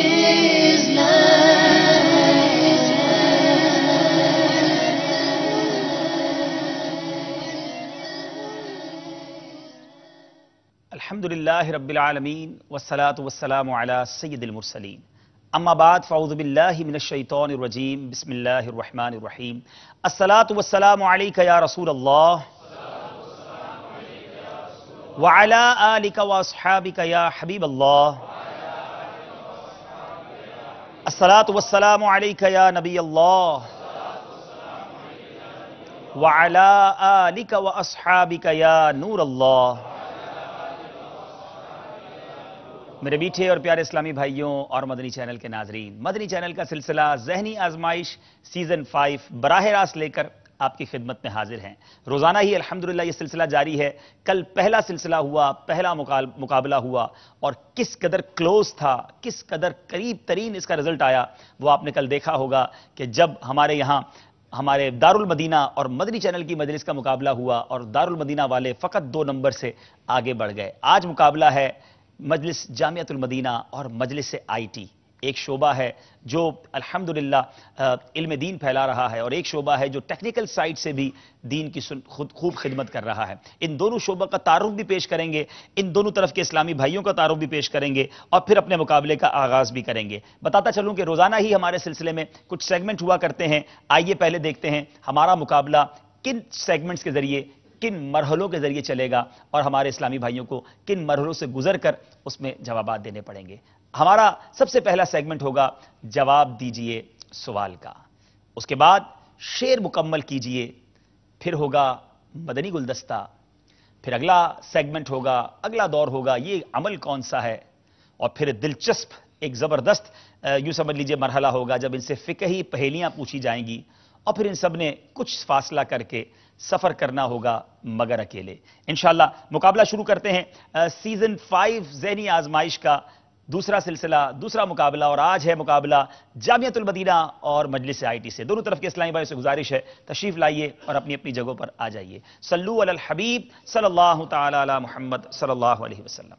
is life. الحمدللہ رب العالمین والصلاة والسلام علی سید المرسلین اما بعد فاعوذ باللہ من الشیطان الرجیم بسم اللہ الرحمن الرحیم الصلاة والسلام علیک یا رسول اللہ وعلی آلک واصحابک یا حبیب اللہ الصلاة والسلام علیک یا نبی اللہ وعلی آلک واصحابک یا نور اللہ۔ میرے میٹھے اور پیارے اسلامی بھائیوں اور مدنی چینل کے ناظرین، مدنی چینل کا سلسلہ ذہنی آزمائش سیزن 5 براہ راست لے کر آپ کی خدمت میں حاضر ہیں۔ روزانہ ہی الحمدللہ یہ سلسلہ جاری ہے۔ کل پہلا سلسلہ ہوا، پہلا مقابلہ ہوا، اور کس قدر کلوز تھا، کس قدر قریب ترین اس کا رزلٹ آیا، وہ آپ نے کل دیکھا ہوگا کہ جب ہمارے یہاں ہمارے دارالمدینہ اور مدنی چینل کی مجلس کا مقابلہ ہوا اور دارالمدینہ والے فقط 2 نمبر سے آگے بڑھ گئے۔ آج مقابلہ ہے مجلس جامعۃ المدینہ اور مجلس آئی ٹی۔ ایک شعبہ ہے جو الحمدللہ علم دین پھیلا رہا ہے، اور ایک شعبہ ہے جو ٹیکنیکل سائٹ سے بھی دین کی خوب خدمت کر رہا ہے۔ ان دونوں شعبوں کا تعارف بھی پیش کریں گے، ان دونوں طرف کے اسلامی بھائیوں کا تعارف بھی پیش کریں گے، اور پھر اپنے مقابلے کا آغاز بھی کریں گے۔ بتاتا چلوں کہ روزانہ ہی ہمارے سلسلے میں کچھ سیگمنٹ ہوا کرتے ہیں۔ آئیے پہلے دیکھتے ہیں ہمارا مقابلہ کن سیگمنٹس کے ذریعے، کن مرحلوں کے ذریعے چلے گا، اور ہمارے اسلامی بھائیوں کو کن مرحلوں سے گزر کر اس میں جوابات دینے پڑیں گے۔ ہمارا سب سے پہلا سیگمنٹ ہوگا جواب دیجئے سوال کا، اس کے بعد شعر مکمل کیجئے، پھر ہوگا مدنی گلدستہ، پھر اگلا سیگمنٹ ہوگا، اگلا دور ہوگا یہ عمل کون سا ہے، اور پھر دلچسپ ایک زبردست یوں سمجھ لیجئے مرحلہ ہوگا جب ان سے فقہی پہیلیاں پوچھی جائیں گی، اور پھر ان سب نے کچھ فاصلہ کر کے سفر کرنا ہوگا مگر اکیلے۔ انشاءاللہ مقابلہ شروع کرتے ہیں سیزن 5 ذہنی آزمائش کا دوسرا سلسلہ، دوسرا مقابلہ، اور آج ہے مقابلہ جامعۃ المدینہ اور مجلس آئی ٹی سے۔ دونوں طرف کے اسلامی بھائیوں سے گزارش ہے تشریف لائیے اور اپنی اپنی جگہوں پر آ جائیے۔ صلو علی الحبیب صلی اللہ تعالی علی محمد صلی اللہ علیہ وسلم۔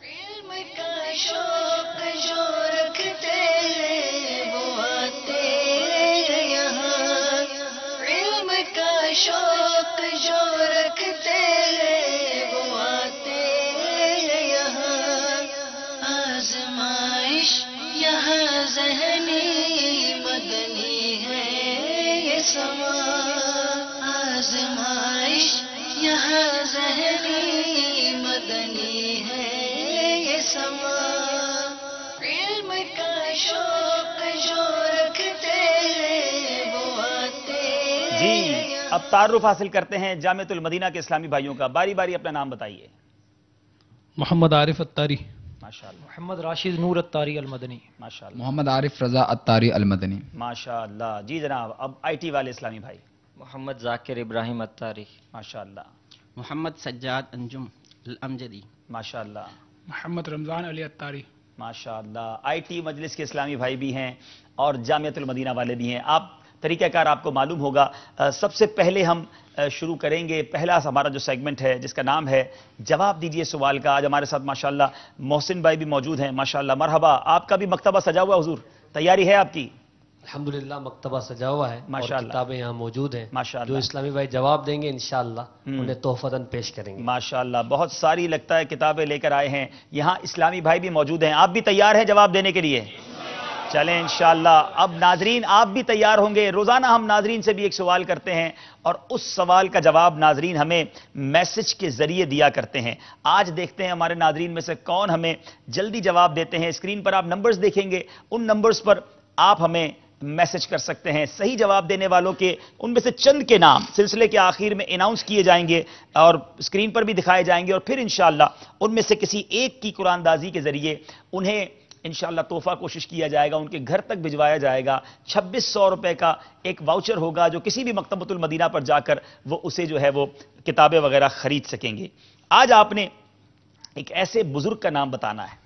علم کا شوق جو رکھتے ہیں وہ آتے ہیں یہاں، علم کا شوق جو رکھتے ہیں وہ آتے ہیں یہاں، آزمائش یہاں ذہنی مدنی ہے یہ سما، آزمائش یہاں ذہنی مدنی ہے یہ سما، علم کا شوق جو رکھتے ہیں وہ آتے ہیں۔ جی اب تعارف حاصل کرتے ہیں جامعۃ المدینہ کے اسلامی بھائیوں کا۔ باری باری اپنا نام بتائیے۔ محمد عارف اتاری، ماشاءاللہ محمد راشد نور اتاری المدنی، ماشاءاللہ محمد عارف رضا اتاری المدنی۔ ماشاءاللہ۔ جی جناب اب آئی ٹی والے اسلامی بھائی۔ محمد ذاکر ابراہیم اتاری، ماشاءاللہ محمد سجاد انجم الامجدی، ماشاءاللہ محمد رمضان علی اتاری۔ ماشاءاللہ۔ آئی ٹی مجلس کے اسلامی بھائی بھی ہیں اور جامعۃ المدینہ والے بھی ہیں۔ آپ طریقہ کار آپ کو معلوم ہوگا۔ سب سے پہلے ہم شروع کریں گے پہلا ہمارا جو سیگمنٹ ہے جس کا نام ہے جواب دیجئے سوال کا۔ آج ہمارے ساتھ ماشاءاللہ محسن بھائی بھی موجود ہیں، ماشاءاللہ مرحبا۔ آپ کا بھی مکتبہ سجا ہوا حضور، تیاری ہے آپ کی؟ الحمدللہ مکتبہ سجا ہوا ہے اور ماشاءاللہ کتابیں یہاں موجود ہیں، ماشاءاللہ۔ جو اسلامی بھائی جواب دیں گے انشاءاللہ انہیں تحفتاً پیش کریں گے۔ ماشاءاللہ بہت ساری لگتا ہے کتابیں لے کر آئے ہیں، یہاں اسلامی بھائی بھی موجود ہیں۔ آپ بھی تیار ہیں جواب دینے کے لیے؟ چلیں انشاءاللہ۔ اب ناظرین آپ بھی تیار ہوں گے۔ روزانہ ہم ناظرین سے بھی ایک سوال کرتے ہیں اور اس سوال کا جواب ناظرین ہمیں میسج کے ذریعے دیا کرتے ہیں۔ آج دیکھتے ہیں ہمارے ناظرین میں سے کون ہمیں جلدی جواب دیتے ہیں۔ اسکرین پر آپ نمبرز دیکھیں گے، ان نمبرز پر آپ ہمیں میسج کر سکتے ہیں۔ صحیح جواب دینے والوں کے ان میں سے چند کے نام سلسلے کے آخر میں اناؤنس کیے جائیں گے اور اسکرین پر بھی دکھائے جائیں گے، اور پھر انشاءاللہ ان میں سے کسی ایک کی قرآن دازی کے ذریعے انہیں انشاءاللہ تحفہ کوشش کیا جائے گا، ان کے گھر تک بھجوایا جائے گا۔ 2600 روپے کا ایک واؤچر ہوگا جو کسی بھی مکتبۃ المدینہ پر جا کر وہ اسے جو ہے وہ کتابیں وغیرہ خرید سکیں گے۔ آج آپ نے ایک ایسے بزرگ کا نام بتانا ہے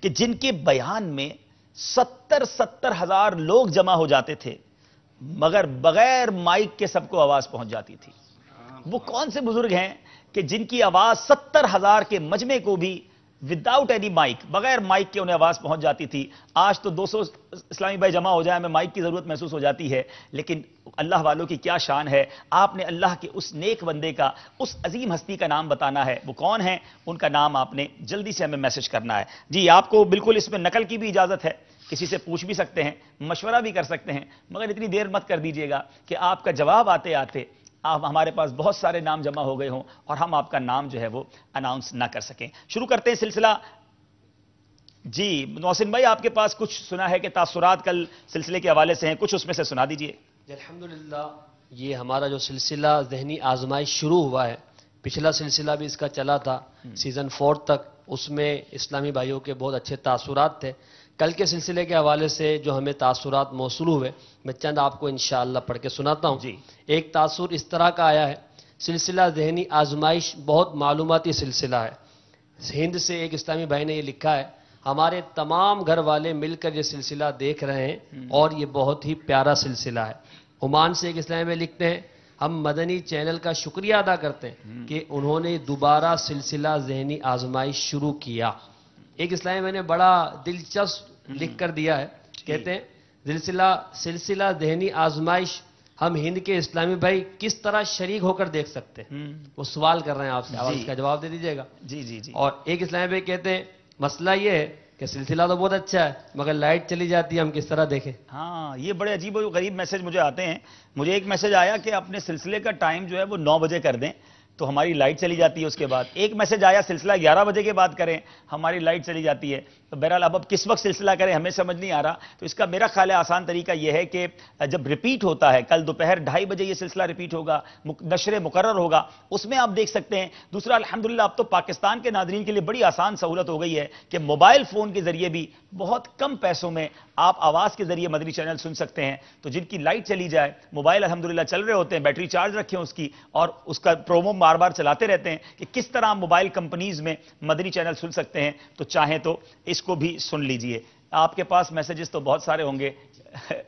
کہ جن کے بیان میں 70 ہزار لوگ جمع ہو جاتے تھے مگر بغیر مائک کے سب کو آواز پہنچ جاتی تھی۔ وہ کون سے بزرگ ہیں کہ جن کی آواز 70 ہزار کے مجمع کو بھی विदाउट एनी माइक, बगैर माइक के उन्हें आवाज पहुंच जाती थी। आज तो 200 इस्लामी भाई जमा हो जाए हमें माइक की जरूरत महसूस हो जाती है, लेकिन अल्लाह वालों की क्या शान है। आपने अल्लाह के उस नेक बंदे का, उस अजीम हस्ती का नाम बताना है। वो कौन है, उनका नाम आपने जल्दी से हमें मैसेज करना है। जी, आपको बिल्कुल इसमें नकल की भी इजाजत है, किसी से पूछ भी सकते हैं, मशवरा भी कर सकते हैं, मगर इतनी देर मत कर दीजिएगा कि आपका जवाब आते आते आप हमारे पास बहुत सारे नाम जमा हो गए हों और हम आपका नाम जो है वो अनाउंस ना कर सकें। शुरू करते हैं सिलसिला। जी नौसिन भाई, आपके पास कुछ सुना है कि तासुरात कल सिलसिले के हवाले से हैं, कुछ उसमें से सुना दीजिए। अल्हम्दुलिल्लाह, ये हमारा जो सिलसिला ज़हनी आजमाइश शुरू हुआ है, पिछला सिलसिला भी इसका चला था सीज़न 4 तक, उसमें इस्लामी भाइयों के बहुत अच्छे तासुरात थे। कल के सिलसिले के हवाले से जो हमें तासुरात मौसूल हुए, मैं चंद आपको इंशाअल्लाह पढ़ के सुनाता हूँ। जी। एक तासुर इस तरह का आया है, सिलसिला ज़हनी आजमाइश बहुत मालूमाती सिलसिला है। हिंद से एक इस्लामी भाई ने ये लिखा है, हमारे तमाम घर वाले मिलकर ये सिलसिला देख रहे हैं और ये बहुत ही प्यारा सिलसिला है। ओमान से एक इस्लामी भाई लिखते हैं, हम मदनी चैनल का शुक्रिया अदा करते हैं कि उन्होंने दोबारा सिलसिला ज़हनी आजमाइश शुरू किया। एक इस्लामी भाई ने बड़ा दिलचस्प लिख कर दिया है, कहते हैं सिलसिला ज़हनी आजमाइश हम हिंद के इस्लामी भाई किस तरह शरीक होकर देख सकते हैं। वो सवाल कर रहे हैं आपसे, आप इसका जवाब दे दीजिएगा। जी जी जी। और एक इस्लामी भाई कहते हैं मसला ये है कि सिलसिला तो बहुत अच्छा है मगर लाइट चली जाती है, हम किस तरह देखें। हाँ, ये बड़े अजीब और गरीब मैसेज मुझे आते हैं। मुझे एक मैसेज आया कि अपने सिलसिले का टाइम जो है वो 9 बजे कर दें तो हमारी लाइट चली जाती है। उसके बाद एक मैसेज आया सिलसिला 11 बजे के बाद करें, हमारी लाइट चली जाती है। तो बहरहाल अब किस वक्त सिलसिला करें हमें समझ नहीं आ रहा। तो इसका मेरा ख्याल है आसान तरीका यह है कि जब रिपीट होता है, कल दोपहर 2:30 बजे ये सिलसिला रिपीट होगा, नशरे मुकर्रर होगा, उसमें आप देख सकते हैं। दूसरा, अल्हम्दुलिल्लाह अब तो पाकिस्तान के नादरीन के लिए बड़ी आसान सहूलत हो गई है कि मोबाइल फोन के जरिए भी बहुत कम पैसों में आप आवाज के जरिए मदनी चैनल सुन सकते हैं। तो जिनकी लाइट चली जाए, मोबाइल अल्हम्दुलिल्लाह चल रहे होते हैं, बैटरी चार्ज रखे हैं उसकी, और उसका प्रोमो बार बार चलाते रहते हैं कि किस तरह मोबाइल कंपनीज में मदनी चैनल सुन सकते हैं, तो चाहें तो इसको भी सुन लीजिए। आपके पास मैसेजेस तो बहुत सारे होंगे।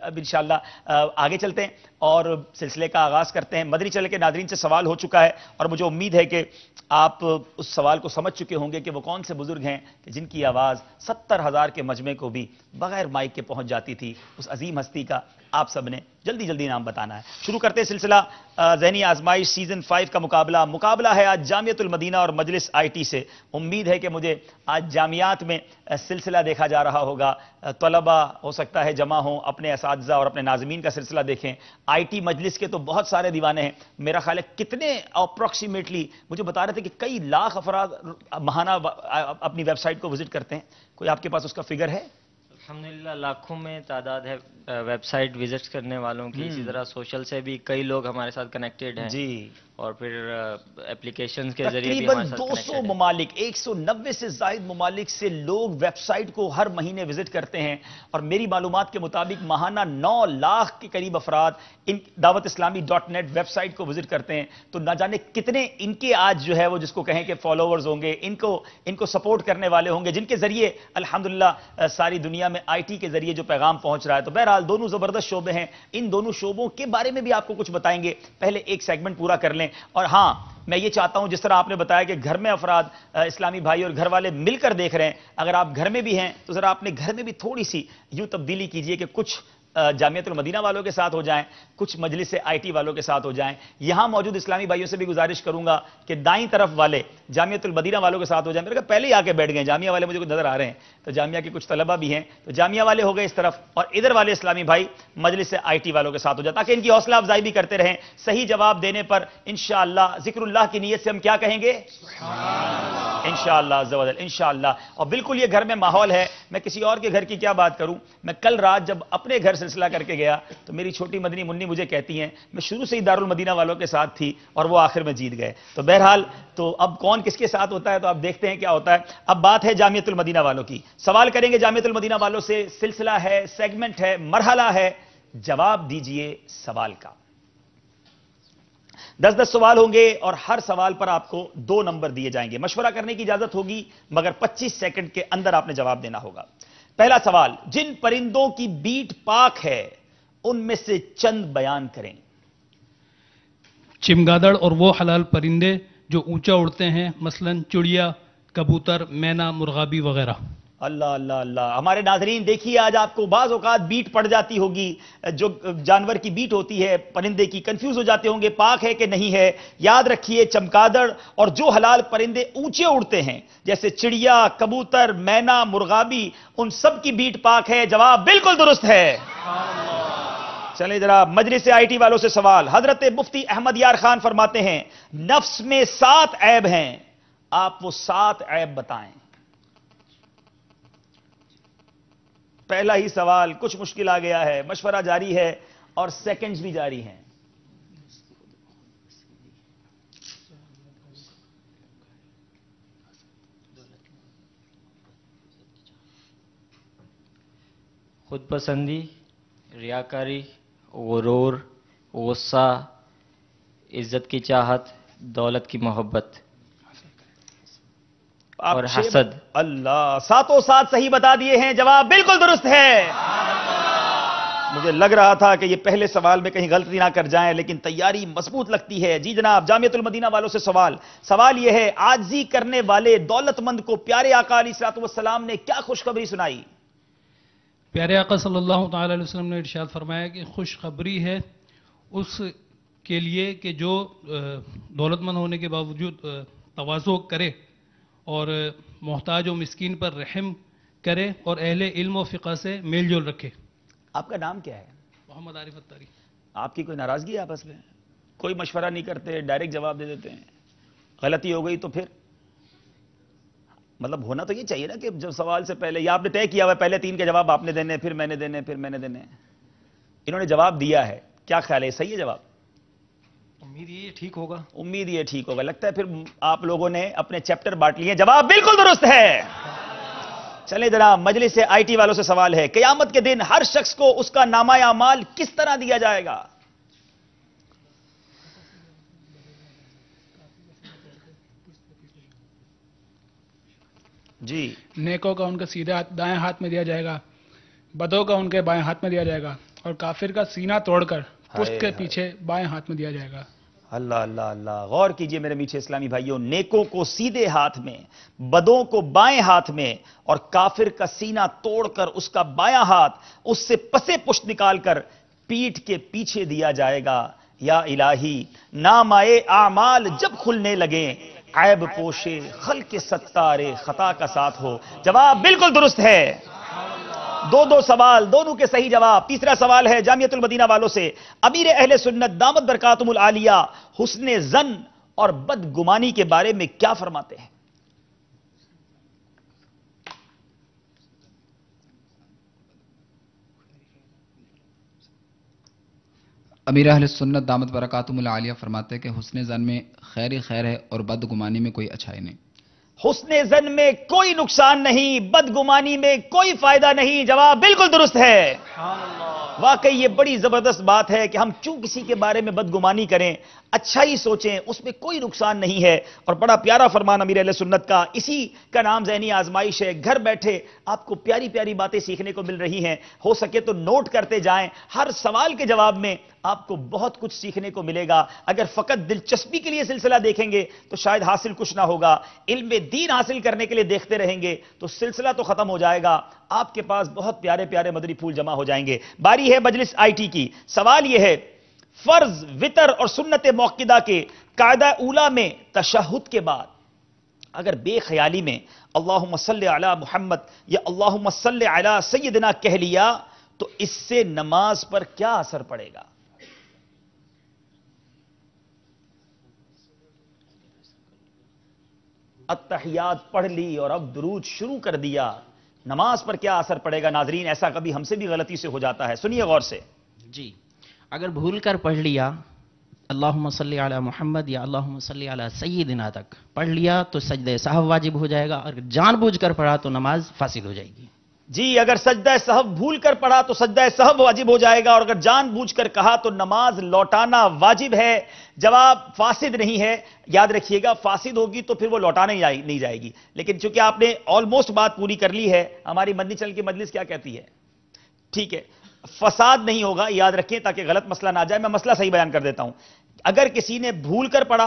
अब इंशाअल्लाह आगे चलते हैं और सिलसिले का आगाज करते हैं। मदनी चैनल के नादरीन से सवाल हो चुका है और मुझे उम्मीद है कि आप उस सवाल को समझ चुके होंगे कि वो कौन से बुजुर्ग हैं कि जिनकी आवाज 70,000 के मजमे को भी बगैर माइक के पहुंच जाती थी। उस अजीम हस्ती का आप सबने जल्दी जल्दी नाम बताना है। शुरू करते हैं सिलसिला ज़हनी आजमाइश सीजन 5 का मुकाबला है आज जामियतुल मदीना और मजलिस IT से। उम्मीद है कि मुझे आज जामियात में सिलसिला देखा जा रहा होगा। तलबा हो सकता है जमा हों, अपने असातिज़ा और अपने नाज़मीन का सिलसिला देखें। IT मजलिस के तो बहुत सारे दीवाने हैं। मेरा ख्याल है कितने अप्रॉक्सीमेटली मुझे बता रहे थे कि कई लाख अफराद महाना अपनी वेबसाइट को विजिट करते हैं। कोई आपके पास उसका फिगर है? अल्हम्दुलिल्लाह लाखों में तादाद है वेबसाइट विजिट करने वालों की। इसी तरह सोशल से भी कई लोग हमारे साथ कनेक्टेड हैं जी, और फिर एप्लीकेशंस के जरिए भी तकरीबन हमारे साथ 200 connected हैं। ममालिक, 190 से जायद ममालिक से लोग वेबसाइट को हर महीने विजिट करते हैं। और मेरी मालूमात के मुताबिक माहाना 9 लाख के करीब अफराद इन दावतिस्लामी.net वेबसाइट को विजिट करते हैं। तो ना जाने कितने इनके आज जो है वो जिसको कहें कि फॉलोअर्स होंगे, इनको सपोर्ट करने वाले होंगे, जिनके जरिए अल्हम्दुलिल्लाह सारी दुनिया में IT के जरिए जो पैगाम पहुंच रहा है। तो बहरहाल दोनों जबरदस्त शोबे हैं, इन दोनों शोबों के बारे में भी आपको कुछ बताएंगे। पहले एक सेगमेंट पूरा कर लें। और हां, मैं ये चाहता हूं जिस तरह आपने बताया कि घर में अफराद इस्लामी भाई और घर वाले मिलकर देख रहे हैं, अगर आप घर में भी हैं तो जरा अपने घर में भी थोड़ी सी यूं तब्दीली कीजिए कि कुछ जामियतुल मदीना वालों के साथ हो जाएं, कुछ मजलिस से IT वालों के साथ हो जाएं। यहां मौजूद इस्लामी भाइयों से भी गुजारिश करूंगा कि दाईं तरफ वाले जामियतुल मदीना वालों के साथ हो जाएं। मेरे को पहले ही आके बैठ गए, जामिया वाले मुझे कुछ नजर आ रहे हैं, तो जामिया के कुछ तलबा भी हैं, तो जामिया वाले हो गए इस तरफ, और इधर वाले इस्लामी भाई मजलिस से IT वालों के साथ हो जाए, ताकि इनकी हौसला अफजाई भी करते रहें। सही जवाब देने पर इंशाअल्लाह जिक्रुल्लाह की नीयत से हम क्या कहेंगे? इंशाअल्लाह ज़वजल, इंशाअल्लाह। और बिल्कुल ये घर में माहौल है। मैं किसी और के घर की क्या बात करूं, मैं कल रात जब अपने घर सिलसिला करके गया तो मेरी छोटी मदनी मुन्नी मुझे कहती हैं मैं शुरू से ही दारुल मदीना वालों के साथ थी और वो आखिर में जीत गए। तो बहरहाल तो अब कौन किसके साथ होता है तो आप देखते हैं क्या होता है। अब बात है जामियतुल मदीना वालों की। सवाल करेंगे जामियतुल मदीना वालों से। सिलसिला है, सेगमेंट है, मरहला है, जवाब दीजिए सवाल का। 10-10 सवाल होंगे और हर सवाल पर आपको 2 नंबर दिए जाएंगे। मशवरा करने की इजाजत होगी मगर 25 सेकंड के अंदर आपने जवाब देना होगा। पहला सवाल, जिन परिंदों की बीट पाक है उनमें से चंद बयान करें। चिमगादड़ और वो हलाल परिंदे जो ऊंचा उड़ते हैं, मसलन चिड़िया, कबूतर, मैना, मुर्गाबी वगैरह। अल्लाह अल्लाह अल्लाह। हमारे नाजरीन देखिए, आज आपको बाज औकात बीट पड़ जाती होगी, जो जानवर की बीट होती है परिंदे की, कंफ्यूज हो जाते होंगे पाक है कि नहीं है। याद रखिए, चमगादड़ और जो हलाल परिंदे ऊंचे उड़ते हैं जैसे चिड़िया, कबूतर, मैना, मुर्गाबी, उन सब की बीट पाक है। जवाब बिल्कुल दुरुस्त है। चले जरा मजलिस आईटी वालों से सवाल। हजरत मुफ्ती अहमद यार खान फरमाते हैं नफ्स में 7 ऐब हैं, आप वो 7 ऐब बताएं। पहला ही सवाल कुछ मुश्किल आ गया है, मशवरा जारी है और सेकंड्स भी जारी हैं। खुद पसंदी, रियाकारी, गुरूर, गुस्सा, इज्जत की चाहत, दौलत की मोहब्बत और हसद। अल्लाह, 7 सही बता दिए हैं। जवाब बिल्कुल दुरुस्त है। मुझे लग रहा था कि ये पहले सवाल में कहीं गलती ना कर जाएं, लेकिन तैयारी मजबूत लगती है। जी जनाब, जामियतुल मदीना वालों से सवाल यह है, आजिज़ी करने वाले दौलतमंद को प्यारे आका अलैहिस्सलातु वस्सलाम ने क्या खुशखबरी सुनाई? प्यारे आका सल्लल्लाहु अलैहि वसल्लम ने इरशाद फरमाया कि खुशखबरी है उसके लिए कि जो दौलतमंद होने के बावजूद तवाज़ो करे और मोहताज और मिस्कीन पर रहम करे और अहले इल्म और फ़िक़ह से मेल जोल रखे। आपका नाम क्या है? मोहम्मद आरिफ अत्तारी। आपकी कोई नाराजगी है आपस में? कोई मशवरा नहीं करते, डायरेक्ट जवाब दे देते हैं? गलती हो गई तो फिर मतलब होना तो ये चाहिए ना कि जब सवाल से पहले, या आपने तय किया हुआ पहले 3 के जवाब आपने देने, फिर मैंने देने, फिर मैंने देने। इन्होंने जवाब दिया है, क्या ख्याल है, सही है जवाब? उम्मीद ये ठीक होगा। उम्मीद ये ठीक होगा। लगता है फिर आप लोगों ने अपने चैप्टर बांट लिए। जवाब बिल्कुल दुरुस्त है। चले जरा मजलिस से आईटी वालों से सवाल है, क़यामत के दिन हर शख्स को उसका नामा अमाल किस तरह दिया जाएगा? जी, नेकों का उनके सीधे दाएं हाथ में दिया जाएगा, बदों का उनके बाएं हाथ में दिया जाएगा, और काफिर का सीना तोड़कर पुष्ट के पीछे बाएं हाथ में दिया जाएगा। अल्लाह अल्लाह अल्लाह। गौर कीजिए मेरे मीठे इस्लामी भाइयों, नेकों को सीधे हाथ में, बदों को बाएं हाथ में, और काफिर का सीना तोड़कर उसका बायां हाथ उससे पसे पुष्ट निकालकर पीठ के पीछे दिया जाएगा। या इलाही, नामाए आमाल जब खुलने लगे, ऐब पोशे खल के सत्तारे खता का साथ हो। जवाब बिल्कुल दुरुस्त है। 2 सवाल, दोनों के सही जवाब। तीसरा सवाल है जामियतुल मदीना वालों से, अमीर अहले सुन्नत दामत बरकातुमुल आलिया हुस्ने जन और बदगुमानी के बारे में क्या फरमाते हैं? अमीर अहले सुन्नत दामत बरकातुहुल आलिया फरमाते हैं कि हुस्ने ज़न में खैर ही खैर है और बदगुमानी में कोई अच्छाई नहीं। हुस्ने जन में कोई नुकसान नहीं, बदगुमानी में कोई फायदा नहीं। जवाब बिल्कुल दुरुस्त है। वाकई ये बड़ी जबरदस्त बात है कि हम क्यों किसी के बारे में बदगुमानी करें, अच्छा ही सोचें, उसमें कोई नुकसान नहीं है। और बड़ा प्यारा फरमान अमीर अहले सुन्नत का, इसी का नाम ज़हनी आजमाइश है। घर बैठे आपको प्यारी प्यारी बातें सीखने को मिल रही हैं, हो सके तो नोट करते जाएं। हर सवाल के जवाब में आपको बहुत कुछ सीखने को मिलेगा। अगर फकत दिलचस्पी के लिए सिलसिला देखेंगे तो शायद हासिल कुछ ना होगा। इल्म दीन हासिल करने के लिए देखते रहेंगे तो सिलसिला तो खत्म हो जाएगा, आपके पास बहुत प्यारे प्यारे मदनी फूल जमा हो जाएंगे। बारी है मजलिस आईटी की। सवाल यह है, फर्ज, वितर और सुन्नत मौक़िदा के कायदा उला में तशहुद के बाद अगर बेख्याली में अल्लाहुम्मा सल्ली अला मुहम्मद या अल्लाहुम्मा सल्ली अला सय्यदना कह लिया तो इससे नमाज पर क्या असर पड़ेगा? अत्तहियात पढ़ ली और अब दुरूद शुरू कर दिया, नमाज पर क्या असर पड़ेगा? नाजरीन, ऐसा कभी हमसे भी गलती से हो जाता है, सुनिए गौर से। जी, अगर भूल कर पढ़ लिया अल्लाहुम्मा सल्ली अला मुहम्मद या अल्लाहुम्मा सल्ली अला सय्यिदिना तक पढ़ लिया तो सजदे सहव वाजिब हो जाएगा, और जानबूझकर पढ़ा तो नमाज फासिद हो जाएगी। जी, अगर सजदा सहव भूल कर पढ़ा तो सजदा सहव वाजिब हो जाएगा, और अगर जानबूझकर कहा तो नमाज लौटाना वाजिब है। जवाब फासिद नहीं है। याद रखिएगा, फासिद होगी तो फिर वो लौटाने नहीं जाएगी। लेकिन चूंकि आपने ऑलमोस्ट बात पूरी कर ली है, हमारी मदनी चैनल की मजलिस क्या कहती है, ठीक है, फसाद नहीं होगा, याद रखें ताकि गलत मसला ना जाए। मैं मसला सही बयान कर देता हूं। अगर किसी ने भूल कर पढ़ा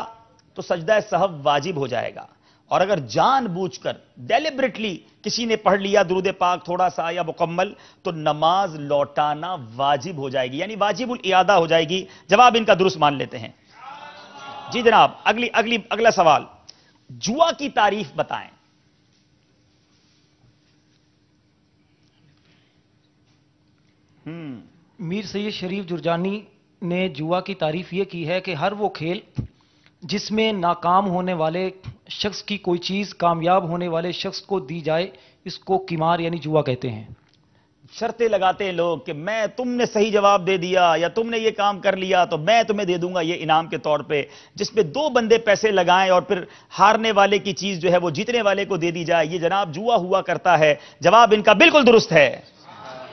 तो सजदा सहव वाजिब हो जाएगा, اور اگر جان بوجھ کر ڈیلیبریٹلی کسی نے پڑھ لیا درود پاک تھوڑا سا یا مکمل تو نماز لوٹانا واجب ہو جائے گی، یعنی واجب الاعادہ ہو جائے گی۔ جواب ان کا درست مان لیتے ہیں۔ جی جناب، اگلا سوال، جوا کی تعریف بتائیں۔ میر سید شریف جرجانی نے جوا کی تعریف یہ کی ہے کہ ہر وہ کھیل جس میں ناکام ہونے والے شخص کی کوئی چیز کامیاب ہونے والے شخص کو دی جائے، اس کو قمار یعنی جوا کہتے ہیں۔ شرطیں لگاتے ہیں لوگ کہ میں تم نے صحیح جواب دے دیا یا تم نے یہ کام کر لیا تو میں تمہیں دے دوں گا یہ انعام کے طور پہ، جس پہ دو بندے پیسے لگائیں اور پھر ہارنے والے کی چیز جو ہے وہ جیتنے والے کو دے دی جائے، یہ جناب جوا ہوا کرتا ہے۔ جواب ان کا بالکل درست ہے،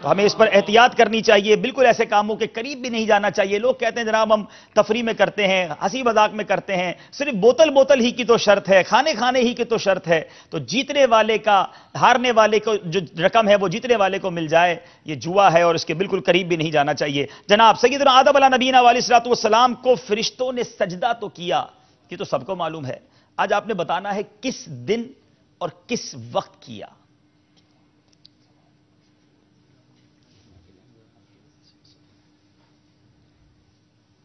تو ہمیں اس پر احتیاط کرنی چاہیے، بالکل ایسے کاموں کے قریب بھی نہیں جانا چاہیے۔ لوگ کہتے ہیں جناب ہم تفریح میں کرتے ہیں، ہنسی مذاق میں کرتے ہیں، صرف بوتل ہی کی تو شرط ہے، کھانے ہی کی تو شرط ہے، تو جیتنے والے کا ہارنے والے کو جو رقم ہے وہ جیتنے والے کو مل جائے، یہ جوا ہے اور اس کے بالکل قریب بھی نہیں جانا چاہیے۔ جناب سیدنا آدم علیہ نبینا علیہ الصلوۃ والسلام کو فرشتوں نے سجدہ تو کیا، یہ تو سب کو معلوم ہے، آج آپ نے بتانا ہے کس دن اور کس وقت کیا۔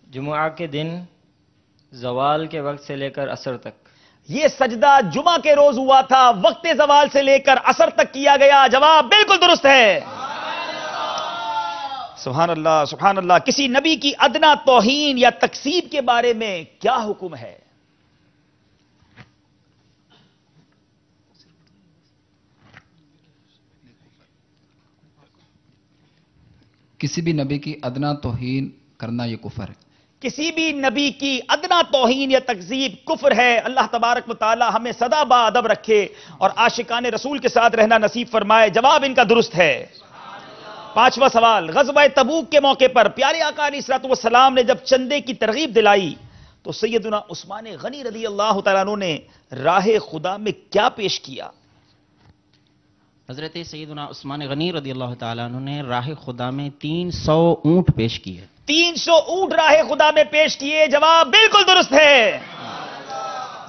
جمعہ کے دن زوال کے وقت سے لے کر عصر تک۔ یہ سجدہ جمعہ کے روز ہوا تھا، وقت زوال سے لے کر عصر تک کیا گیا۔ جواب بالکل درست ہے۔ سبحان اللہ سبحان اللہ۔ کسی نبی کی ادنا توہین یا تکذیب کے بارے میں کیا حکم ہے؟ کسی بھی نبی کی ادنا توہین کرنا یہ کفر ہے۔ کسی بھی نبی کی ادنا توہین یا تکذیب کفر ہے۔ اللہ تبارک و تعالی ہمیں سدا با ادب رکھے اور عاشقان رسول کے ساتھ رہنا نصیب فرمائے۔ جواب ان کا درست ہے۔ پانچواں سوال، غزوہ تبوک کے موقع پر پیارے آقا علیہ الصلوۃ والسلام نے جب چندے کی ترغیب دلائی تو سیدنا عثمان غنی رضی اللہ تعالیٰ عنہ نے راہ خدا میں کیا پیش کیا؟ حضرت سیدنا عثمان غنی رضی اللہ تعالیٰ عنہ نے راہ خدا میں 300 اونٹ پیش کیے۔ 300 اونٹ راہ خدا میں پیش کیے۔ جواب بالکل درست ہے۔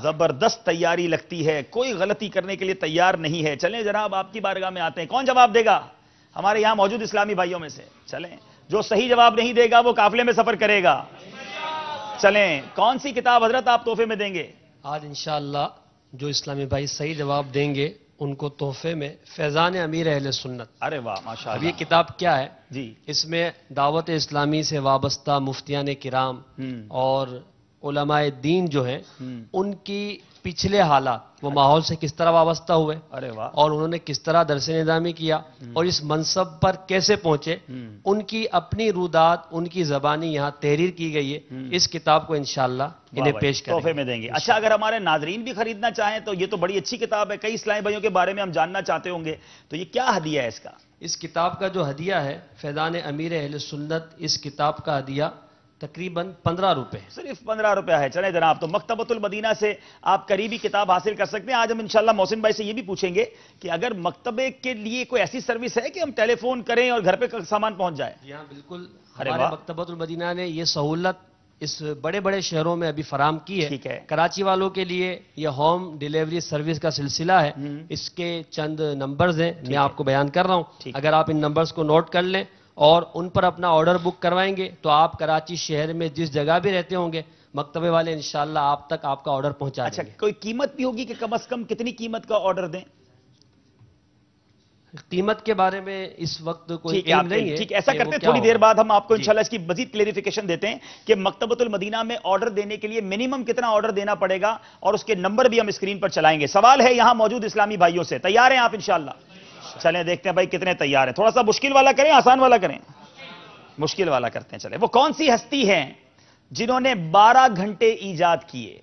زبردست تیاری لگتی ہے، کوئی غلطی کرنے کے لیے تیار نہیں ہے۔ چلیں جناب آپ کی بارگاہ میں آتے ہیں، کون جواب دے گا ہمارے یہاں موجود اسلامی بھائیوں میں سے؟ چلیں، جو صحیح جواب نہیں دے گا وہ قافلے میں سفر کرے گا۔ چلیں، کون سی کتاب حضرت آپ تحفے میں دیں گے؟ آج انشاءاللہ جو اسلامی بھائی صحیح جواب دیں گے ان کو تحفے میں فیضان امیر اہل سنت۔ ارے واہ ماشاء اب اللہ۔ یہ کتاب کیا ہے؟ جی اس میں دعوت اسلامی سے وابستہ مفتیان کرام اور علماء دین جو ہیں ان کی پچھلے حالات، وہ ماحول سے کس طرح وابستہ ہوئے ارے واہ اور انہوں نے کس طرح درس نظامی کیا اور اس منصب پر کیسے پہنچے، ان کی اپنی رودات، ان کی زبانی یہاں تحریر کی گئی ہے۔ اس کتاب کو انشاءاللہ انہیں پیش کریں تحفے میں دیں گے۔ اچھا، اگر ہمارے ناظرین بھی خریدنا چاہیں تو یہ تو بڑی اچھی کتاب ہے، کئی اسلامی بھائیوں کے بارے میں ہم جاننا چاہتے ہوں گے، تو یہ کیا ہدیہ ہے اس کا؟ اس کتاب کا جو ہدیہ ہے فیضان امیر اہل سنت، اس کتاب کا ہدیہ تقریباً 15 روپے ہے۔ صرف 15 روپیہ ہے۔ چلیں جناب، تو مکتبۃ المدینہ سے آپ قریبی کتاب حاصل کر سکتے ہیں۔ آج ہم انشاءاللہ محسن بھائی سے یہ بھی پوچھیں گے کہ اگر مکتبے کے لیے کوئی ایسی سروس ہے کہ ہم ٹیلی فون کریں اور گھر پہ سامان پہنچ جائے؟ جی ہاں بالکل، ارے ہمارے واہ۔ مکتبۃ المدینہ نے یہ سہولت اس بڑے بڑے شہروں میں ابھی فراہم کی ٹھیک ہے۔ کراچی والوں کے لیے یہ ہوم ڈیلیوری سروس کا سلسلہ ہے۔ اس کے چند نمبرز ہیں، میں آپ کو بیان کر رہا ہوں، اگر آپ ان نمبرز کو نوٹ کر لیں اور ان پر اپنا آرڈر بک کروائیں گے تو آپ کراچی شہر میں جس جگہ بھی رہتے ہوں گے مکتبے والے انشاءاللہ آپ تک آپ کا آرڈر پہنچا اچھا، دیں گے۔ کوئی قیمت بھی ہوگی کہ کم از کم کتنی قیمت کا آرڈر دیں؟ قیمت کے بارے میں اس وقت کوئی ٹھیک ہے، علم نہیں ہے۔ ٹھیک ہے، ایسا کہ وہ کرتے ہیں کیا تھوڑی دیر ہوگا۔ بعد ہم آپ کو انشاءاللہ اس کی مزید کلیریفیکیشن دیتے ہیں کہ مکتبۃ المدینہ میں آرڈر دینے کے لیے منیمم کتنا آرڈر دینا پڑے گا اور اس کے نمبر بھی ہم اسکرین پر چلائیں گے۔ سوال ہے یہاں موجود اسلامی بھائیوں سے، تیار ہیں آپ انشاءاللہ؟ چلیں دیکھتے ہیں بھائی کتنے تیار ہیں۔ تھوڑا سا مشکل والا کریں آسان والا کریں؟ مشکل والا کرتے ہیں۔ چلیں، وہ کون سی ہستی ہیں جنہوں نے 12 گھنٹے ایجاد کیے؟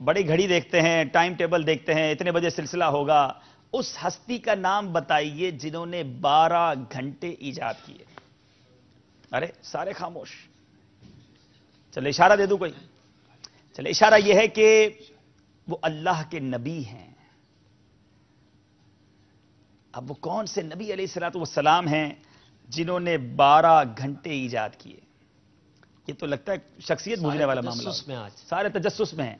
بڑی گھڑی دیکھتے ہیں، ٹائم ٹیبل دیکھتے ہیں، اتنے بجے سلسلہ ہوگا، اس ہستی کا نام بتائیے جنہوں نے 12 گھنٹے ایجاد کیے۔ ارے سارے خاموش، چلے اشارہ دے دوں کوئی؟ چلے اشارہ یہ ہے کہ وہ اللہ کے نبی ہیں۔ اب وہ کون سے نبی علیہ الصلوۃ والسلام ہیں جنہوں نے 12 گھنٹے ایجاد کیے؟ یہ تو لگتا ہے شخصیت بوجھنے والا معاملہ، تجسس میں آج سارے تجسس میں ہیں۔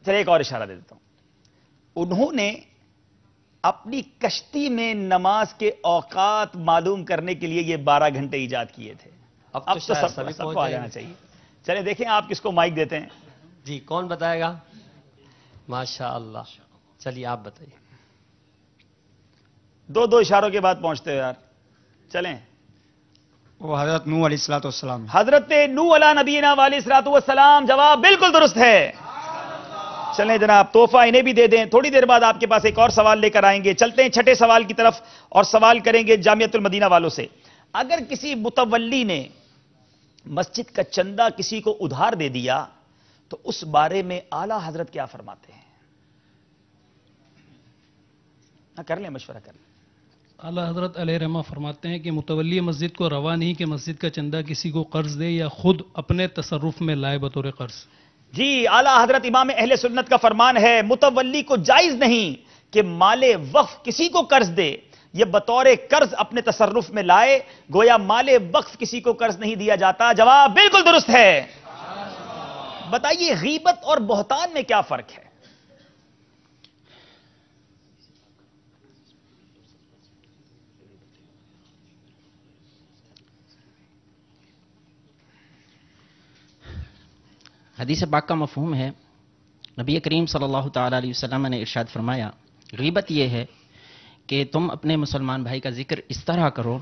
चलिए एक और इशारा दे देता हूं। उन्होंने अपनी कश्ती में नमाज के औकात मालूम करने के लिए ये 12 घंटे ईजाद किए थे। अब तो शायद सभी सबको पहुंच आ जाना चाहिए। चलिए देखें आप किसको माइक देते हैं। जी, कौन बताएगा? माशा अल्लाह, चलिए आप बताइए। दो इशारों के बाद पहुंचते हो यार। चलें। वो हजरत नूह अलैहिस्सलाम। हजरत नूह अला नबीना वालिस्सलातु वस्सलाम। जवाब बिल्कुल दुरुस्त है। चलें जनाब, तोहफा इन्हें भी दे दें। थोड़ी देर बाद आपके पास एक और सवाल लेकर आएंगे। चलते हैं छठे सवाल की तरफ और सवाल करेंगे जामियतुल मदीना वालों से। अगर किसी मुतवल्ली ने मस्जिद का चंदा किसी को उधार दे दिया तो उस बारे में आला हजरत क्या फरमाते हैं? कर लें, मशवरा कर लें। आला हजरत अलैहि रहमा फरमाते हैं कि मुतवल्ली मस्जिद को रवा नहीं कि मस्जिद का चंदा किसी को कर्ज दे या खुद अपने तसर्रुफ में लाए बतौर कर्ज। जी, आला हजरत इमाम अहले सुन्नत का फरमान है मुतवल्ली को जायज नहीं कि माले वक्फ किसी को कर्ज दे, ये बतौर कर्ज अपने तसर्रुफ में लाए। गोया माले वक्फ किसी को कर्ज नहीं दिया जाता। जवाब बिल्कुल दुरुस्त है। बताइए गीबत और बहतान में क्या फर्क है? हदीस पाक का मफहूम है, नबी करीम सल्लल्लाहु तआला अलैहि वसल्लम ने इरशाद फरमाया, गीबत यह है कि तुम अपने मुसलमान भाई का जिक्र इस तरह करो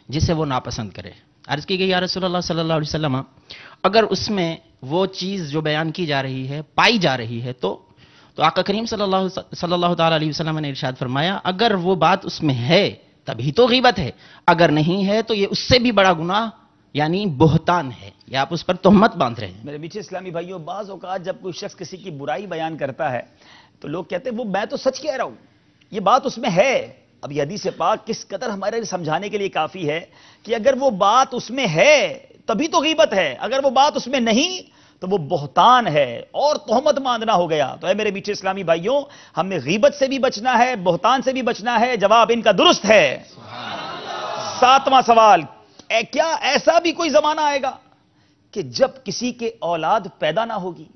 जिसे वो नापसंद करे। अर्ज की गई, या रसूलल्लाह सल्लल्लाहु अलैहि वसल्लम, अगर उसमें वो चीज़ जो बयान की जा रही है पाई जा रही है तो आका करीम सल्लल्लाहु तआला अलैहि वसल्लम ने इरशाद फरमाया, अगर वो बात उसमें है तभी तो गीबत है, अगर नहीं है तो ये उससे भी बड़ा गुनाह यानी बोहतान है, या आप उस पर तोहमत बांध रहे हैं। मेरे मीठे इस्लामी भाइयों, बाज़ औक़ात जब कोई शख्स किसी की बुराई बयान करता है तो लोग कहते हैं वो मैं तो सच कह रहा हूं, ये बात उसमें है। अब ये हदीस पाक किस कदर हमारे समझाने के लिए काफी है कि अगर वो बात उसमें है तभी तो गीबत है, अगर वो बात उसमें नहीं तो वो बोहतान है और तोहमत बांधना हो गया। तो है मेरे मीठे इस्लामी भाइयों, हमें गीबत से भी बचना है, बोहतान से भी बचना है। जवाब इनका दुरुस्त है। सातवां सवाल, क्या ऐसा भी कोई जमाना आएगा कि जब किसी के औलाद पैदा ना होगी?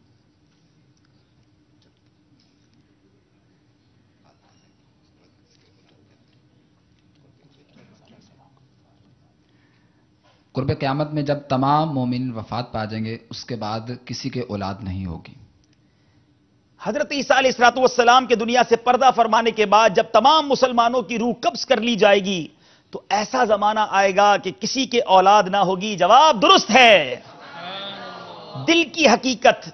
कुर्ब क़यामत में जब तमाम मोमिन वफात पा जाएंगे उसके बाद किसी के औलाद नहीं होगी। हजरत ईसा अलैहिस्सलाम के दुनिया से पर्दा फरमाने के बाद जब तमाम मुसलमानों की रूह कब्ज कर ली जाएगी तो ऐसा जमाना आएगा कि किसी के औलाद ना होगी। जवाब दुरुस्त है। दिल की हकीकत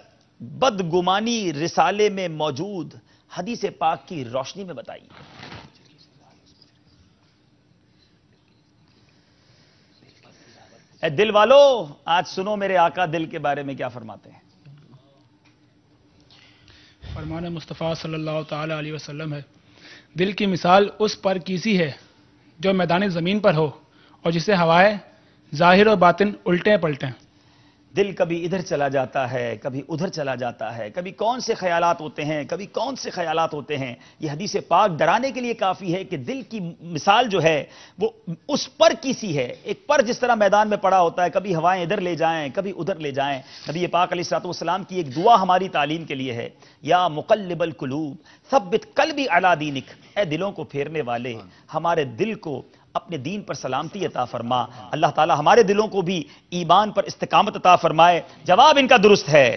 बदगुमानी रिसाले में मौजूद हदीस पाक की रोशनी में बताइए। दिल वालों, आज सुनो मेरे आका दिल के बारे में क्या फरमाते हैं। फरमान मुस्तफ़ा सल्लल्लाहु ताला अलैहि वसल्लम है, दिल की मिसाल उस पर कीसी है जो मैदानी ज़मीन पर हो और जिसे हवाएं ज़ाहिर और बातिन उल्टे पलटें। दिल कभी इधर चला जाता है, कभी उधर चला जाता है, कभी कौन से ख्यालात होते हैं, कभी कौन से ख्यालात होते हैं। यह हदीस पाक डराने के लिए काफ़ी है कि दिल की मिसाल जो है वो उस पर किसी है। एक पर जिस तरह मैदान में पड़ा होता है, कभी हवाएं इधर ले जाएं, कभी उधर ले जाएं। नबी पाक अलैहिस्सलाम की एक दुआ हमारी तालीम के लिए है, या मुक़ल्लिबल क़ुलूब सब्बित क़ल्बी अला दीनिक, ए दिलों को फेरने वाले हमारे दिल को अपने दीन पर सलामती अता फरमा। अल्लाह ताला हमारे दिलों को भी ईमान पर इस्तिकामत अता फरमाए। जवाब इनका दुरुस्त है।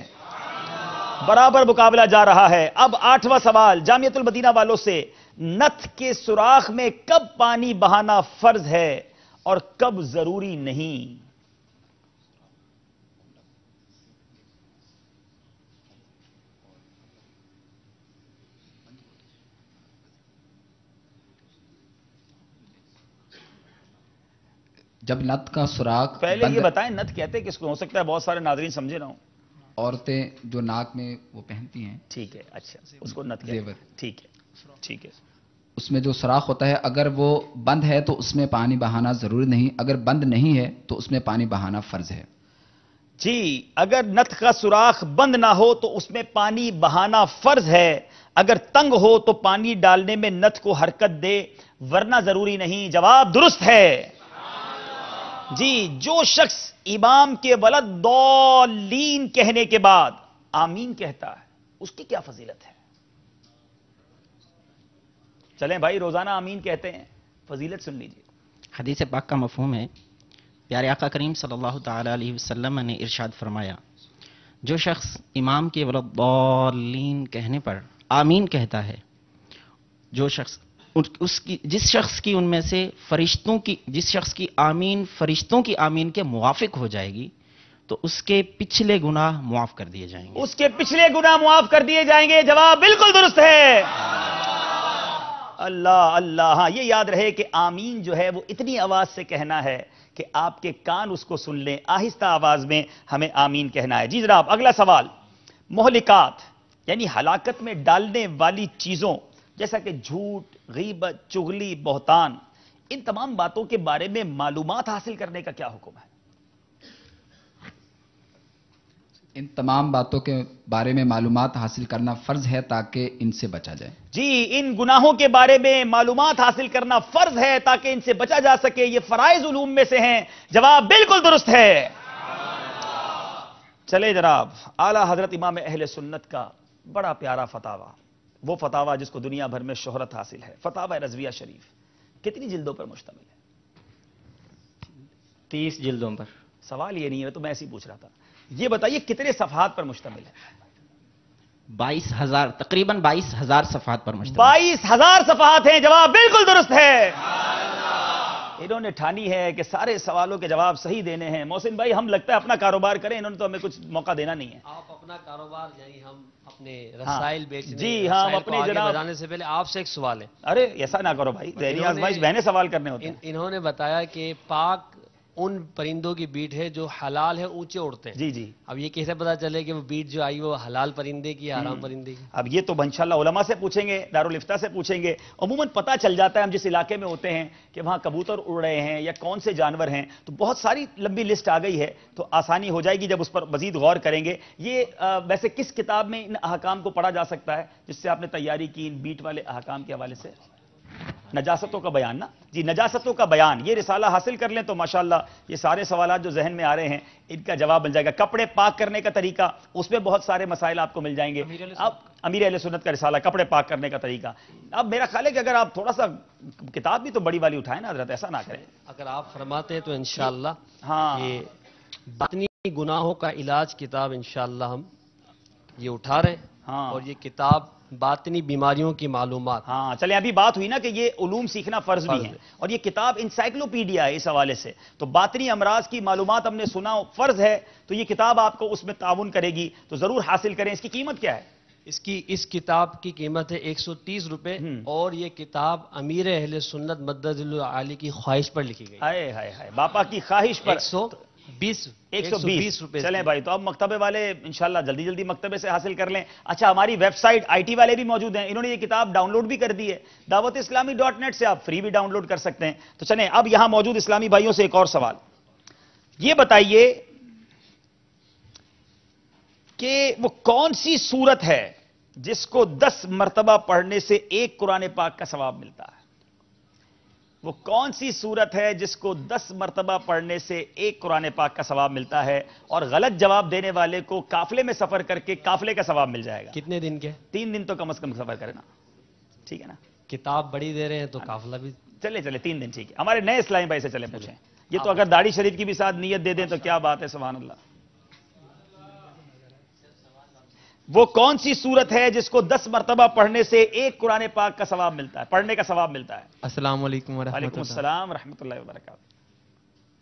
बराबर मुकाबला जा रहा है। अब आठवां सवाल जामियतुल मदीना वालों से, नथ के सुराख में कब पानी बहाना फर्ज है और कब जरूरी नहीं? जब नथ का सुराख पहले ये बताएं नथ कहते किसको? हो सकता है बहुत सारे नाज़रीन समझे ना हो। औरतें जो नाक में वो पहनती हैं, ठीक है, अच्छा, उसको नथ कहते हैं। ठीक है, ठीक है। उसमें जो सुराख होता है अगर वो बंद है तो उसमें पानी बहाना जरूरी नहीं, अगर बंद नहीं है तो उसमें पानी बहाना फर्ज है। जी, अगर नथ का सुराख बंद ना हो तो उसमें पानी बहाना फर्ज है। अगर तंग हो तो पानी डालने में नथ को हरकत दे, वरना जरूरी नहीं। जवाब दुरुस्त है। जी, जो शख्स इमाम के वलद दौलीन कहने के बाद आमीन कहता है اس کی کیا فضیلت ہے؟ چلیں بھائی، روزانہ آمین کہتے ہیں، فضیلت سن لیجیے۔ حدیث پاک کا مفہوم ہے، پیارے آقا کریم صلی اللہ تعالی علیہ وسلم نے ارشاد فرمایا، جو شخص امام کے ولضالین کہنے پر آمین کہتا ہے، جس شخص کی ان میں سے جس شخص کی آمین فرشتوں کی آمین کے موافق ہو جائے گی تو اس کے پچھلے گناہ معاف کر دیے جائیں گے۔ اس کے پچھلے گناہ معاف کر دیے جائیں گے۔ جواب بالکل درست ہے۔ اللہ اللہ، ہاں یہ یاد رہے کہ آمین جو ہے وہ اتنی آواز سے کہنا ہے کہ آپ کے کان اس کو سن لیں، آہستہ آواز میں ہمیں آمین کہنا ہے۔ جی جناب، اگلا سوال، مہلکات یعنی ہلاکت میں ڈالنے والی چیزوں جیسا کہ جھوٹ، غیبت، چغلی، بہتان، ان تمام باتوں کے بارے میں معلومات حاصل کرنے کا کیا حکم ہے؟ ان تمام باتوں کے بارے میں معلومات حاصل کرنا فرض ہے تاکہ ان سے بچا جائے۔ جی، ان گناہوں کے بارے میں معلومات حاصل کرنا فرض ہے تاکہ ان سے بچا جا سکے، یہ فرائض علوم میں سے ہیں۔ جواب بالکل درست ہے۔ چلے جناب، اعلیٰ حضرت امام اہل سنت کا بڑا پیارا فتاوی، وہ فتاوی جس کو دنیا بھر میں شہرت حاصل ہے، فتاوی رضویہ شریف، کتنی جلدوں پر مشتمل ہے؟ 30 جلدوں پر۔ سوال یہ نہیں ہے، تو میں ایسے ہی پوچھ رہا تھا۔ یہ بتائیے کتنے صفحات پر مشتمل ہے؟ 22,000 تقریباً 22,000 صفحات پر مشتمل۔ 22,000 صفحات ہیں۔ جواب بالکل درست ہے۔ انہوں نے ٹھانی ہے کہ سارے سوالوں کے جواب صحیح دینے ہیں۔ محسن بھائی، ہم لگتا ہے اپنا کاروبار کریں، انہوں نے تو ہمیں کچھ موقع دینا نہیں ہے۔ آپ اپنا کاروبار یعنی ہم اپنے رسائل بیچنے، جی ہاں، رسائل اپنے کو آگے جناب بڑھانے سے پہلے آپ سے ایک سوال ہے۔ ارے ایسا نہ کرو بھائی، ذہنی آزمائش بہنے سوال کرنے ہوتے ہیں۔ انہوں نے بتایا کہ پاک ان پرندوں کی بیٹ ہے جو حلال ہے، اونچے اڑتے ہیں۔ جی جی، اب یہ کیسے پتا چلے کہ وہ بیٹ جو آئی وہ حلال پرندے کی یا حرام پرندے کی؟ اب یہ تو انشاءاللہ علماء سے پوچھیں گے، دارالفتہ سے پوچھیں گے۔ عموماً پتہ چل جاتا ہے ہم جس علاقے میں ہوتے ہیں کہ وہاں کبوتر اڑ رہے ہیں یا کون سے جانور ہیں، تو بہت ساری لمبی لسٹ آ گئی ہے، تو آسانی ہو جائے گی جب اس پر مزید غور کریں گے۔ یہ ویسے کس کتاب میں ان احکام کو پڑھا جا سکتا ہے جس سے آپ نے تیاری کی ان بیٹ والے احکام کے حوالے سے؟ نجاستوں کا بیان نا؟ جی، نجاستوں کا بیان، یہ رسالہ حاصل کر لیں تو ماشاءاللہ یہ سارے سوالات جو ذہن میں آ رہے ہیں ان کا جواب مل جائے گا۔ کپڑے پاک کرنے کا طریقہ، اس میں بہت سارے مسائل آپ کو مل جائیں گے۔ اب امیر اہل سنت کا رسالہ، کپڑے پاک کرنے کا طریقہ۔ اب میرا خیال ہے کہ اگر آپ تھوڑا سا کتاب بھی تو بڑی والی اٹھائیں نا حضرت، ایسا نہ کریں۔ اگر آپ فرماتے ہیں تو انشاءاللہ ہاں، یہ باطنی گناہوں کا علاج کتاب انشاءاللہ ہم یہ اٹھا رہے ہیں، ہاں، اور یہ کتاب باطنی بیماریوں کی معلومات۔ ہاں چلیں، ابھی بات ہوئی نا کہ یہ علوم سیکھنا فرض بھی ہے، اور یہ کتاب انسائکلوپیڈیا ہے اس حوالے سے، تو باطنی امراض کی معلومات ہم نے سنا فرض ہے، تو یہ کتاب آپ کو اس میں تعاون کرے گی، تو ضرور حاصل کریں۔ اس کی قیمت کیا ہے؟ اس کتاب کی قیمت ہے 130 روپے، اور یہ کتاب امیر اہل سنت مدد عالی کی خواہش پر لکھی گئی۔ ہائے ہائے ہائے، باپا کی خواہش پر 120 روپے۔ چلیں بھائی، تو اب مکتبے والے انشاءاللہ جلدی جلدی مکتبے سے حاصل کر لیں۔ اچھا، ہماری ویب سائٹ IT والے بھی موجود ہیں، انہوں نے یہ کتاب ڈاؤن لوڈ بھی کر دی ہے، dawat-islami.net سے آپ فری بھی ڈاؤن لوڈ کر سکتے ہیں۔ تو چلیں، اب یہاں موجود اسلامی بھائیوں سے ایک اور سوال، یہ بتائیے کہ وہ کون سی سورت ہے جس کو 10 مرتبہ پڑھنے سے ایک قرآن پاک کا ثواب ملتا ہے؟ وہ کون سی سورت ہے جس کو 10 مرتبہ پڑھنے سے ایک قرآن پاک کا ثواب ملتا ہے، اور غلط جواب دینے والے کو قافلے میں سفر کر کے قافلے کا ثواب مل جائے گا؟ کتنے دن کے؟ 3 دن تو کم از کم سفر کرے نا، ٹھیک ہے نا؟ کتاب بڑی دے رہے ہیں تو قافلہ بھی چلے 3 دن ٹھیک ہے۔ ہمارے نئے اسلامی بھائی سے چلے پوچھیں، یہ تو اگر داڑھی شریف کی بھی ساتھ نیت دے دیں تو کیا بات ہے، سبحان اللہ۔ وہ کون سی سورت ہے جس کو 10 مرتبہ پڑھنے سے ایک قرآن پاک کا ثواب ملتا ہے، پڑھنے کا ثواب ملتا ہے؟ السلام علیکم ورحمۃ وعلیکم اللہ۔ السلام ورحمۃ اللہ وبرکاتہ۔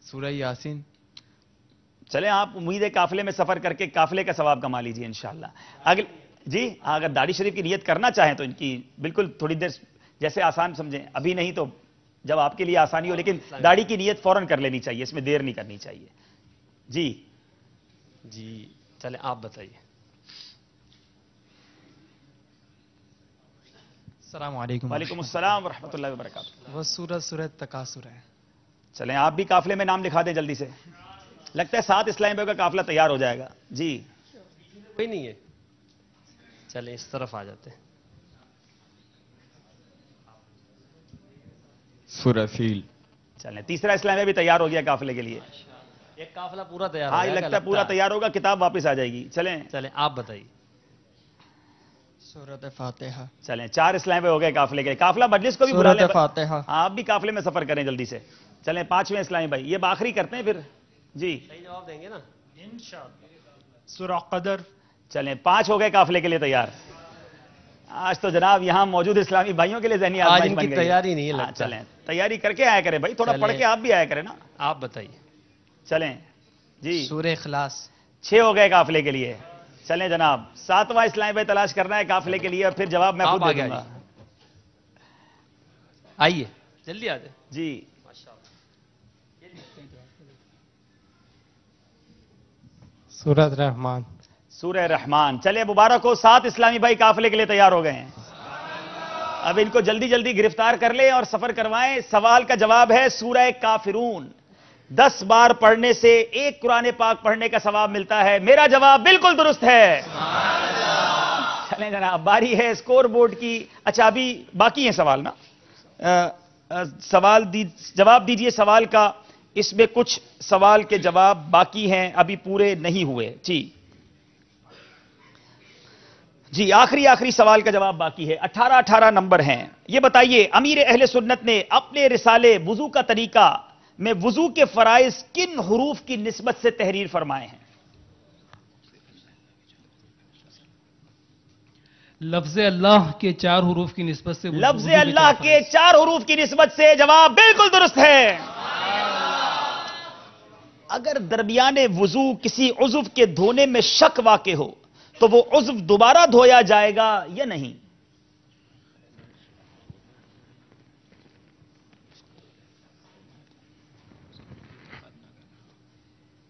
سورہ یاسین۔ چلیں، آپ امید قافلے میں سفر کر کے قافلے کا ثواب کما لیجیے انشاءاللہ۔ جی ہاں، اگر داڑھی شریف کی نیت کرنا چاہیں تو ان کی بالکل تھوڑی دیر جیسے آسان سمجھیں، ابھی نہیں تو جب آپ کے لیے آسانی ہو، لیکن داڑھی کی نیت فوراً کر لینی چاہیے، اس میں دیر نہیں کرنی چاہیے۔ جی چلیں آپ بتائیے۔ السلام علیکم۔ وعلیکم السلام ورحمۃ اللہ وبرکاتہ۔ وہ سورہ تکاثر ہے۔ چلیں، آپ بھی قافلے میں نام لکھا دیں جلدی سے، لگتا ہے 7 اسلامی بھائی کا قافلہ تیار ہو جائے گا۔ جی کوئی نہیں ہے، چلیں اس طرف آ جاتے ہیں۔ سورہ فیل۔ چلیں، تیسرا اسلامی بھائی بھی تیار ہو گیا قافلے کے لیے۔ ایک قافلہ پورا تیار ہاں، یہ لگتا ہے پورا تیار ہوگا، کتاب واپس آ جائے گی۔ چلیں آپ بتائیے۔ सूरत फातिहा। चलें, 4 इस्लामी भाई हो गए काफिले के। काफिला मजलिस को भी बुला लें। सूरत फातिहा। आप भी काफिले में सफर करें जल्दी से। चलें, 5वें इस्लामी भाई, ये आखिरी करते हैं फिर जी। सही जवाब देंगे ना सूरह कदर। चलें, 5 हो गए काफिले के लिए तैयार। आज तो जनाब यहां मौजूद इस्लामी भाइयों के लिए ज़हनी आज आजमाइश इनकी बन गई। तैयारी नहीं है हाँ, लगता। चलें, तैयारी करके आया करें भाई, थोड़ा पढ़ चलें। के आप भी आया करें ना। आप बताइए। चलें जी, सूरह इखलास। 6 हो गए काफिले के लिए। चलें जनाब, 7वां इस्लामी भाई तलाश करना है काफिले के लिए, और फिर जवाब मैं खुद आप दे आगे दूंगा। आइए, जल्दी आ जाए। जी, सूरत रहमान। सूरह रहमान। चले मुबारक हो, 7 इस्लामी भाई काफिले के लिए तैयार हो गए हैं। अब इनको जल्दी जल्दी गिरफ्तार कर लें और सफर करवाएं। सवाल का जवाब है सूरह काफिरून। 10 बार पढ़ने से 1 कुरान पाक पढ़ने का सवाब मिलता है। मेरा जवाब बिल्कुल दुरुस्त है। चलें जनाब, बारी है स्कोर बोर्ड की। अच्छा, अभी बाकी है सवाल ना। जवाब दीजिए सवाल का। इसमें कुछ सवाल के जवाब बाकी हैं, अभी पूरे नहीं हुए। जी, आखिरी सवाल का जवाब बाकी है। 18 नंबर हैं। ये बताइए, अमीर अहले सुन्नत ने अपने रिसाले वुजू का तरीका में वुजू के फराइज किन हुरूफ की निस्बत से तहरीर फरमाए हैं? लफ्ज अल्लाह के 4 हुरूफ की निस्बत से। लफ्ज अल्लाह के 4 हुरूफ की निस्बत से। जवाब बिल्कुल दुरुस्त है। अगर दरमियाने वुजू किसी उज़्व के धोने में शक वाक़े हो तो वो उज़्व दोबारा धोया जाएगा या नहीं?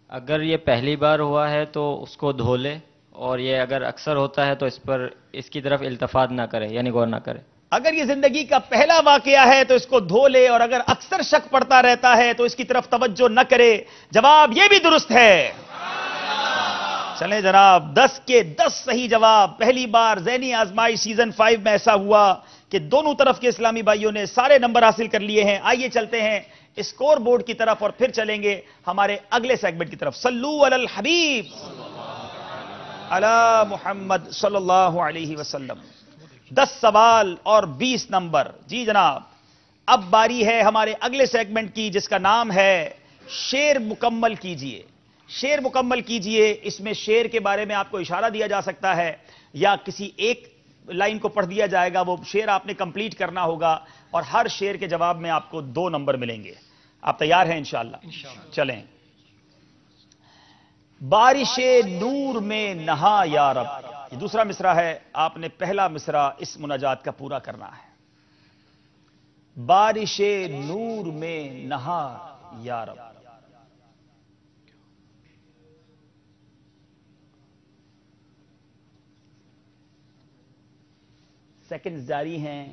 अगर ये पहली बार हुआ है तो उसको धो ले, और ये अगर अक्सर होता है तो इसकी तरफ इल्तफात ना करे, यानी गौर ना करे। अगर ये जिंदगी का पहला वाकया है तो इसको धो ले, और अगर अक्सर शक पड़ता रहता है तो इसकी तरफ तवज्जो न करे। जवाब ये भी दुरुस्त है। चलें जनाब, 10 के 10 सही जवाब। पहली बार ज़हनी आजमाइश सीजन 5 में ऐसा हुआ कि दोनों तरफ के इस्लामी भाइयों ने सारे नंबर हासिल कर लिए हैं। आइए चलते हैं स्कोर बोर्ड की तरफ और फिर चलेंगे हमारे अगले सेगमेंट की तरफ। सल्लू अलल हबीब अला मुहम्मद सल्लल्लाहु अलैहि वसल्लम। 10 सवाल और 20 नंबर। जी जनाब, अब बारी है हमारे अगले सेगमेंट की, जिसका नाम है शेर मुकम्मल कीजिए। शेर मुकम्मल कीजिए। इसमें शेर के बारे में आपको इशारा दिया जा सकता है या किसी एक लाइन को पढ़ दिया जाएगा। वो शेर आपने कंप्लीट करना होगा और हर शेर के जवाब में आपको 2 नंबर मिलेंगे। आप तैयार हैं इंशाअल्लाह? चलें। बारिशे नूर में नहा या रब, ये दूसरा मिसरा है। आपने पहला मिसरा इस मुनाजात का पूरा करना है। बारिशे नूर में नहा या रब। सेकंड्स जारी हैं।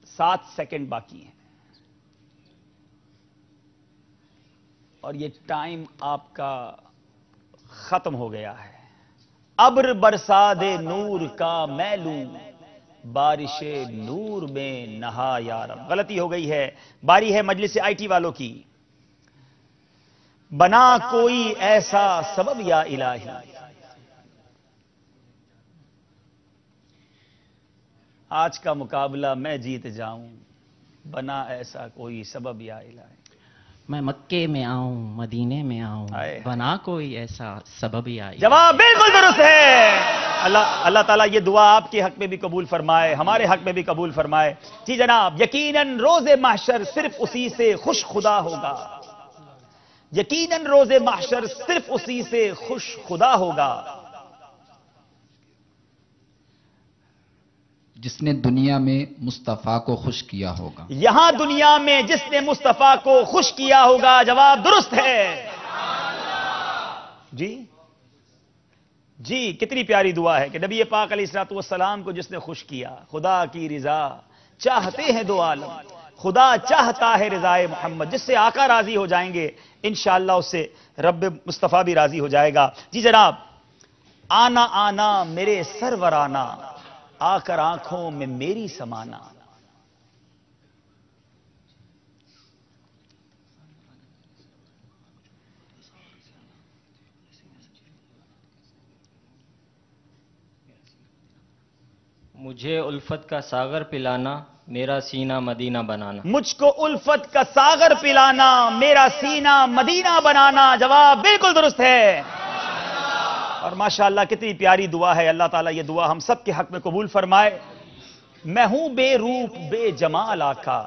7 सेकंड बाकी हैं और ये टाइम आपका खत्म हो गया है। अब्र बरसा दे नूर का मैं लूं, बारिशे नूर में नहा या रब। गलती हो गई है। बारी है मजलिस आईटी वालों की। बना कोई ऐसा सबब या इलाही, आज का मुकाबला मैं जीत जाऊं, बना ऐसा कोई सबब या इलाही। मैं मक्के में आऊं, मदीने में आऊं, बना कोई ऐसा सबब या इलाही। जवाब बिल्कुल दुरुस्त है। अल्लाह ताला ये दुआ आपके हक में भी कबूल फरमाए, हमारे हक में भी कबूल फरमाए। जी जनाब, यकीनन रोज़े महशर सिर्फ उसी से खुश खुदा होगा। यकीनन रोज़े महशर सिर्फ उसी से खुश खुदा होगा जिसने दुनिया में मुस्तफ़ा को खुश किया होगा। यहां दुनिया में जिसने मुस्तफा को खुश किया होगा। जवाब दुरुस्त है। जी जी, कितनी प्यारी दुआ है कि नबी पाक अलैहिस्सलातु वस्सलाम को जिसने खुश किया। खुदा की रिजा चाहते हैं दो आलम, खुदा चाहता है रिजाए मोहम्मद। जिससे आका राजी हो जाएंगे इंशाअल्लाह उससे रब मुस्तफा भी राजी हो जाएगा। जी जनाब, आना आना मेरे सरवराना, आकर आंखों में मेरी समाना। मुझे उल्फत का सागर पिलाना, मेरा सीना मदीना बनाना। मुझको उल्फत का सागर पिलाना, मेरा सीना मदीना बनाना। जवाब बिल्कुल दुरुस्त है। और माशाअल्लाह कितनी प्यारी दुआ है। अल्लाह ताला ये दुआ हम सब के हक में कबूल फरमाए। मैं हूं बेरूप बेजमाल आका,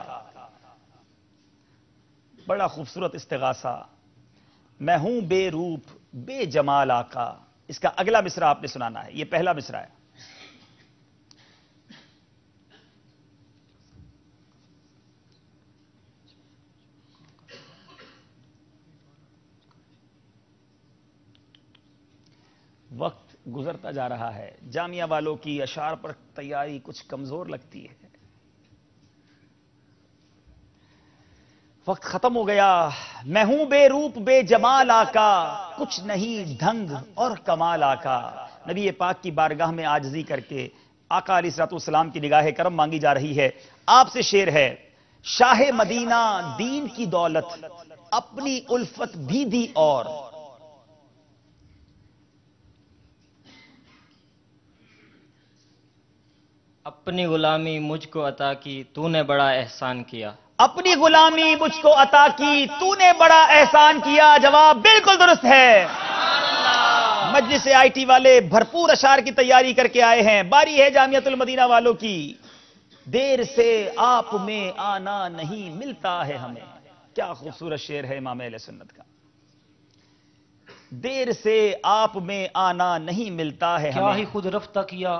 बड़ा खूबसूरत इस्तिगासा। मैं हूं बेरूप बेजमाल आका। इसका अगला मिसरा आपने सुनाना है। यह पहला मिसरा है। वक्त गुजरता जा रहा है। जामिया वालों की अशार पर तैयारी कुछ कमजोर लगती है। वक्त खत्म हो गया। मैं हूं बेरूप बेजमाल आका, कुछ नहीं ढंग और कमाल आका। नबी पाक की बारगाह में आजिज़ी करके आका अलैहिस्सलाम की निगाह करम मांगी जा रही है। आपसे शेर है, शाह मदीना दीन की दौलत, अपनी उल्फत भी दी और अपनी गुलामी मुझको अता की, तूने बड़ा एहसान किया। अपनी गुलामी मुझको अता की, तूने बड़ा एहसान किया। जवाब बिल्कुल दुरुस्त है। मजलिस से आईटी वाले भरपूर अशार की तैयारी करके आए हैं। बारी है जामियतुल मदीना वालों की। देर से आप में आना नहीं मिलता है हमें। क्या खूबसूरत शेर है इमाम अहले सुन्नत का। देर से आप में आना नहीं मिलता है क्या हमें। ही खुद रफ्ता किया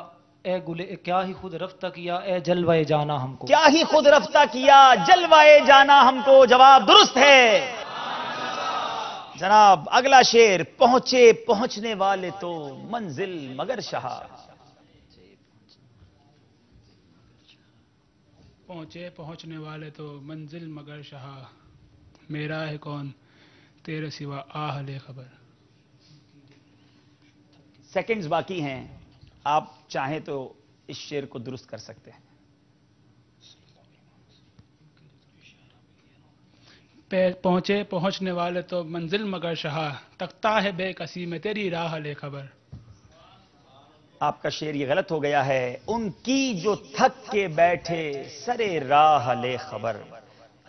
ए गुले, क्या ही खुद रफ्ता किया ए जलवाए जाना हमको। क्या ही खुद रफ्ता किया जलवाए जाना हमको। जवाब दुरुस्त है। जनाब अगला शेर, पहुंचे पहुंचने वाले तो मंजिल मगर शाह। पहुंचे पहुंचने वाले तो मंजिल मगर शाह, मेरा है कौन तेरे सिवा आहले खबर। सेकंड्स बाकी हैं, आप चाहें तो इस शेर को दुरुस्त कर सकते हैं। पहुंचे पहुंचने वाले तो मंजिल मगर शाह, तख्ता है बेकसी में तेरी राह ले खबर। आपका शेर ये गलत हो गया है। उनकी जो थक के बैठे सरे राह ले खबर।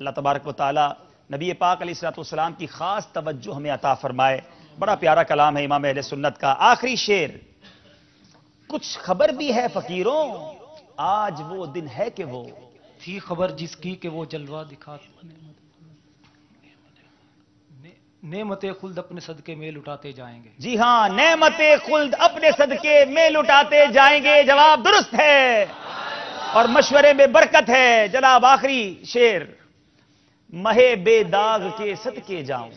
अल्लाह तबारक व तआला नबी पाक अलैहिस्सलाम की खास तवज्जो हमें अता फरमाए। बड़ा प्यारा कलाम है इमाम अहले सुन्नत का। आखिरी शेर, कुछ खबर भी है फकीरों, आज वो दिन है कि वो थी खबर जिसकी कि वो जलवा दिखा। नेमते खुल्द अपने सदके में लुटाते जाएंगे। जी हां, नेमते खुल्द अपने सदके में लुटाते जाएंगे। जवाब दुरुस्त है और मशवरे में बरकत है। जनाब आखिरी शेर, महे बेदाग के सदके जाऊं।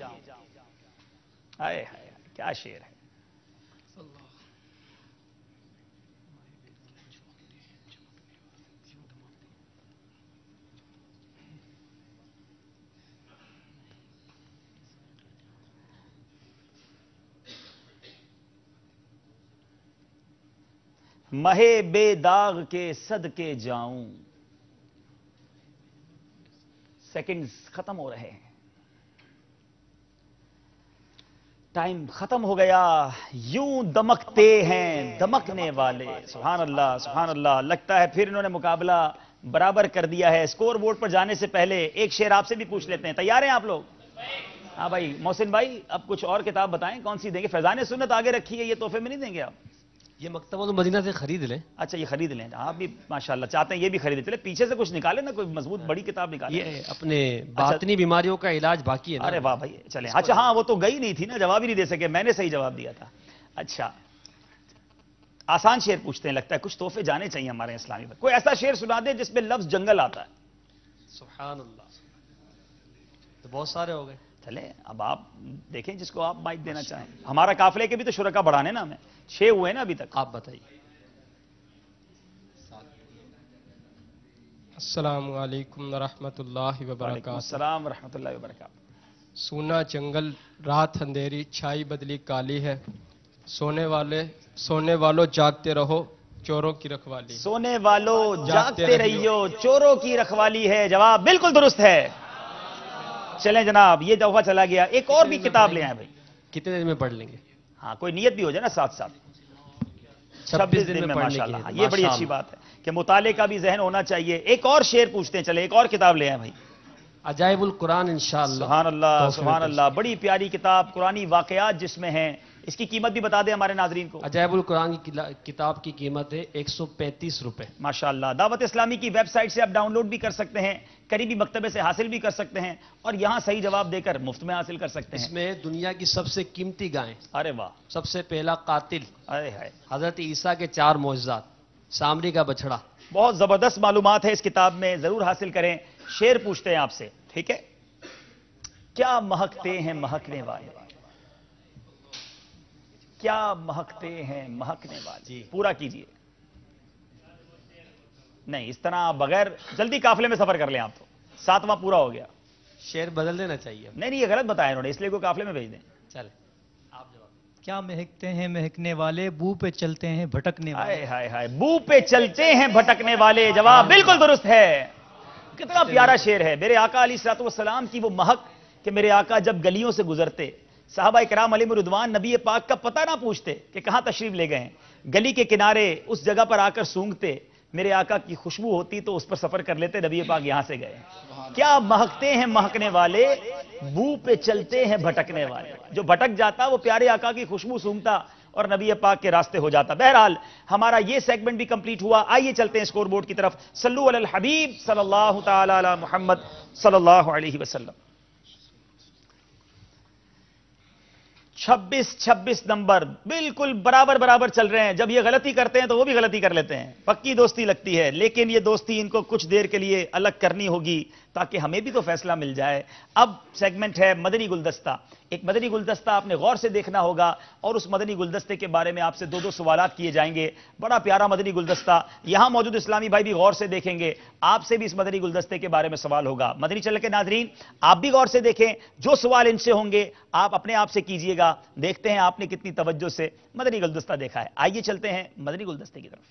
आए हाय, क्या शेर है। महे बेदाग के सदके जाऊं। सेकंड्स खत्म हो रहे हैं। टाइम खत्म हो गया। यूं दमकते हैं दमकने वाले। सुभान अल्लाह सुभान अल्लाह। लगता है फिर इन्होंने मुकाबला बराबर कर दिया है। स्कोर बोर्ड पर जाने से पहले एक शेर आपसे भी पूछ लेते हैं। तैयार हैं आप लोग? हाँ भाई मोहसिन भाई, अब कुछ और किताब बताएं कौन सी देंगे। फैजान सुन्नत आगे रखी है, ये तोहफे में नहीं देंगे आप? ये मकतबा मदीना से खरीद लें। अच्छा ये खरीद लें। आप भी माशाल्लाह चाहते हैं ये भी खरीद। चले पीछे से कुछ निकाले ना, कोई मजबूत बड़ी किताब निकाले। ये अपने बातनी बीमारियों का इलाज बाकी है ना। अरे वाह भाई, चले। अच्छा हाँ, वो तो गई नहीं थी ना, जवाब ही नहीं दे सके। मैंने सही जवाब दिया था। अच्छा आसान शेर पूछते हैं, लगता है कुछ तोहफे जाने चाहिए हमारे इस्लामी में। कोई ऐसा शेर सुना दे जिसमें लफ्ज जंगल आता है। सुभान अल्लाह, तो बहुत सारे हो गए। चले अब आप देखें जिसको आप माइक देना चाहें। हमारा काफिले के भी तो शुरका बढ़ाने ना, हमें 6 हुए ना अभी तक। आप बताइए। अस्सलामु अलैकुम वरहमतुल्लाहि वबरकातुहू। अस्सलाम वरहमतुल्लाहि वबरकातुहू। सूना जंगल रात अंधेरी छाई बदली काली है, सोने वालों जागते रहो चोरों की रखवाली। सोने वालों जागते रहियो चोरों की रखवाली है। जवाब बिल्कुल दुरुस्त है। चलें जनाब, ये तोहफा चला गया। एक और भी किताब ले आए भाई। कितने देर में पढ़ लेंगे? हाँ कोई नियत भी हो जाए ना साथ साथ। 26 दिन میں ماشاءاللہ. یہ بڑی اچھی بات ہے کہ مطالعے کا بھی ذہن ہونا چاہیے. ایک اور شعر پوچھتے ہیں, چلے ایک اور کتاب لے آئیں بھائی. عجائب القرآن انشاءاللہ. سبحان اللہ سبحان اللہ, بڑی پیاری کتاب, قرآنی واقعات جس میں ہیں. اس کی قیمت بھی بتا دیں ہمارے ناظرین کو. عجائب القرآن کی کتاب کی قیمت ہے 135 روپے. ماشاءاللہ. دعوت اسلامی کی ویب سائٹ سے آپ ڈاؤن لوڈ بھی کر سکتے ہیں, قریبی مکتبے سے حاصل بھی کر سکتے ہیں, اور یہاں صحیح جواب دے کر مفت میں حاصل کر سکتے ہیں. اس میں دنیا کی سب سے قیمتی گائیں. ارے واہ. سب سے پہلا قاتل. ارے ہائے. حضرت عیسیٰ کے 4 معجزات. سامری کا بچڑا. بہت زبردست معلومات ہے اس کتاب میں, ضرور حاصل کریں. شعر پوچھتے ہیں آپ سے, ٹھیک ہے. کیا مہکتے ہیں مہکنے والے, کیا مہکتے ہیں مہکنے والے. پورا کیجئے. نہیں اس طرح بغیر, جلدی قافلے میں سفر کر لیں آپ. تو 7واں پورا ہو گیا. شعر بدل دینا چاہیے. نہیں یہ غلط بتایا انہوں نے, اس لیے کوئی قافلے میں بھیج دیں. چلے کیا مہکتے ہیں مہکنے والے, بو پہ چلتے ہیں بھٹکنے والے. ہائے ہائے ہائے, بو پہ چلتے ہیں بھٹکنے والے. جواب بالکل درست ہے. کتنا پیارا شعر ہے. میرے آقا علیہ الصلوۃ والسلام کی وہ مہک کہ میرے آقا جب گلیوں سے گزرتے, صحابہ کرام علیہم رضوان نبی پاک کا پتہ نہ پوچھتے کہ کہاں تشریف لے گئے ہیں, گلی کے کنارے اس جگہ پر آ کر سونگھتے, میرے آقا کی خوشبو ہوتی تو اس پر سفر کر لیتے, نبی پاک یہاں سے گئے. کیا مہکتے ہیں مہکنے والے, بو پہ چلتے ہیں بھٹکنے والے. جو بھٹک جاتا وہ پیارے آقا کی خوشبو سونگھتا اور نبی پاک کے راستے ہو جاتا. بہرحال ہمارا یہ سیگمنٹ بھی کمپلیٹ ہوا. آئیے چلتے ہیں سکور بورڈ کی طرف. صلو علی الحبیب صلی اللہ تعالی علی محمد صلی اللہ علیہ وسلم. 26 نمبر بالکل برابر چل رہے ہیں. جب یہ غلطی کرتے ہیں تو وہ بھی غلطی کر لیتے ہیں. پکی دوستی لگتی ہے, لیکن یہ دوستی ان کو کچھ دیر کے لیے الگ کرنی ہوگی تاکہ ہمیں بھی تو فیصلہ مل جائے. اب سیگمنٹ ہے مدنی گلدستہ. ایک مدنی گلدستہ آپ نے غور سے دیکھنا ہوگا, اور اس مدنی گلدستے کے بارے میں آپ سے 2 سوالات کیے جائیں گے. بڑا پیارا مدنی گلدستہ. یہاں موجود اسلامی بھائی بھی غور سے دیکھیں گے, آپ سے بھی اس مدنی گلدستے کے بارے میں سوال ہوگا. مدنی چینل کے ناظرین آپ بھی غور سے دیکھیں, جو سوال ان سے ہوں گے آپ اپنے آپ سے کیجئے گا. دیکھتے ہیں آپ نے کتنی توجہ سے مدنی گلدستہ دیکھا ہے. آئیے چلتے ہیں مدنی گلدستے کی طرف.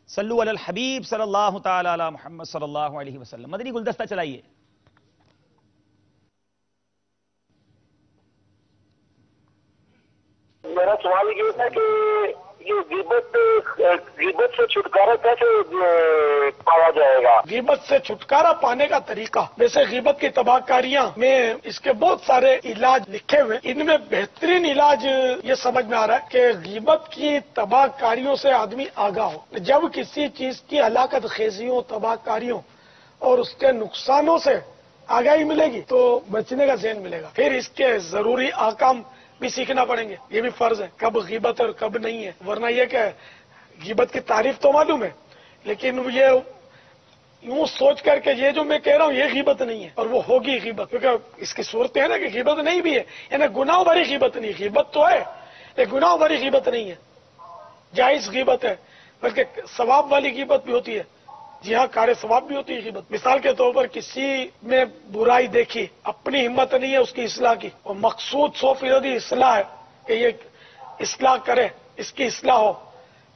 صلو علی الحبیب صلی اللہ تعالی علی محمد صلی اللہ علیہ وسلم. مدنی گلدستہ چلائیے. میرا سوال یہ تھا کہ یہ غیبت سے چھٹکارا کیسے پایا جائے گا؟ غیبت سے چھٹکارا پانے کا طریقہ, ویسے غیبت کی تباہ کاریاں میں اس کے بہت سارے علاج لکھے ہوئے. ان میں بہترین علاج یہ سمجھ میں آ رہا ہے کہ غیبت کی تباہ کاریوں سے آدمی آگاہ ہو. جب کسی چیز کی ہلاکت خیزیوں, تباہ کاریوں اور اس کے نقصانوں سے آگاہی ملے گی تو بچنے کا ذہن ملے گا. پھر اس کے ضروری احکام بھی سیکھنا پڑیں گے. یہ بھی فرض ہے کب غیبت اور کب نہیں ہے, ورنہ یہ کہ غیبت کی تعریف تو معلوم ہے لیکن یہ یوں سوچ کر کے یہ جو میں کہہ رہا ہوں یہ غیبت نہیں ہے اور وہ ہوگی غیبت, کیونکہ اس کی صورت ہے نا کہ غیبت نہیں بھی ہے, یعنی گناہ بھری غیبت نہیں. غیبت تو ہے لیکن گناہ بھری غیبت نہیں ہے, جائز غیبت ہے, بلکہ ثواب والی غیبت بھی ہوتی ہے. جی ہاں, کار ثواب بھی ہوتی ہے غیبت. مثال کے طور پر کسی میں برائی دیکھی, اپنی ہمت نہیں ہے اس کی اصلاح کی, اور مقصود 100% اصلاح ہے کہ یہ اصلاح کرے, اس کی اصلاح ہو,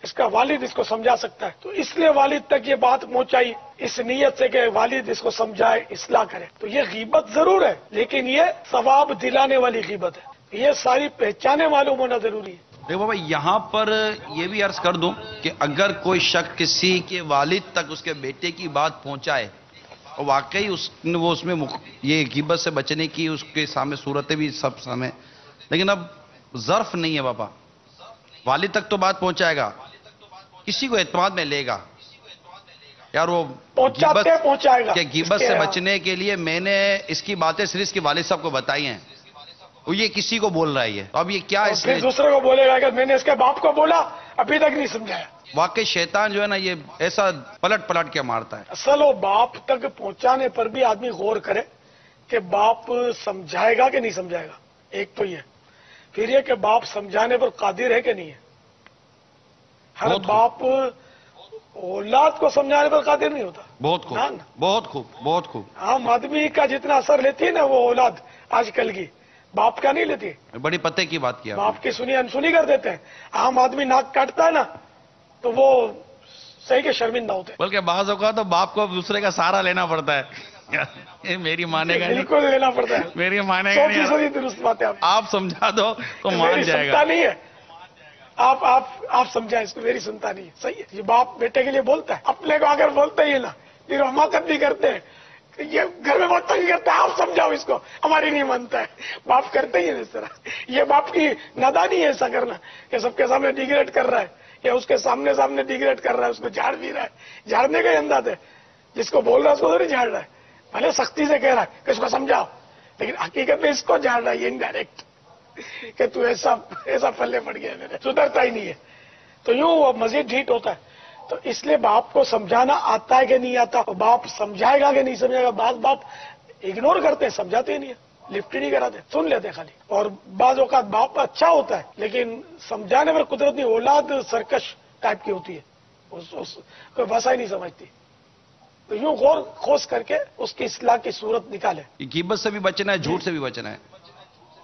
اس کا والد اس کو سمجھا سکتا ہے, تو اس لیے والد تک یہ بات پہنچائی اس نیت سے کہ والد اس کو سمجھائے, اصلاح کرے. تو یہ غیبت ضرور ہے لیکن یہ ثواب دلانے والی غیبت ہے. یہ ساری پہچانیں معلوم ہونا ضروری ہے. دیکھو بابا, یہاں پر یہ بھی عرض کر دوں کہ اگر کوئی شخص کسی کے والد تک اس کے بیٹے کی بات پہنچائے اور واقعی وہ اس میں یہ غیبت سے بچنے کی اس کے سامنے صورتیں بھی سب سامنے, لیکن اب ظرف نہیں ہے بابا, والد تک تو بات پہنچائے گا, کسی کو اعتماد میں لے گا یار وہ پہنچائے گا. کہ غیبت سے بچنے کے لیے میں نے اس کی باتیں صرف اس کے والد صاحب کو بتائی ہیں, وہ یہ کسی کو بول رہا ہے. اب یہ کیا اس میں دوسرے کو بولے گا کہ میں نے اس کے باپ کو بولا, ابھی تک نہیں سمجھایا. واقعی شیطان جو ہے نا یہ ایسا پلٹ کے مارتا ہے. اصل وہ باپ تک پہنچانے پر بھی آدمی غور کرے کہ باپ سمجھائے گا کہ نہیں سمجھائے گا. ایک تو یہ, پھر یہ کہ باپ سمجھانے پر قادر ہے کہ نہیں ہے. ہر باپ اولاد کو سمجھانے پر قادر نہیں ہوتا. بہت خوب, بہت خوب, بہت خوب. عام آدمی کا جتنا اثر لیتی ہے نا وہ اولاد آج کل کی, باپ کا نہیں لیتی. بڑی پتے کی بات کیا, باپ کی سنی انسنی کر دیتے ہیں. عام آدمی ناک کاٹتا ہے نا تو وہ صحیح کہ شرمندہ ہوتے ہیں. بلکہ بعض اوقات تو باپ کو دوسرے کا سہارا لینا پڑتا ہے. یہ میری مانے گا نہیں، بالکل لینا پڑتا ہے، میری مانے گا نہیں، 100% درست بات ہے آپ سمجھا دو تو مان میری جائے سنتا گا. نہیں ہے، آپ سمجھائیں اس کو، میری سنتا نہیں ہے. صحیح ہے، یہ باپ بیٹے کے لیے بولتا ہے، اپنے کو اگر بولتا ہی ہے نا، پھر حماقت بھی کرتے ہیں، یہ گھر میں بہت تنگ کرتا ہے، آپ سمجھاؤ اس کو، ہماری نہیں مانتا ہے. باپ کرتے ہی ہے اس طرح. یہ باپ کی نادانی ہے ایسا کرنا کہ سب کے سامنے ڈیگریڈ کر رہا ہے، یا اس کے سامنے ڈیگریڈ کر رہا ہے، اس کو جھاڑ بھی رہا ہے. جھاڑنے کا ہی انداز ہے، جس کو بول رہا ہے اس کو تھوڑی جھاڑ رہا ہے، بھلے سختی سے کہہ رہا ہے کہ اس کو سمجھاؤ، لیکن حقیقت میں اس کو جھاڑ رہا ہے، یہ انڈائریکٹ کہ تو ایسا پلے پڑ گیا میرے، سدھرتا ہی نہیں ہے. تو یوں وہ مزید ڈھیٹ ہوتا ہے. تو اس لیے باپ کو سمجھانا آتا ہے کہ نہیں آتا، باپ سمجھائے گا کہ نہیں سمجھائے گا. بعض باپ اگنور کرتے ہیں، سمجھاتے ہی نہیں ہے، لفٹ ہی نہیں کراتے، سن لیتے ہیں خالی. اور بعض اوقات باپ اچھا ہوتا ہے لیکن سمجھانے پر قدرت نہیں، اولاد سرکش ٹائپ کی ہوتی ہے، کوئی بھاشا ہی نہیں سمجھتی. تو یوں غور خوض کر کے اس کی اصلاح کی صورت نکالے. غیبت سے بھی بچنا ہے، جھوٹ سے بھی بچنا ہے.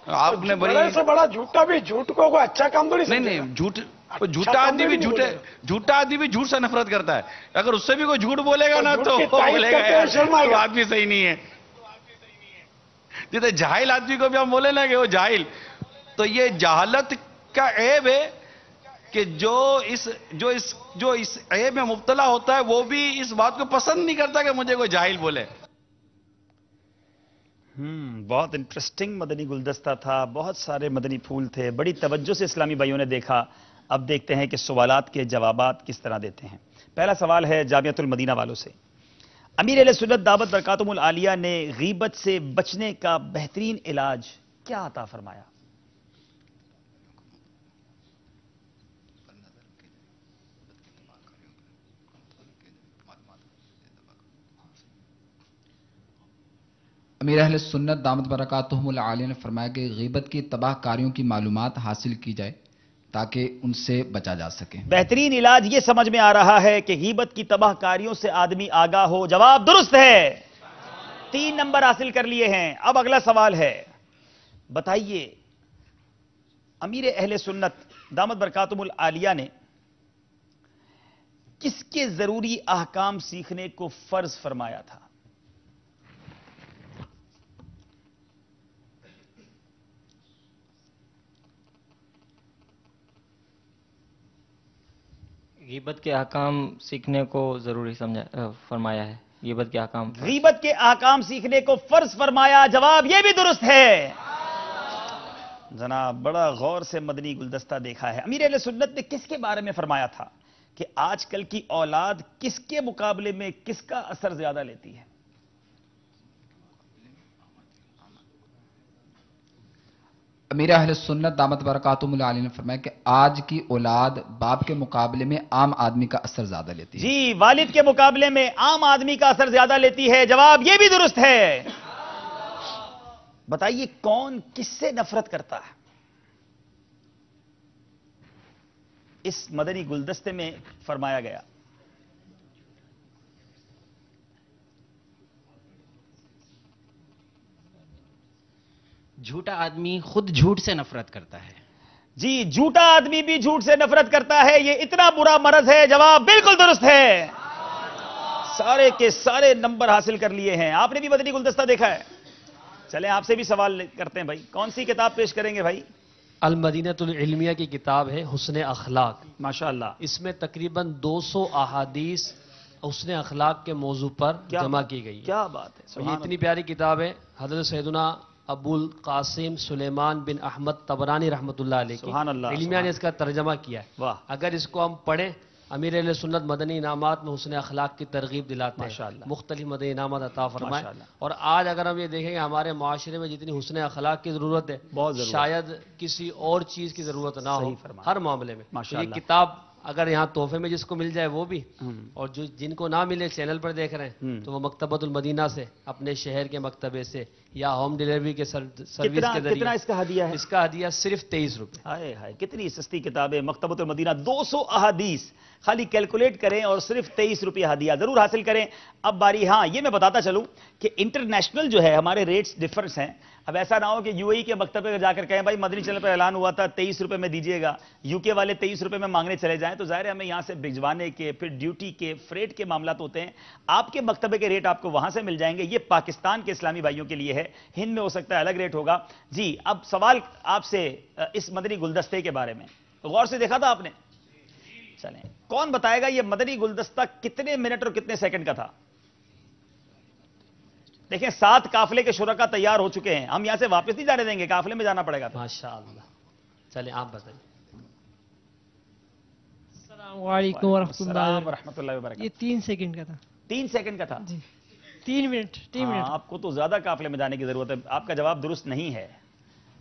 آپ نے بڑی بڑے سے بڑا جھوٹا بھی جھوٹ کو کوئی اچھا کام تھوڑی سمجھے گا. نہیں جھوٹا آدمی بھی جھوٹ سے نفرت کرتا ہے. اگر اس سے بھی کوئی جھوٹ بولے گا نا تو بولے گا یار تو آدمی صحیح نہیں ہے. جیسے جاہل آدمی کو بھی ہم بولے نا کہ وہ جاہل، تو یہ جہالت کا عیب ہے کہ جو اس عیب میں مبتلا ہوتا ہے وہ بھی اس بات کو پسند نہیں کرتا کہ مجھے کوئی جاہل بولے. بہت انٹرسٹنگ مدنی گلدستہ تھا، بہت سارے مدنی پھول تھے، بڑی توجہ سے اسلامی بھائیوں نے دیکھا. اب دیکھتے ہیں کہ سوالات کے جوابات کس طرح دیتے ہیں. پہلا سوال ہے جامعۃ المدینہ والوں سے. امیر اہل سنت دعوت برکاتہم العالیہ نے غیبت سے بچنے کا بہترین علاج کیا عطا فرمایا؟ امیر اہل سنت دامت برکاتہم العالیہ نے فرمایا کہ غیبت کی تباہ کاریوں کی معلومات حاصل کی جائے تاکہ ان سے بچا جا سکے. بہترین علاج یہ سمجھ میں آ رہا ہے کہ غیبت کی تباہ کاریوں سے آدمی آگاہ ہو. جواب درست ہے، 3 نمبر حاصل کر لیے ہیں. اب اگلا سوال ہے، بتائیے امیر اہل سنت دامت برکاتہم العالیہ نے کس کے ضروری احکام سیکھنے کو فرض فرمایا تھا؟ غیبت کے احکام سیکھنے کو ضروری فرمایا ہے. غیبت کے احکام غیبت کے احکام سیکھنے کو فرض فرمایا. جواب یہ بھی درست ہے. جناب بڑا غور سے مدنی گلدستہ دیکھا ہے. امیر اہل سنت نے کس کے بارے میں فرمایا تھا کہ آج کل کی اولاد کس کے مقابلے میں کس کا اثر زیادہ لیتی ہے؟ امیر اہل سنت دامت برکاتہم العالیہ نے فرمایا کہ آج کی اولاد باپ کے مقابلے میں عام آدمی کا اثر زیادہ لیتی ہے. جی، والد کے مقابلے میں عام آدمی کا اثر زیادہ لیتی ہے. جواب یہ بھی درست ہے. بتائیے کون کس سے نفرت کرتا ہے؟ اس مدنی گلدستے میں فرمایا گیا. جھوٹا آدمی خود جھوٹ سے نفرت کرتا ہے. جی، جھوٹا آدمی بھی جھوٹ سے نفرت کرتا ہے. یہ اتنا برا مرض ہے. جواب بالکل درست ہے. سارے کے سارے نمبر حاصل کر لیے ہیں. آپ نے بھی مدنی گلدستہ دیکھا ہے. چلیں آپ سے بھی سوال کرتے ہیں بھائی. کون سی کتاب پیش کریں گے بھائی؟ المدینۃ العلمیہ کی کتاب ہے حسن اخلاق. ماشاءاللہ. اس میں تقریباً 200 احادیث حسن اخلاق کے موضوع پر جمع کی گئی. کیا بات ہے. یہ اتنی پیاری کتاب ہے. حضرت سیدنا ابو القاسم سلیمان بن احمد طبرانی رحمۃ اللہ علیہ کی علمیہ نے اس کا ترجمہ کیا ہے. اگر اس کو ہم پڑھیں، امیر اہل سنت مدنی انعامات میں حسن اخلاق کی ترغیب دلاتے ہیں، مختلف مدنی انعامات عطا فرمائے. اور آج اگر ہم یہ دیکھیں کہ ہمارے معاشرے میں جتنی حسن اخلاق کی ضرورت ہے شاید کسی اور چیز کی ضرورت نہ ہو ہر معاملے میں. یہ کتاب اگر یہاں تحفے میں جس کو مل جائے وہ بھی، اور جن کو نہ ملے چینل پر دیکھ رہے ہیں تو وہ مکتبۃ المدینہ سے اپنے شہر کے مکتبے سے یا ہوم ڈیلیوری کے سروس کے ذریعے. کتنا اس کا ہدیہ ہے؟ اس کا ہدیہ صرف 23 روپے. ہائے ہائے کتنی سستی کتاب ہے. مکتبۃ المدینہ 200 احادیث خالی کیلکولیٹ کریں اور صرف 23 روپیہ ہدیہ ضرور حاصل کریں. اب باری, ہاں یہ میں بتاتا چلوں کہ انٹرنیشنل جو ہے ہمارے ریٹس ڈفرنس ہیں. اب ایسا نہ ہو کہ یو اے ای کے مکتب پہ جا کر کہیں بھائی مدنی چینل پر اعلان ہوا تھا 23 روپے میں دیجیے گا, یو کے والے 23 روپے میں مانگنے چلے جائیں, تو ظاہر ہے ہمیں یہاں سے بھجوانے کے, پھر ڈیوٹی کے, فریٹ کے معاملات ہوتے ہیں. آپ کے مکتبے کے ریٹ آپ کو وہاں سے مل جائیں گے. یہ پاکستان کے اسلامی بھائیوں کے لیے ہے, ہند میں ہو سکتا ہے الگ ریٹ ہوگا. جی اب سوال آپ سے اس مدنی گلدستے کے بارے میں غور سے دیکھا تھا آپ نے؟ چلیں کون بتائے گا یہ مدنی گلدستہ کتنے منٹ اور کتنے سیکنڈ کا تھا؟ دیکھیں 7 قافلے کے شرکا تیار ہو چکے ہیں, ہم یہاں سے واپس نہیں جانے دیں گے, قافلے میں جانا پڑے گا. ماشاءاللہ. چلیں آپ بتائیں. السلام علیکم ورحمۃ اللہ وبرکاتہ. یہ 3 سیکنڈ کا تھا. 3 سیکنڈ کا تھا جی 3 منٹ. 3 منٹ. آپ کو تو زیادہ قافلے میں جانے کی ضرورت ہے, آپ کا جواب درست نہیں ہے.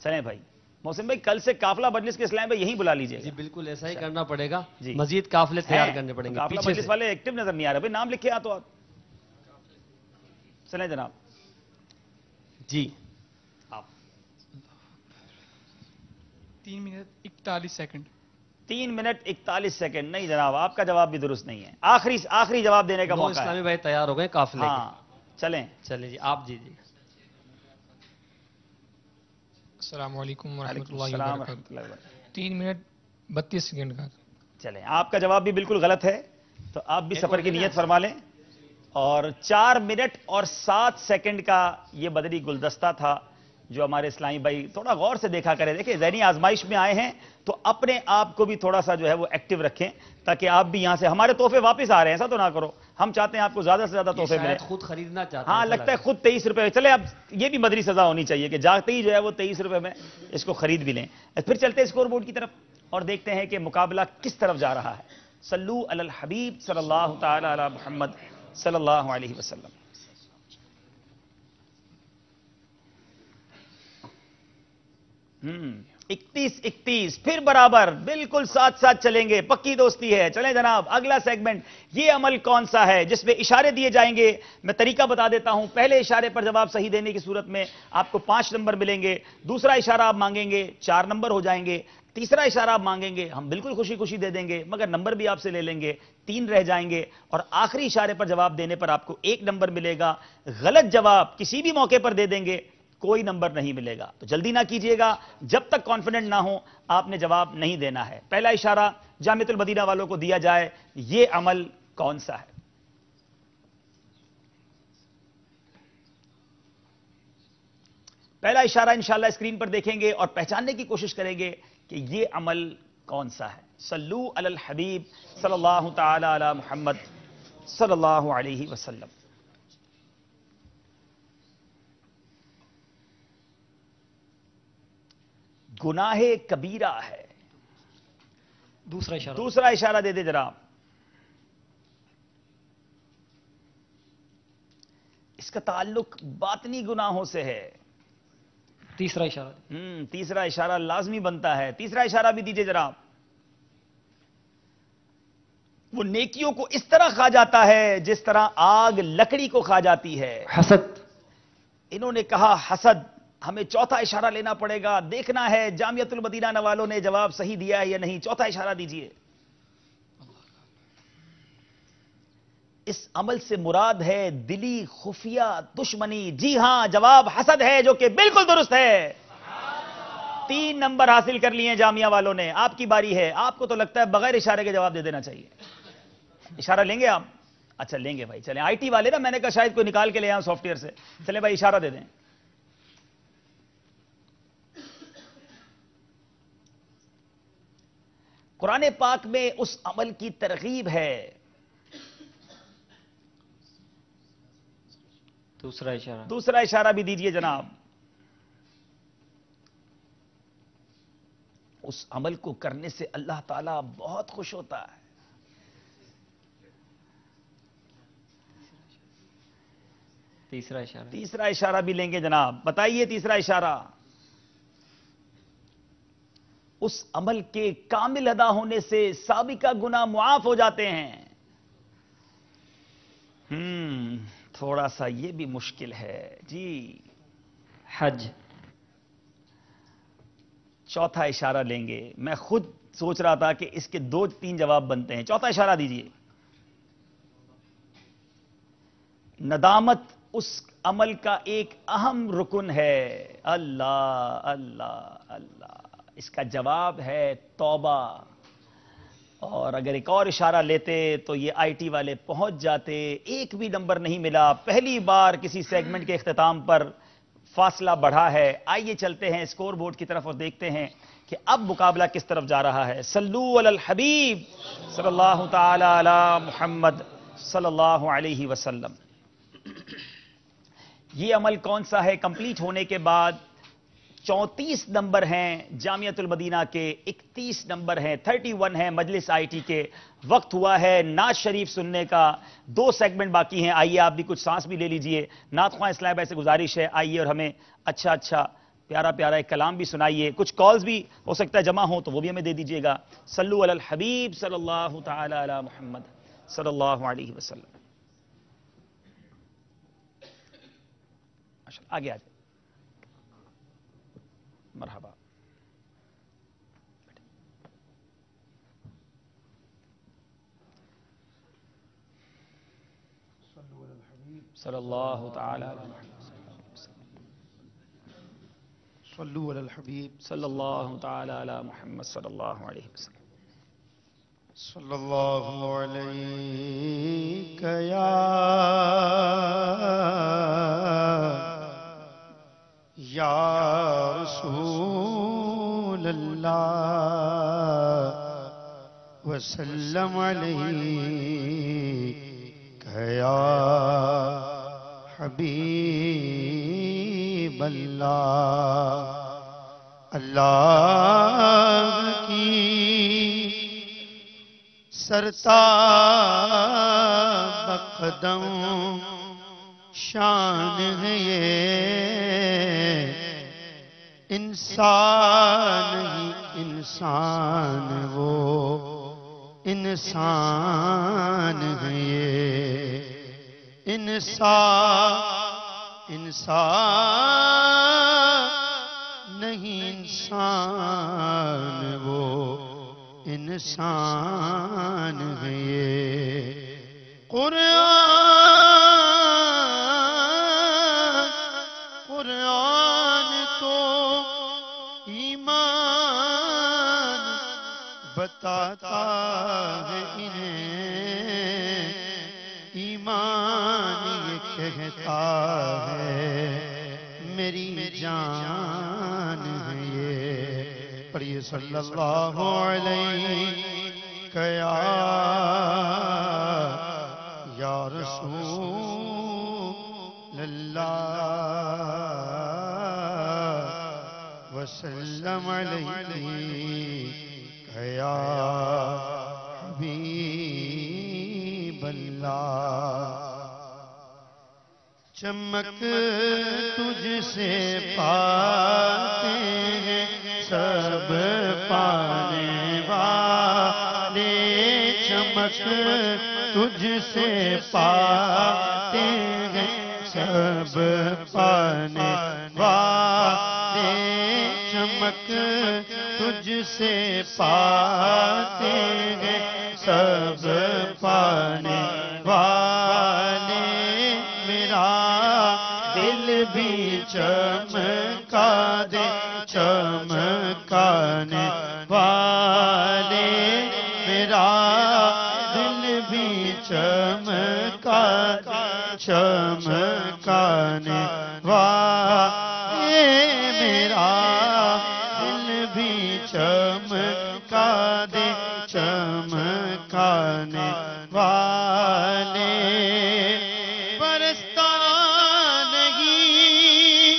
چلیں بھائی محسن بھائی کل سے قافلہ مجلس کے اسلام میں یہیں بلا لیجیے. جی بالکل ایسا ہی کرنا پڑے گا. مزید قافلے تیار کرنے پڑیں گے. قافلہ مجلس والے ایکٹیو نظر نہیں آ رہے, بھائی نام لکھے آ تو آپ. چلیں جناب. جی آپ 3 منٹ 41 سیکنڈ. 3 منٹ 41 سیکنڈ نہیں جناب, آپ کا جواب بھی درست نہیں ہے. آخری جواب دینے کا موقع ہے. اسلامی بھائی تیار ہو گئے قافلے. ہاں چلیں جی آپ. جی السلام علیکم ورحمۃ اللہ وبرکاتہ. 3 منٹ 32 سیکنڈ کا. چلیں آپ کا جواب بھی بالکل غلط ہے, تو آپ بھی سفر کی نیت فرما لیں. اور 4 منٹ اور 7 سیکنڈ کا یہ مدنی گلدستہ تھا جو ہمارے اسلامی بھائی تھوڑا غور سے دیکھا کریں. دیکھیں ذہنی آزمائش میں آئے ہیں تو اپنے آپ کو بھی تھوڑا سا جو ہے وہ ایکٹیو رکھیں, تاکہ آپ بھی یہاں سے, ہمارے تحفے واپس آ رہے ہیں ایسا تو نہ کرو, ہم چاہتے ہیں آپ کو زیادہ سے زیادہ تحفے ملیں. خود خریدنا چاہتے ہیں. ہاں لگتا ہے خود 23 روپے. چلے اب یہ بھی مدنی سزا ہونی چاہیے کہ جاتے ہی جو ہے وہ 23 روپے میں اس کو خرید بھی لیں. پھر چلتے ہیں اسکور بورڈ کی طرف اور دیکھتے ہیں کہ مقابلہ کس طرف جا رہا ہے. صلو علی الحبیب صلی اللہ تعالی علی محمد صلی اللہ علیہ وسلم. 31 پھر برابر, بالکل ساتھ ساتھ چلیں گے, پکی دوستی ہے. چلیں جناب اگلا سیگمنٹ. یہ عمل کون سا ہے جس میں اشارے دیے جائیں گے؟ میں طریقہ بتا دیتا ہوں. پہلے اشارے پر جواب صحیح دینے کی صورت میں آپ کو 5 نمبر ملیں گے. دوسرا اشارہ آپ مانگیں گے 4 نمبر ہو جائیں گے. تیسرا اشارہ آپ مانگیں گے ہم بالکل خوشی خوشی دے دیں گے, مگر نمبر بھی آپ سے لے لیں گے, 3 رہ جائیں گے. اور آخری اشارے پر جواب دینے پر آپ کو 1 نمبر ملے گا. غلط جواب کسی بھی موقع پر دے دیں گے کوئی نمبر نہیں ملے گا. تو جلدی نہ کیجئے گا, جب تک کانفیڈنٹ نہ ہو آپ نے جواب نہیں دینا ہے. پہلا اشارہ جامعۃ المدینہ والوں کو دیا جائے, یہ عمل کون سا ہے؟ پہلا اشارہ انشاءاللہ اسکرین پر دیکھیں گے اور پہچاننے کی کوشش کریں گے کہ یہ عمل کون سا ہے. صلو علی الحبیب صلی اللہ تعالی علی محمد صلی اللہ علیہ وسلم. گناہ کبیرہ ہے. دوسرا اشارہ دے دے جناب. اس کا تعلق باطنی گناہوں سے ہے. تیسرا اشارہ. تیسرا اشارہ لازمی بنتا ہے. تیسرا اشارہ بھی دیجئے جناب. وہ نیکیوں کو اس طرح کھا جاتا ہے جس طرح آگ لکڑی کو کھا جاتی ہے. حسد. انہوں نے کہا حسد. ہمیں چوتھا اشارہ لینا پڑے گا. دیکھنا ہے جامعۃ المدینہ والوں نے جواب صحیح دیا ہے یا نہیں. چوتھا اشارہ دیجئے. اس عمل سے مراد ہے دلی خفیہ دشمنی. جی ہاں جواب حسد ہے, جو کہ بالکل درست ہے. 3 نمبر حاصل کر لیے جامعہ والوں نے. آپ کی باری ہے. آپ کو تو لگتا ہے بغیر اشارے کے جواب دے دینا چاہیے. اشارہ لیں گے آپ؟ اچھا لیں گے بھائی. چلیں آئی ٹی والے نا, میں نے کہا شاید کوئی نکال کے لے آؤں سافٹ ویئر سے. چلیں بھائی اشارہ دے دیں. قرآن پاک میں اس عمل کی ترغیب ہے. دوسرا اشارہ بھی دیجئے جناب. اس عمل کو کرنے سے اللہ تعالیٰ بہت خوش ہوتا ہے. تیسرا اشارہ بھی لیں گے جناب. بتائیے تیسرا اشارہ. اس عمل کے کامل ادا ہونے سے سابقہ گناہ معاف ہو جاتے ہیں. تھوڑا سا یہ بھی مشکل ہے. جی حج. चौथा इशारा लेंगे। मैं खुद सोच रहा था कि इसके 2-3 जवाब बनते हैं। चौथा इशारा दीजिए। नदामत उस अमल का एक अहम रुकन है। अल्लाह अल्लाह अल्लाह, इसका जवाब है तौबा। और अगर एक और इशारा लेते तो ये आईटी वाले पहुंच जाते। एक भी नंबर नहीं मिला। पहली बार किसी सेगमेंट के इख्तिताम पर फासला बढ़ा है। आइए चलते हैं स्कोर बोर्ड की तरफ और देखते हैं कि अब मुकाबला किस तरफ जा रहा है। सल्लू अलल हबीब सल्लल्लाहु ताला अला मुहम्मद सल्लल्लाहु अलैहि वसल्लम। ये अमल कौन सा है? कंप्लीट होने के बाद 34 नंबर हैं जामियतुल मदीना के, 31 नंबर हैं, 31 हैं मजलिस आईटी के। वक्त हुआ है नाज शरीफ सुनने का। 2 सेगमेंट बाकी हैं। आइए आप भी कुछ सांस भी ले लीजिए। नात ख्वां इस्लाम भाई से गुजारिश है, आइए और हमें अच्छा अच्छा प्यारा प्यारा एक कलाम भी सुनाइए। कुछ कॉल्स भी हो सकता है जमा हो तो वो भी हमें दे दीजिएगा। सल्लू अलल हबीब सल्लल्लाहु ताला अला मुहम्मद सल्लल्लाहु अलैहि वसल्लम। आगे आ जाए। मरहबा। सल्लल्लाहु ताला सल्लू अलल हबीब सल्लल्लाहु ताला अला मुहम्मद सल्लल्लाहु अलैहि वसल्लम। सल्लल्लाहु अलैका या रसूल अल्लाह वसल्लम अलैका या हबीब अल्लाह। अल्लाह की सरताब कदम शान है ये, इंसान ही इंसान वो इंसान है ये। इंसान नहीं इंसान वो इंसान है ये। कुरान तो ईमान बताता है इन्हें, ईमान ये कहता है मेरी जान है ये। पढ़िए सल्लल्लाहु अलैहि या रसूल अल्लाह वसल्लम अलैहि या हबीब अल्लाह। चमक तुझसे पाते हैं सब पाने वाले, चमक तुझसे पाते हैं सब पाने वाले, चमक तुझसे पाते हैं सब पाने वाले। मेरा दिल भी चमका दे चमकाने वाले, मेरा दिल भी चमका चमकाने वाले, मेरा दिल भी चमका दे चमकाने वाले। बरसता नहीं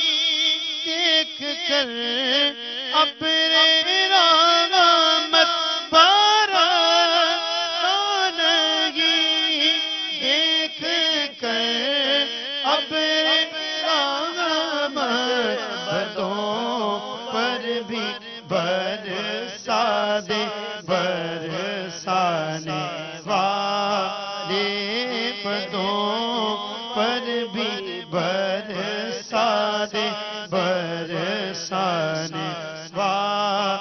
देख कर अपने रहमत बरसता नहीं देख कर अपने रहमत बदों पर भी बरसा दे बरसाने वाले, बदों पर भी बरसा दे बरसाने वाले।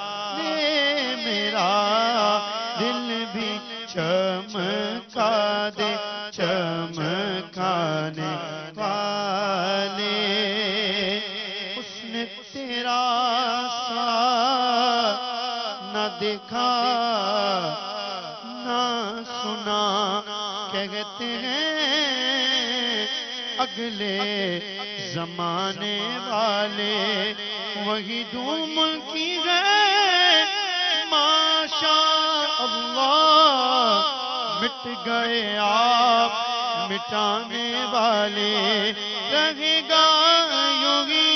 साथ न देखा न सुना, कहते हैं अगले जमाने वाले वही धूम की है माशा अल्लाह। मिट गए आप मिटाने वाले, रहेगा यूं ही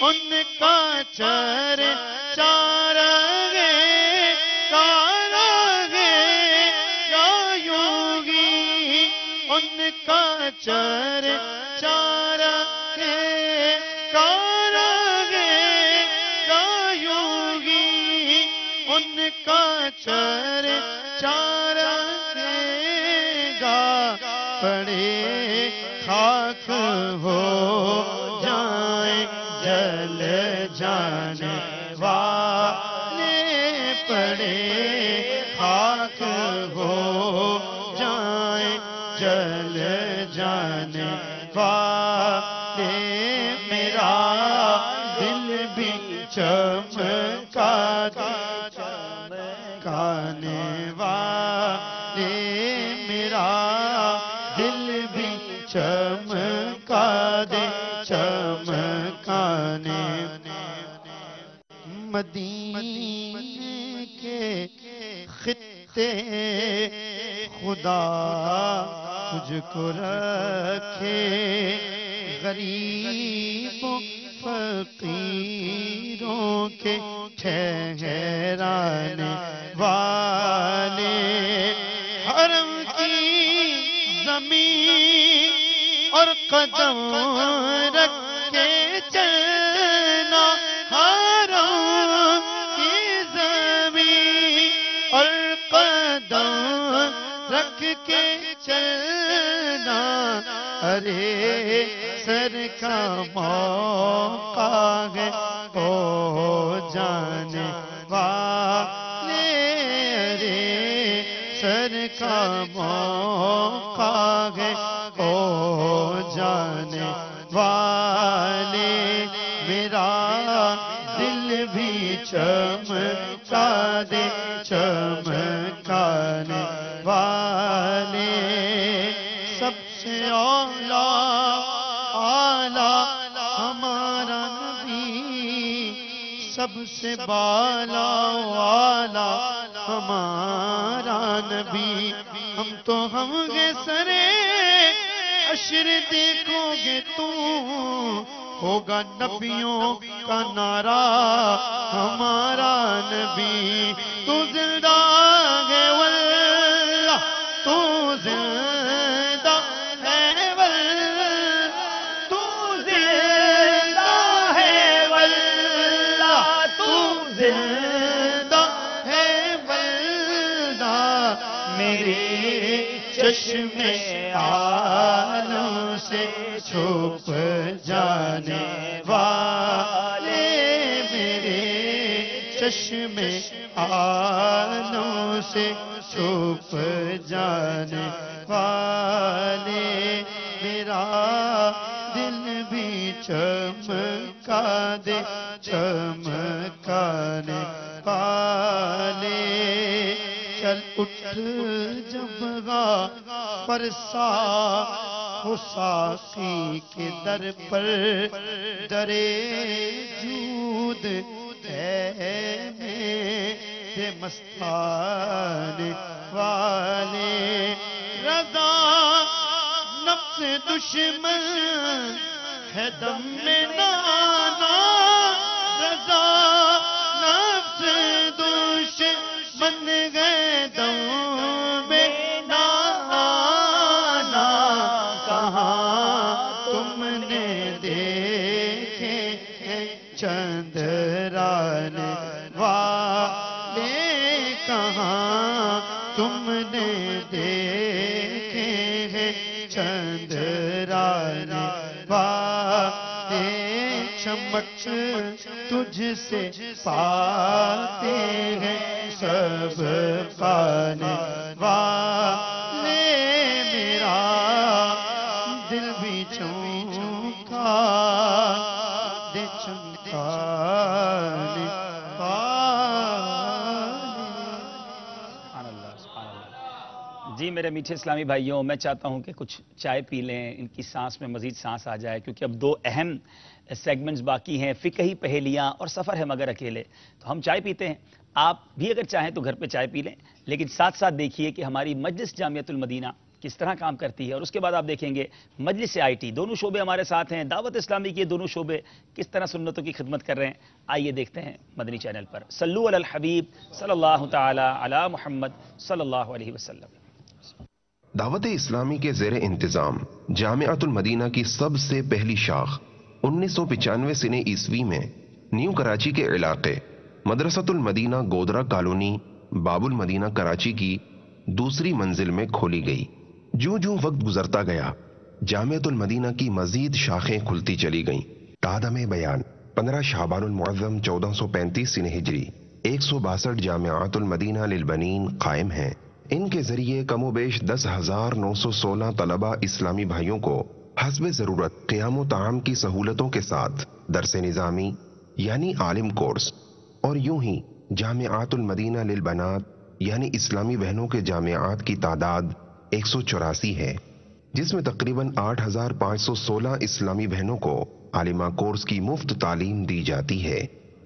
उनका चर्चा रहे या यूं ही उनका चर्चा रहे या यूं ही उनका चर्चा पड़े खाक हो जाए जल जाने वाले, पड़े खाक हो जाए जल जाने वाले, मेरा दिल भी चमका चमकाने वाले, मेरा चमका दे चमकाने। मदीने के खित्ते खुदा तुझको रखे, गरीबों फकीरों के ठहराने वाले, हरम की जमीन और कदम रख के चलना, हरम की जमीन और कदम रख के चलना, अरे सर का मौका है ओ जाने वाले, अरे सर का मौका है ओ जाने वाले, मेरा दिल भी चमका दे चमकाने वाले, सबसे औला आला हमारा नबी, सबसे बाला वाला हमारा नबी। हम तो होंगे सरे अशर देखोगे तू, होगा नबियों का नारा हमारा नबी। तू जिंदा है वल्लाह, तू जिंदा है वल्लाह, तू जिंदा है वल्लाह, तू जिंदा है वल्लाह, मेरे चश्मे आलम से छुप जाने वाले, मेरे चश्मे आलम से छुप जाने वाले, मेरा दिल भी चमका दे चमकाने वाले। चल उठ जब परसा हो साकी के दर पर, दरे जूद है मेरे मस्ताने वाले। रज़ा नफ्स दुश्मन है दम में नाना, रज़ा नफ्स दुश्मन है दम में नाना। कहाँ तुमने देखे हैं चंद्राने वाले, कहाँ तुमने देखे हैं चंद्राने वाले। चमक तुझसे पाते हैं सब पाने वाले, मेरा दिल भी चौंका दे चमकाने जी मेरे मीठे इस्लामी भाइयों, मैं चाहता हूं कि कुछ चाय पी लें, इनकी सांस में मजीद सांस आ जाए, क्योंकि अब दो अहम सेगमेंट्स बाकी हैं, फ़िक़ही पहेलियां और सफ़र है मगर अकेले। तो हम चाय पीते हैं, आप भी अगर चाहें तो घर पे चाय पी लें, लेकिन साथ साथ देखिए कि हमारी मजलिस जामियतुल मदीना किस तरह काम करती है, और उसके बाद आप देखेंगे मजलिस आईटी, दोनों शोबे हमारे साथ हैं, दावत इस्लामी के दोनों शोबे किस तरह सुन्नतों की खिदमत कर रहे हैं। आइए देखते हैं मदनी चैनल पर। सल्लु अलल हबीब सल्लल्लाहु तआला अला मुहम्मद सल्लल्लाहु अलैहि वसल्लम। दावत इस्लामी के ज़ेर इंतज़ाम जामिअतुल मदीना की सबसे पहली शाख 1995 सिने ईस्वी में न्यू कराची के इलाके मदरसतुल मदीना गोदरा कॉलोनी बाबुल मदीना कराची की दूसरी मंजिल में खोली गई। जो जो वक्त गुजरता गया, जामिअतुल मदीना की मजीद शाखें खुलती चली गईं। तादमे बयान 15 शाबानुल मुअज़्ज़म 1435 सिने हिजरी 162 जामिअतुल मदीना लिलबनीन कायम हैं। इनके जरिए कमोबेश 10,916 तलबा इस्लामी भाइयों को हस्बे जरूरत क़ियाम ताम की सहूलतों के साथ दरसे निज़ामी यानी आलिम कोर्स और यूं ही जामिआतुल मदीना लिलबनात यानी इस्लामी बहनों के जामिआत की तादाद 184 है, जिसमें तकरीबन 8,516 इस्लामी बहनों को आलिमा कोर्स की मुफ्त तालीम दी जाती है।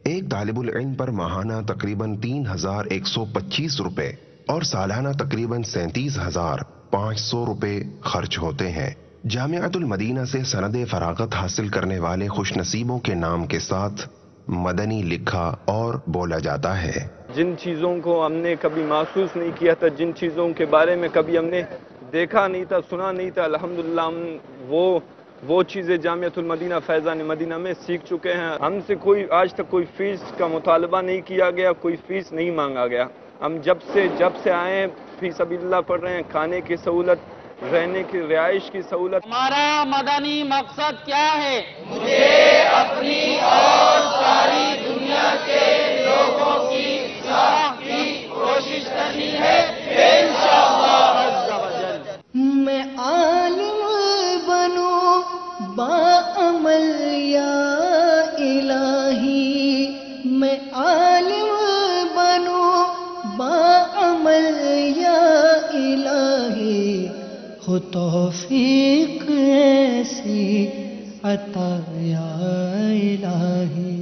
एक तालिबुल इल्म पर माहाना तकरीबन 3,125 रुपए और सालाना तकरीबन 37,500 रुपए खर्च होते हैं। जामिअतुल मदीना से सनद फरागत हासिल करने वाले खुशनसीबों के नाम के साथ मदनी लिखा और बोला जाता है। जिन चीज़ों को हमने कभी महसूस नहीं किया था, जिन चीज़ों के बारे में कभी हमने देखा नहीं था, सुना नहीं था, अल्हम्दुलिल्लाह हम वो चीज़ें जामिअतुल मदीना फैज़ान मदीना में सीख चुके हैं। हमसे कोई आज तक कोई फीस का मुतालबा नहीं किया गया, कोई फीस नहीं मांगा गया। हम जब से आए फी सबिलिल्लाह पढ़ रहे हैं, खाने की सहूलत, रहने की रिहाइश की सहूलत। हमारा मदनी मकसद क्या है? मुझे अपनी और सारी दुनिया के लोगों की इस्लाह की कोशिश करनी है इंशाअल्लाह। मैं आलिम बनूं बाअमल या इलाही, मैं आलिम बनूं बाअमल या इलाही, हो तौफीक ऐसी अता या इलाही।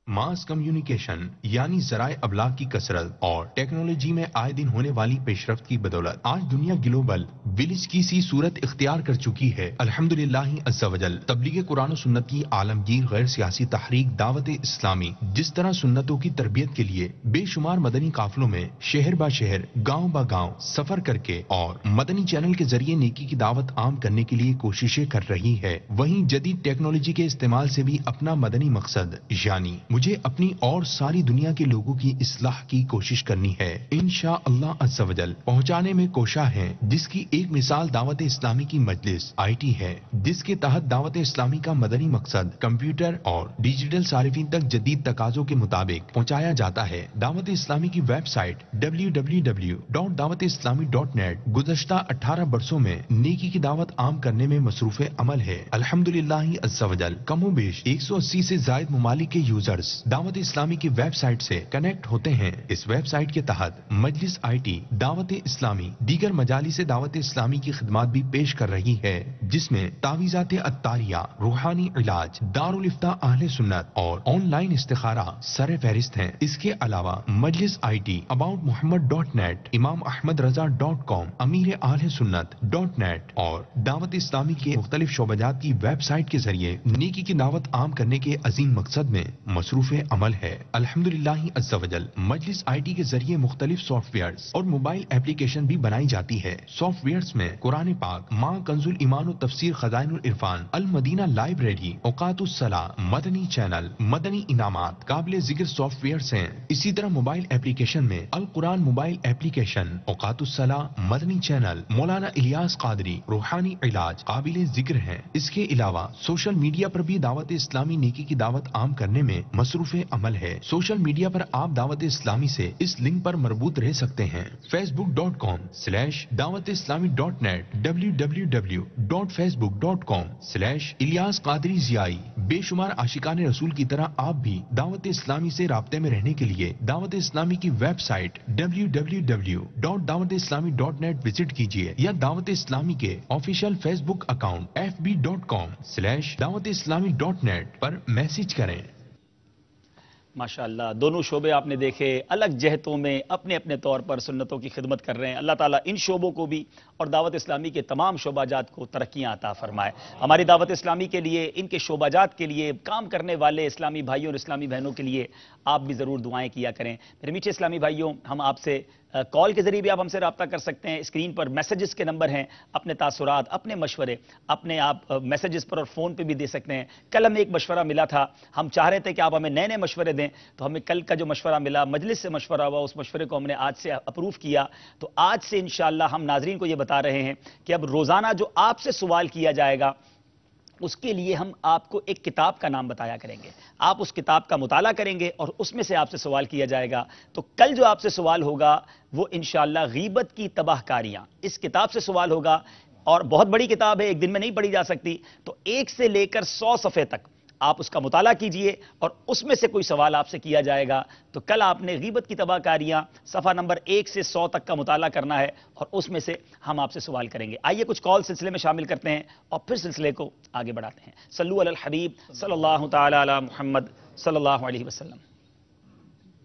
मास कम्युनिकेशन यानी ज़राए अबलाग की कसरत और टेक्नोलॉजी में आए दिन होने वाली पेशरफ्त की बदौलत आज दुनिया ग्लोबल विलेज की सी सूरत इख्तियार कर चुकी है। अल्हम्दुलिल्लाह अज़्ज़ा वजल तबलीग कुरान और सुन्नत की आलमगीर गैर सियासी तहरीक दावत इस्लामी जिस तरह सुन्नतों की तरबियत के लिए बेशुमार मदनी काफिलों में शहर बा शहर गाँव बा गाँव सफर करके और मदनी चैनल के जरिए नेकी की दावत आम करने के लिए कोशिशें कर रही है, वहीं जदीद टेक्नोलॉजी के इस्तेमाल से भी अपना मदनी मकसद यानी मुझे अपनी और सारी दुनिया के लोगों की इस्लाह की कोशिश करनी है इंशाअल्लाह अज़्ज़ा वजल पहुंचाने में कोशा है, जिसकी एक मिसाल दावत इस्लामी की मजलिस आईटी है, जिसके तहत दावत इस्लामी का मदनी मकसद कंप्यूटर और डिजिटल सारिफीन तक जदीद तकाजों के मुताबिक पहुंचाया जाता है। दावत इस्लामी की वेबसाइट www.dawat-islami.net गुज़श्ता 18 बरसों में नेकी की दावत आम करने में मसरूफ अमल है। अल्हम्दुलिल्लाह अज़्ज़ा वजल कमोबेश 180 से जायद ममालिक के यूजर्स दावत इस्लामी की वेबसाइट से कनेक्ट होते हैं। इस वेबसाइट के तहत मजलिस आईटी दावत इस्लामी दीगर मजाली से दावत इस्लामी की खिदमत भी पेश कर रही है, जिसमें तावीज़ात अत्तारिया, रूहानी इलाज, दारुल इफ्ता अहले सुन्नत और ऑनलाइन इस्तिखारा सर फहरिस्त हैं। इसके अलावा मजलिस आईटी अबाउट मोहम्मद.net, इमाम अहमद रजा.com, अमीर अहले सुन्नत.net और दावत इस्लामी के मुख्तलिफ शोबाजात की वेबसाइट के जरिए नेकी की दावत आम करने के अजीम मकसद में मसरूफ अमल है। अल्हम्दुलिल्लाह अज़्ज़ा वजल मजलिस आईटी के जरिए मुख्तलिफ सॉफ्टवेयर्स और मोबाइल एप्लीकेशन भी बनाई जाती है। सॉफ्टवेयर्स में कुरान पाक, माँ कंजुल ईमान और तफसीर खजाइनुल इरफान, अल मदीना लाइब्रेरी, औकातुस सला, मदनी चैनल, मदनी इनामात काबिल जिक्र सॉफ्टवेयर्स हैं। इसी तरह मोबाइल एप्लीकेशन में अल कुरान मोबाइल एप्लीकेशन, औकातुस सला, मदनी चैनल, मौलाना इलियास कादरी, रूहानी इलाज काबिल जिक्र हैं। इसके अलावा सोशल मीडिया पर भी दावत इस्लामी नेकी की दावत आम करने में मसरूफ मसरूफ अमल है। सोशल मीडिया पर आप दावत इस्लामी से इस लिंक पर मरबूत रह सकते हैं। facebook.com/dawat-islami.net, www.facebook.com/इलियास कादरी ज़ियाई। बेशुमार आशिकान रसूल की तरह आप भी दावत इस्लामी से राब्ते में रहने के लिए दावत इस्लामी की वेबसाइट www.dawat-islami.net विजिट कीजिए या दावत इस्लामी के ऑफिशियल फेसबुक अकाउंट fb.com/dawat-islami.net पर मैसेज करें। माशाअल्लाह, दोनों शोबे आपने देखे, अलग जहतों में अपने अपने तौर पर सुन्नतों की खिदमत कर रहे हैं। अल्लाह ताला इन शोबों को भी और दावत इस्लामी के तमाम शोबाजात को तरक्कियां अता फरमाए। हमारी दावत इस्लामी के लिए, इनके शोबाजात के लिए काम करने वाले इस्लामी भाइयों और इस्लामी बहनों के लिए आप भी ज़रूर दुआएं किया करें। मेरे मीठे इस्लामी भाइयों, हम आपसे कॉल के जरिए भी आप हमसे रब्ता कर सकते हैं। स्क्रीन पर मैसेजेस के नंबर हैं, अपने तासुरात, अपने मशवरे अपने आप मैसेजेस पर और फ़ोन पे भी दे सकते हैं। कल हमें एक मशवरा मिला था, हम चाह रहे थे कि आप हमें नए नए मशवरे दें, तो हमें कल का जो मशवरा मिला, मजलिस से मशवरा हुआ, उस मशवरे को हमने आज से अप्रूव किया। तो आज से इंशाअल्लाह हम नाजरीन को ये बता रहे हैं कि अब रोज़ाना जो आपसे सवाल किया जाएगा उसके लिए हम आपको एक किताब का नाम बताया करेंगे। आप उस किताब का मुताला करेंगे और उसमें से आपसे सवाल किया जाएगा। तो कल जो आपसे सवाल होगा वो इंशाअल्लाह गीबत की तबाहकारियां, इस किताब से सवाल होगा। और बहुत बड़ी किताब है, एक दिन में नहीं पढ़ी जा सकती। तो 1 से लेकर 100 सफ़े तक आप उसका मुताला कीजिए और उसमें से कोई सवाल आपसे किया जाएगा। तो कल आपने गीबत की तबाहकारियां सफ़ा नंबर 1 से 100 तक का मुताला करना है और उसमें से हम आपसे सवाल करेंगे। आइए कुछ कॉल सिलसिले में शामिल करते हैं और फिर सिलसिले को आगे बढ़ाते हैं। सल्लु अलल हबीब सल्लल्लाहु तआला अला मुहम्मद सल्लल्लाहु अलैहि वसल्लम।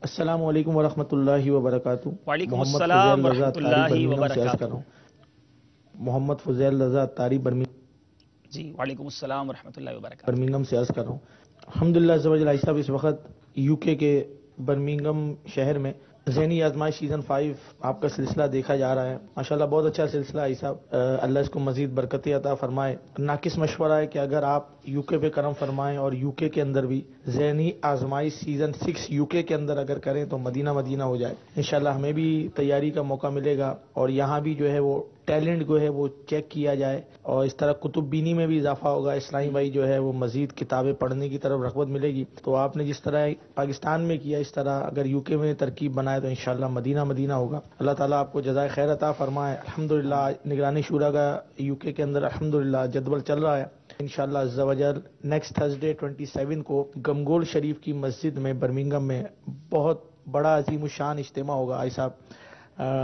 अस्सलामु अलैकुम व रहमतुल्लाहि व बरकातुहू। वालेकुम अस्सलाम व रहमतुल्लाहि व बरकातुहू। मोहम्मद फुज़ैल रज़ा तारी बर्मिंघम जी, वालेकुम अस्सलाम व रहमतुल्लाहि व बरकातुहू। बर्मिंघम से अर्ज़ कर रहा हूँ। अल्हम्दुलिल्लाह ज़वजल साहब इस वक्त यूके के बर्मिंघम शहर में ज़हनी आज़माइश सीज़न 5 आपका सिलसिला देखा जा रहा है। माशाल्लाह बहुत अच्छा सिलसिला है साहब, अल्लाह इसको मज़ीद बरकतें अता फरमाए। नाकिस मशवरा है कि अगर आप यूके पे करम फरमाएं और यूके के अंदर भी ज़हनी आज़माइश सीज़न 6 यूके के अंदर अगर करें तो मदीना मदीना हो जाए। इंशाल्लाह हमें भी तैयारी का मौका मिलेगा और यहाँ भी जो है वो टैलेंट जो है वो चेक किया जाए और इस तरह कुतुब बीनी में भी इजाफा होगा। इस्लामी भाई जो है वो मज़ीद किताबें पढ़ने की तरफ रग़बत मिलेगी। तो आपने जिस तरह पाकिस्तान में किया, इस तरह अगर यूके में तरकीब बनाए तो इंशाल्लाह मदीना मदीना होगा। अल्लाह ताला आपको जज़ाए खैर अता फरमाए। अल्हम्दुलिल्लाह निगरानी शूरा का यूके के अंदर अल्हम्दुलिल्लाह जदवल चल रहा है। इंशाअल्लाह अज़्ज़ा वजल नेक्स्ट थर्सडे 27 को गमगोल शरीफ की मस्जिद में बर्मिंघम में बहुत बड़ा अजीम शान इज्तिमा होगा। आई साहब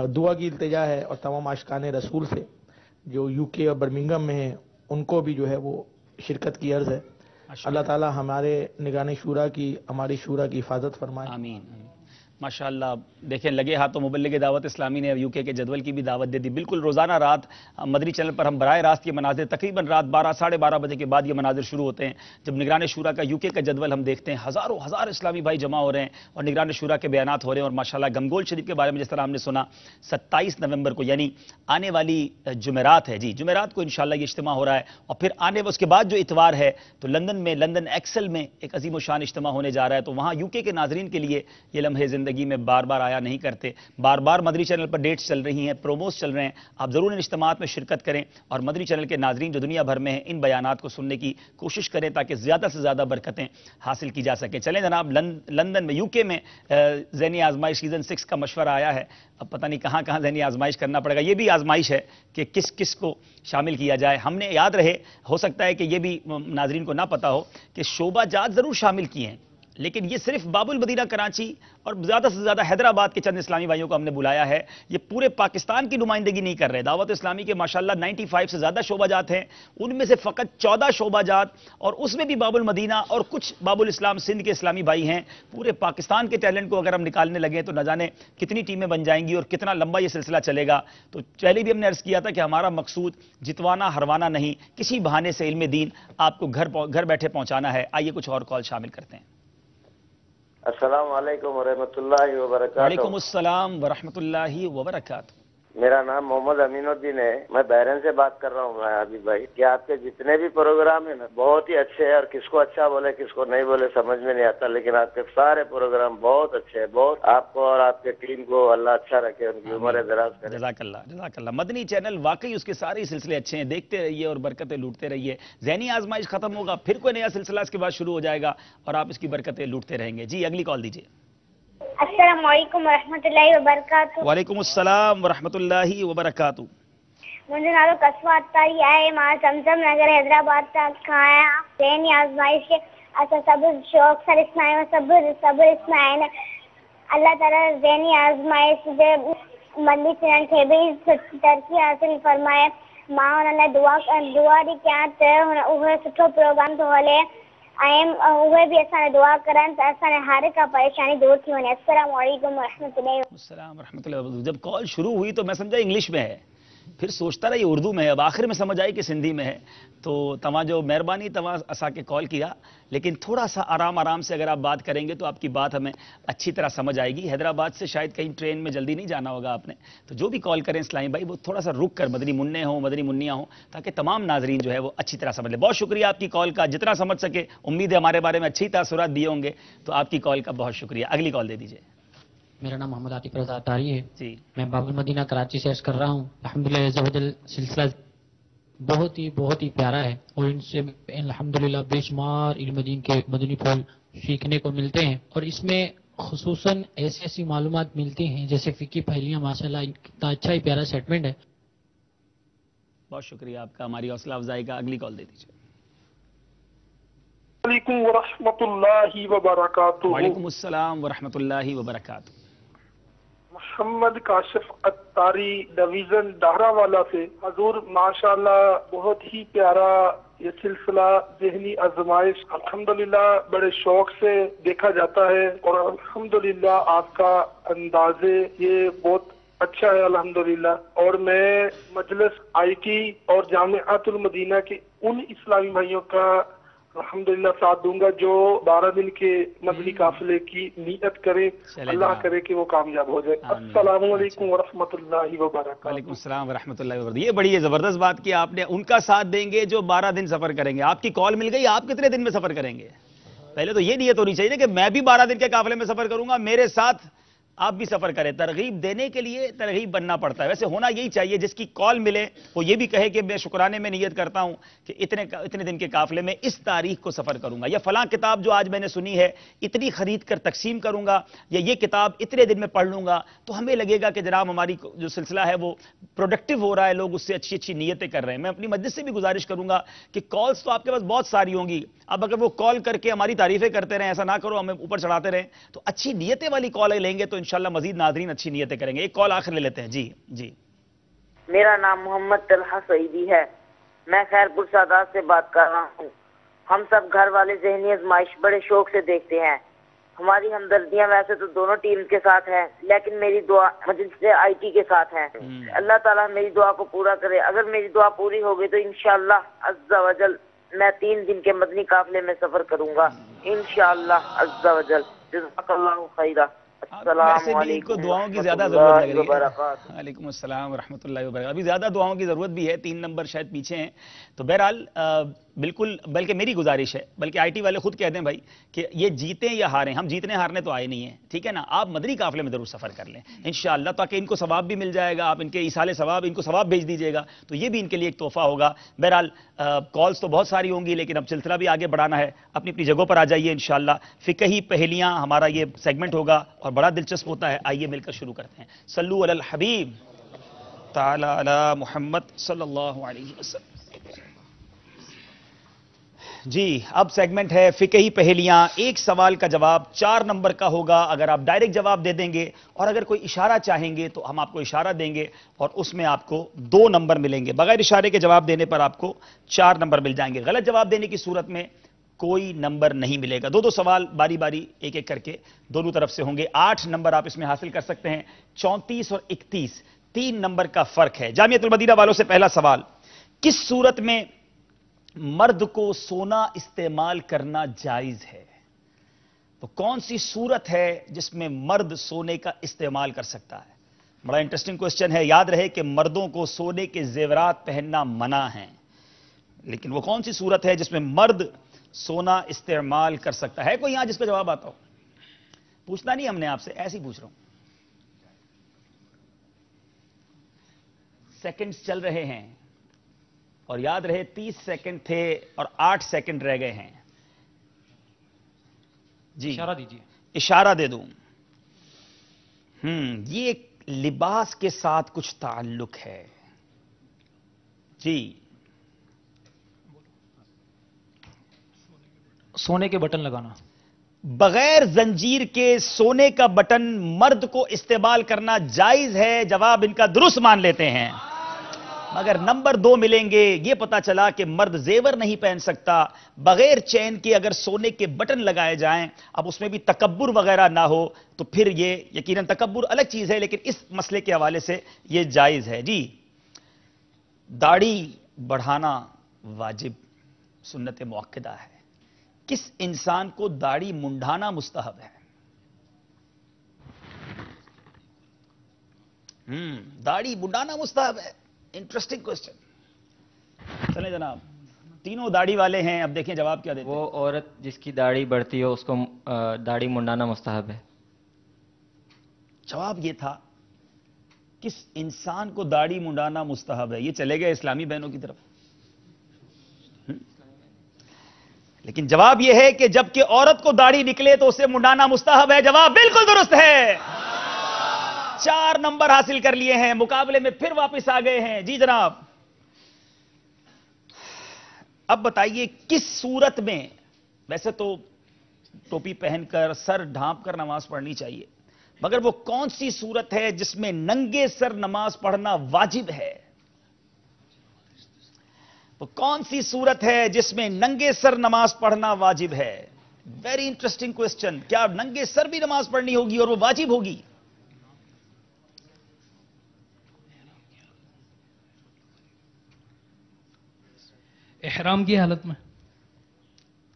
दुआ की इल्तिजा है और तमाम आशिकान रसूल से जो यूके और बर्मिंघम में हैं उनको भी जो है वो शिरकत की अर्ज़ है। अल्लाह ताला हमारे निगाने शूरा की, हमारी शूरा की हिफाजत फरमाए। आमीन। माशाअल्लाह, देखें लगे हाथों मुबल्लिग दावत इस्लामी ने यूके के जदवल की भी दावत दे दी। बिल्कुल रोज़ाना रात मदनी चैनल पर हम बराह रास्त ये मनाजिर तकरीबन रात 12 साढ़े 12 बजे के बाद ये मनाजिर शुरू होते हैं। जब निगरान शूरा का यूके का जदवल हम देखते हैं, हज़ारों हज़ार इस्लामी भाई जमा हो रहे हैं और निगरान शूरा के बयानात हो रहे हैं। और माशाअल्लाह गमगोल शरीफ के बारे में जिस तरह हमने सुना 27 नवंबर को यानी आने वाली जुमेरात है जी, जुमेरात को इंशाअल्लाह ये इज्तिमा हो रहा है। और फिर उसके बाद जो इतवार है तो लंदन में, लंदन एक्सेल में एक अजीम शान इज्तिमा होने जा रहा है। तो वहाँ यूके के नाजरीन के लिए ये लम्हे ज़िंदगी में बार बार आया नहीं करते। बार बार मदनी चैनल पर डेट्स चल रही हैं, प्रोमोस चल रहे हैं। आप ज़रूर इन इज्तिमात में शिरकत करें और मदनी चैनल के नाजरीन जो दुनिया भर में हैं इन बयानात को सुनने की कोशिश करें ताकि ज़्यादा से ज़्यादा बरकतें हासिल की जा सकें। चलें जनाब, लंदन में, यूके में ज़हनी आजमाइश सीज़न 6 का मशवरा आया है। अब पता नहीं कहाँ कहाँ ज़हनी आजमाइश करना पड़ेगा। ये भी आजमाइश है कि किस किस को शामिल किया जाए। हमने याद रहे, हो सकता है कि ये भी नाजरीन को ना पता हो कि शोबाजात ज़रूर शामिल किए हैं, लेकिन ये सिर्फ बाबुल मदीना कराची और ज़्यादा से ज़्यादा हैदराबाद के चंद इस्लामी भाइयों को हमने बुलाया है। ये पूरे पाकिस्तान की नुमाइंदगी नहीं कर रहे। दावत इस्लामी के माशाल्लाह 95 से ज़्यादा शोबाजात हैं, उनमें से फ़कत 14 शोबाजात और उसमें भी बाबुल मदीना और कुछ बाबुल इस्लाम सिंध के इस्लामी भाई हैं। पूरे पाकिस्तान के टैलेंट को अगर हम निकालने लगे तो न जाने कितनी टीमें बन जाएंगी और कितना लंबा ये सिलसिला चलेगा। तो पहले भी हमने अर्ज़ किया था कि हमारा मकसूद जितवाना हरवाना नहीं, किसी बहाने से इल्म दीन आपको घर बैठे पहुँचाना है। आइए कुछ और कॉल शामिल करते हैं। अस्सलाम वालेकुम व रहमतुल्लाहि व बरकातुहू। वालेकुम अस्सलाम व रहमतुल्लाहि व बरकातुहू। میرا نام محمد امین الدین ہے، میں بحرین سے بات کر رہا ہوں حبیب بھائی کہ آپ کے جتنے بھی پروگرام ہیں نا بہت ہی اچھے ہیں، اور کس کو اچھا بولے کس کو نہیں بولے سمجھ میں نہیں آتا، لیکن آپ کے سارے پروگرام بہت اچھے ہیں، بہت آپ کو اور آپ کے ٹیم کو اللہ اچھا رکھے، ان کی عمر دراز کرے۔ جزاک اللہ جزاک اللہ۔ مدنی چینل واقعی اس کے سارے سلسلے اچھے ہیں، دیکھتے رہیے اور برکتیں لوٹتے رہیے۔ ذہنی آزمائش ختم ہوگا، پھر کوئی نیا سلسلہ اس کے بعد شروع ہو جائے گا اور آپ اس کی برکتیں لوٹتے رہیں گے۔ جی اگلی کال دیجیے۔ السلام علیکم ورحمۃ اللہ وبرکاتہ۔ وعلیکم السلام ورحمۃ اللہ وبرکاتہ۔ मुंहिंजो नालो कसवा अत्तारी आहे, मां समसम नगर हैदराबाद खां आहियां। ज़हनी आज़माइश खे असां सभु शौक़ सां ॾिसंदा आहियूं, सभु ॾिसंदा आहिनि। अल्लाह ताला ज़हनी आज़माइश जे मदनी चैनल खे बि तरक़ी हासिल फरमाए। मां हुन लाइ दुआ थी कयां त उहो सुठो प्रोग्राम थो हले ऐं उहे बि असांखे दुआ करनि त असांजे हर का परेशानी दूर थी वञे। अस्सलाम वालेकुम रहमतुल्लाह। जब कॉल शुरू हुई तो मैं समझा इंग्लिश में है, फिर सोचता रहा ये उर्दू में है, अब आखिर में समझ आई कि सिंधी में है। तो तव्हां जो मेहरबानी, तव्हां असांखे कॉल किया, लेकिन थोड़ा सा आराम से अगर आप बात करेंगे तो आपकी बात हमें अच्छी तरह समझ आएगी। हैदराबाद से शायद कहीं ट्रेन में जल्दी नहीं जाना होगा आपने, तो जो भी कॉल करें इस्लामी भाई वो थोड़ा सा रुक कर मदनी मुन्ने हों, मदनी मुन्नियाँ हों, ताकि तमाम नाजरीन जो है वो अच्छी तरह समझ ले। बहुत शुक्रिया आपकी कॉल का, जितना समझ सके उम्मीद है हमारे बारे में अच्छी तासुरात दिए होंगे, तो आपकी कॉल का बहुत शुक्रिया। अगली कॉल दे दीजिए। मेरा नाम मोहम्मद आतिफ रज़ा अतारी है जी, मैं बाबुल मदीना कराची से अर्ज कर रहा हूँ। अल्हम्दुलिल्लाह अज़्ज़वजल सिलसिला बहुत ही प्यारा है और इनसे अल्हम्दुलिल्लाह बेशुमार इल्म दीन के मदनी फूल सीखने को मिलते हैं, और इसमें खुसूसन ऐसी मालूमात मिलती हैं जैसे फ़िकी पहेलियाँ। माशाल्लाह कितना अच्छा ही प्यारा सेटमेंट है। बहुत शुक्रिया आपका हमारी हौसला अफजाई का। अगली कॉल दे दीजिए। वालेकुम वरहमतुल्लाहि वबरकातुहू। वालेकुम अस्सलाम वरहमतुल्लाहि वबरकातुहू। मोहम्मद काशिफ अत्तारी डिवीजन डाहरावाला से। हजूर माशाल्लाह बहुत ही प्यारा ये सिलसिला ज़हनी आज़माइश अल्हम्दुलिल्लाह बड़े शौक से देखा जाता है, और अल्हम्दुलिल्लाह आपका अंदाज़े ये बहुत अच्छा है अल्हम्दुलिल्लाह। और मैं मजलिस आईटी और जामिअतुल मदीना के उन इस्लामी भाइयों का अल्हम्दुलिल्लाह साथ दूंगा जो 12 दिन के मदनी काफिले की नियत करें, अल्लाह करे कि वो कामयाब हो जाए। अस्सलामु अलैकुम वरहमतुल्लाहि वबरकातुहू। वालेकुम अस्सलाम वरहमतुल्लाहि वबरकातुहू। ये बड़ी जबरदस्त बात की आपने, उनका साथ देंगे जो 12 दिन सफर करेंगे। आपकी कॉल मिल गई, आप कितने दिन में सफर करेंगे? पहले तो ये नियत होनी चाहिए ना कि मैं भी 12 दिन के काफिले में सफर करूंगा, मेरे साथ आप भी सफर करें। तरगीब देने के लिए तरगीब बनना पड़ता है। वैसे होना यही चाहिए, जिसकी कॉल मिले वो ये भी कहे कि मैं शुक्राने में नियत करता हूं कि इतने दिन के काफिले में इस तारीख को सफर करूंगा, या फलां किताब जो आज मैंने सुनी है इतनी खरीद कर तकसीम करूंगा, या ये किताब इतने दिन में पढ़ लूंगा। तो हमें लगेगा कि जनाब हमारी जो सिलसिला है वो प्रोडक्टिव हो रहा है, लोग उससे अच्छी अच्छी नियतें कर रहे हैं। मैं अपनी मस्जिद से भी गुजारिश करूंगा कि कॉल्स तो आपके पास बहुत सारी होंगी, अब अगर वो कॉल करके हमारी तारीफें करते रहें, ऐसा ना करो, हमें ऊपर चढ़ाते रहें, तो अच्छी नियतें वाली कॉलें लेंगे तो इंशाल्लाह मजीद नाज़रीन अच्छी नियतें करेंगे। एक कॉल आखिर ले लेते हैं। जी मेरा नाम मोहम्मद तलहा सईदी है, मैं खैरपुर सादात से बात कर रहा हूँ। हम सब घर वाले ज़हनी आज़माइश बड़े शौक से देखते हैं। हमारी हमदर्दियां वैसे तो दोनों टीम के साथ हैं, लेकिन मेरी दुआ मजलिस आईटी के साथ है। अल्लाह ताला मेरी दुआ को पूरा करे। अगर मेरी दुआ पूरी हो गई तो इंशाअल्लाह अज़्ज़ा वजल मैं 3 दिन के मदनी काफिले में सफर करूंगा इंशाअल्लाह अज़्ज़ा वजल। जज़ाकल्लाहु खैरा। वैसे भी इनको दुआओं की ज्यादा जरूरत लग रही है। वालेकुम अस्सलाम वरहमतुल्लाहि वबरकातुहू। अभी ज्यादा दुआओं की जरूरत भी है, 3 नंबर शायद पीछे हैं। तो बहरहाल बिल्कुल, बल्कि मेरी गुजारिश है, बल्कि आईटी वाले खुद कहते हैं भाई कि ये जीतें या हारें, हम जीतने हारने तो आए नहीं हैं, ठीक है ना। आप मदनी काफिले में जरूर सफर कर लें इंशाअल्लाह, ताकि इनको सवाब भी मिल जाएगा। आप इनके इसाले सवाब, इनको सवाब भेज दीजिएगा, तो ये भी इनके लिए एक तोहफा होगा। बहरहाल कॉल्स तो बहुत सारी होंगी, लेकिन अब सिलसिला भी आगे बढ़ाना है। अपनी अपनी जगहों पर आ जाइए इंशाअल्लाह। फिकही पहेलियां हमारा ये सेगमेंट होगा और बड़ा दिलचस्प होता है। आइए मिलकर शुरू करते हैं। सल्लू अलल हबीब ताला अला मुहम्मद सल्लल्लाहु अलैहि वसल्लम। जी, अब सेगमेंट है फिकही पहेलियां। एक सवाल का जवाब 4 नंबर का होगा। अगर आप डायरेक्ट जवाब दे देंगे और अगर कोई इशारा चाहेंगे तो हम आपको इशारा देंगे और उसमें आपको 2 नंबर मिलेंगे। बगैर इशारे के जवाब देने पर आपको 4 नंबर मिल जाएंगे। गलत जवाब देने की सूरत में कोई नंबर नहीं मिलेगा। 2-2 सवाल बारी बारी एक एक करके दोनों तरफ से होंगे। 8 नंबर आप इसमें हासिल कर सकते हैं। 34 और 31 3 नंबर का फर्क है। जामिअतुल मदीना वालों से पहला सवाल, किस सूरत में मर्द को सोना इस्तेमाल करना जायज है? तो कौन सी सूरत है जिसमें मर्द सोने का इस्तेमाल कर सकता है? बड़ा इंटरेस्टिंग क्वेश्चन है। याद रहे कि मर्दों को सोने के जेवरात पहनना मना है, लेकिन वो कौन सी सूरत है जिसमें मर्द सोना इस्तेमाल कर सकता है? कोई यहां जिसका जवाब आता हो? पूछना नहीं हमने आपसे, ऐसे ही पूछ रहा हूं। सेकंड्स चल रहे हैं और याद रहे 30 सेकंड थे और 8 सेकंड रह गए हैं। जी इशारा दीजिए। इशारा दे दूं। ये लिबास के साथ कुछ ताल्लुक है। जी सोने के बटन लगाना। बगैर जंजीर के सोने का बटन मर्द को इस्तेमाल करना जायज है। जवाब इनका दुरुस्त मान लेते हैं, मगर नंबर 2 मिलेंगे। यह पता चला कि मर्द जेवर नहीं पहन सकता बगैर चैन के। अगर सोने के बटन लगाए जाएं, अब उसमें भी तकब्बुर वगैरह ना हो, तो फिर यह यकीनन तकब्बुर अलग चीज है, लेकिन इस मसले के हवाले से यह जायज है। जी दाढ़ी बढ़ाना वाजिब सुन्नत मुअक्कदा है। किस इंसान को दाढ़ी मुंडाना मुस्तहब है? दाढ़ी मुंडाना मुस्तहब है। Interesting question. चलें जनाब, तीनों दाढ़ी वाले हैं, अब देखें जवाब क्या देते हैं। वो औरत जिसकी दाढ़ी बढ़ती हो उसको दाढ़ी मुंडाना मुस्तहब है। जवाब ये था किस इंसान को दाढ़ी मुंडाना मुस्तहब है। ये चले गए इस्लामी बहनों की तरफ। लेकिन जवाब यह है कि जबकि औरत को दाढ़ी निकले तो उसे मुंडाना मुस्तहब है। जवाब बिल्कुल दुरुस्त है। 4 नंबर हासिल कर लिए हैं, मुकाबले में फिर वापस आ गए हैं। जी जनाब, अब बताइए किस सूरत में, वैसे तो टोपी पहनकर सर ढांप कर नमाज पढ़नी चाहिए, मगर वो कौन सी सूरत है जिसमें नंगे सर नमाज पढ़ना वाजिब है? वो कौन सी सूरत है जिसमें नंगे सर नमाज पढ़ना वाजिब है? Very interesting question. क्या नंगे सर भी नमाज पढ़नी होगी और वो वाजिब होगी? एहराम की हालत में।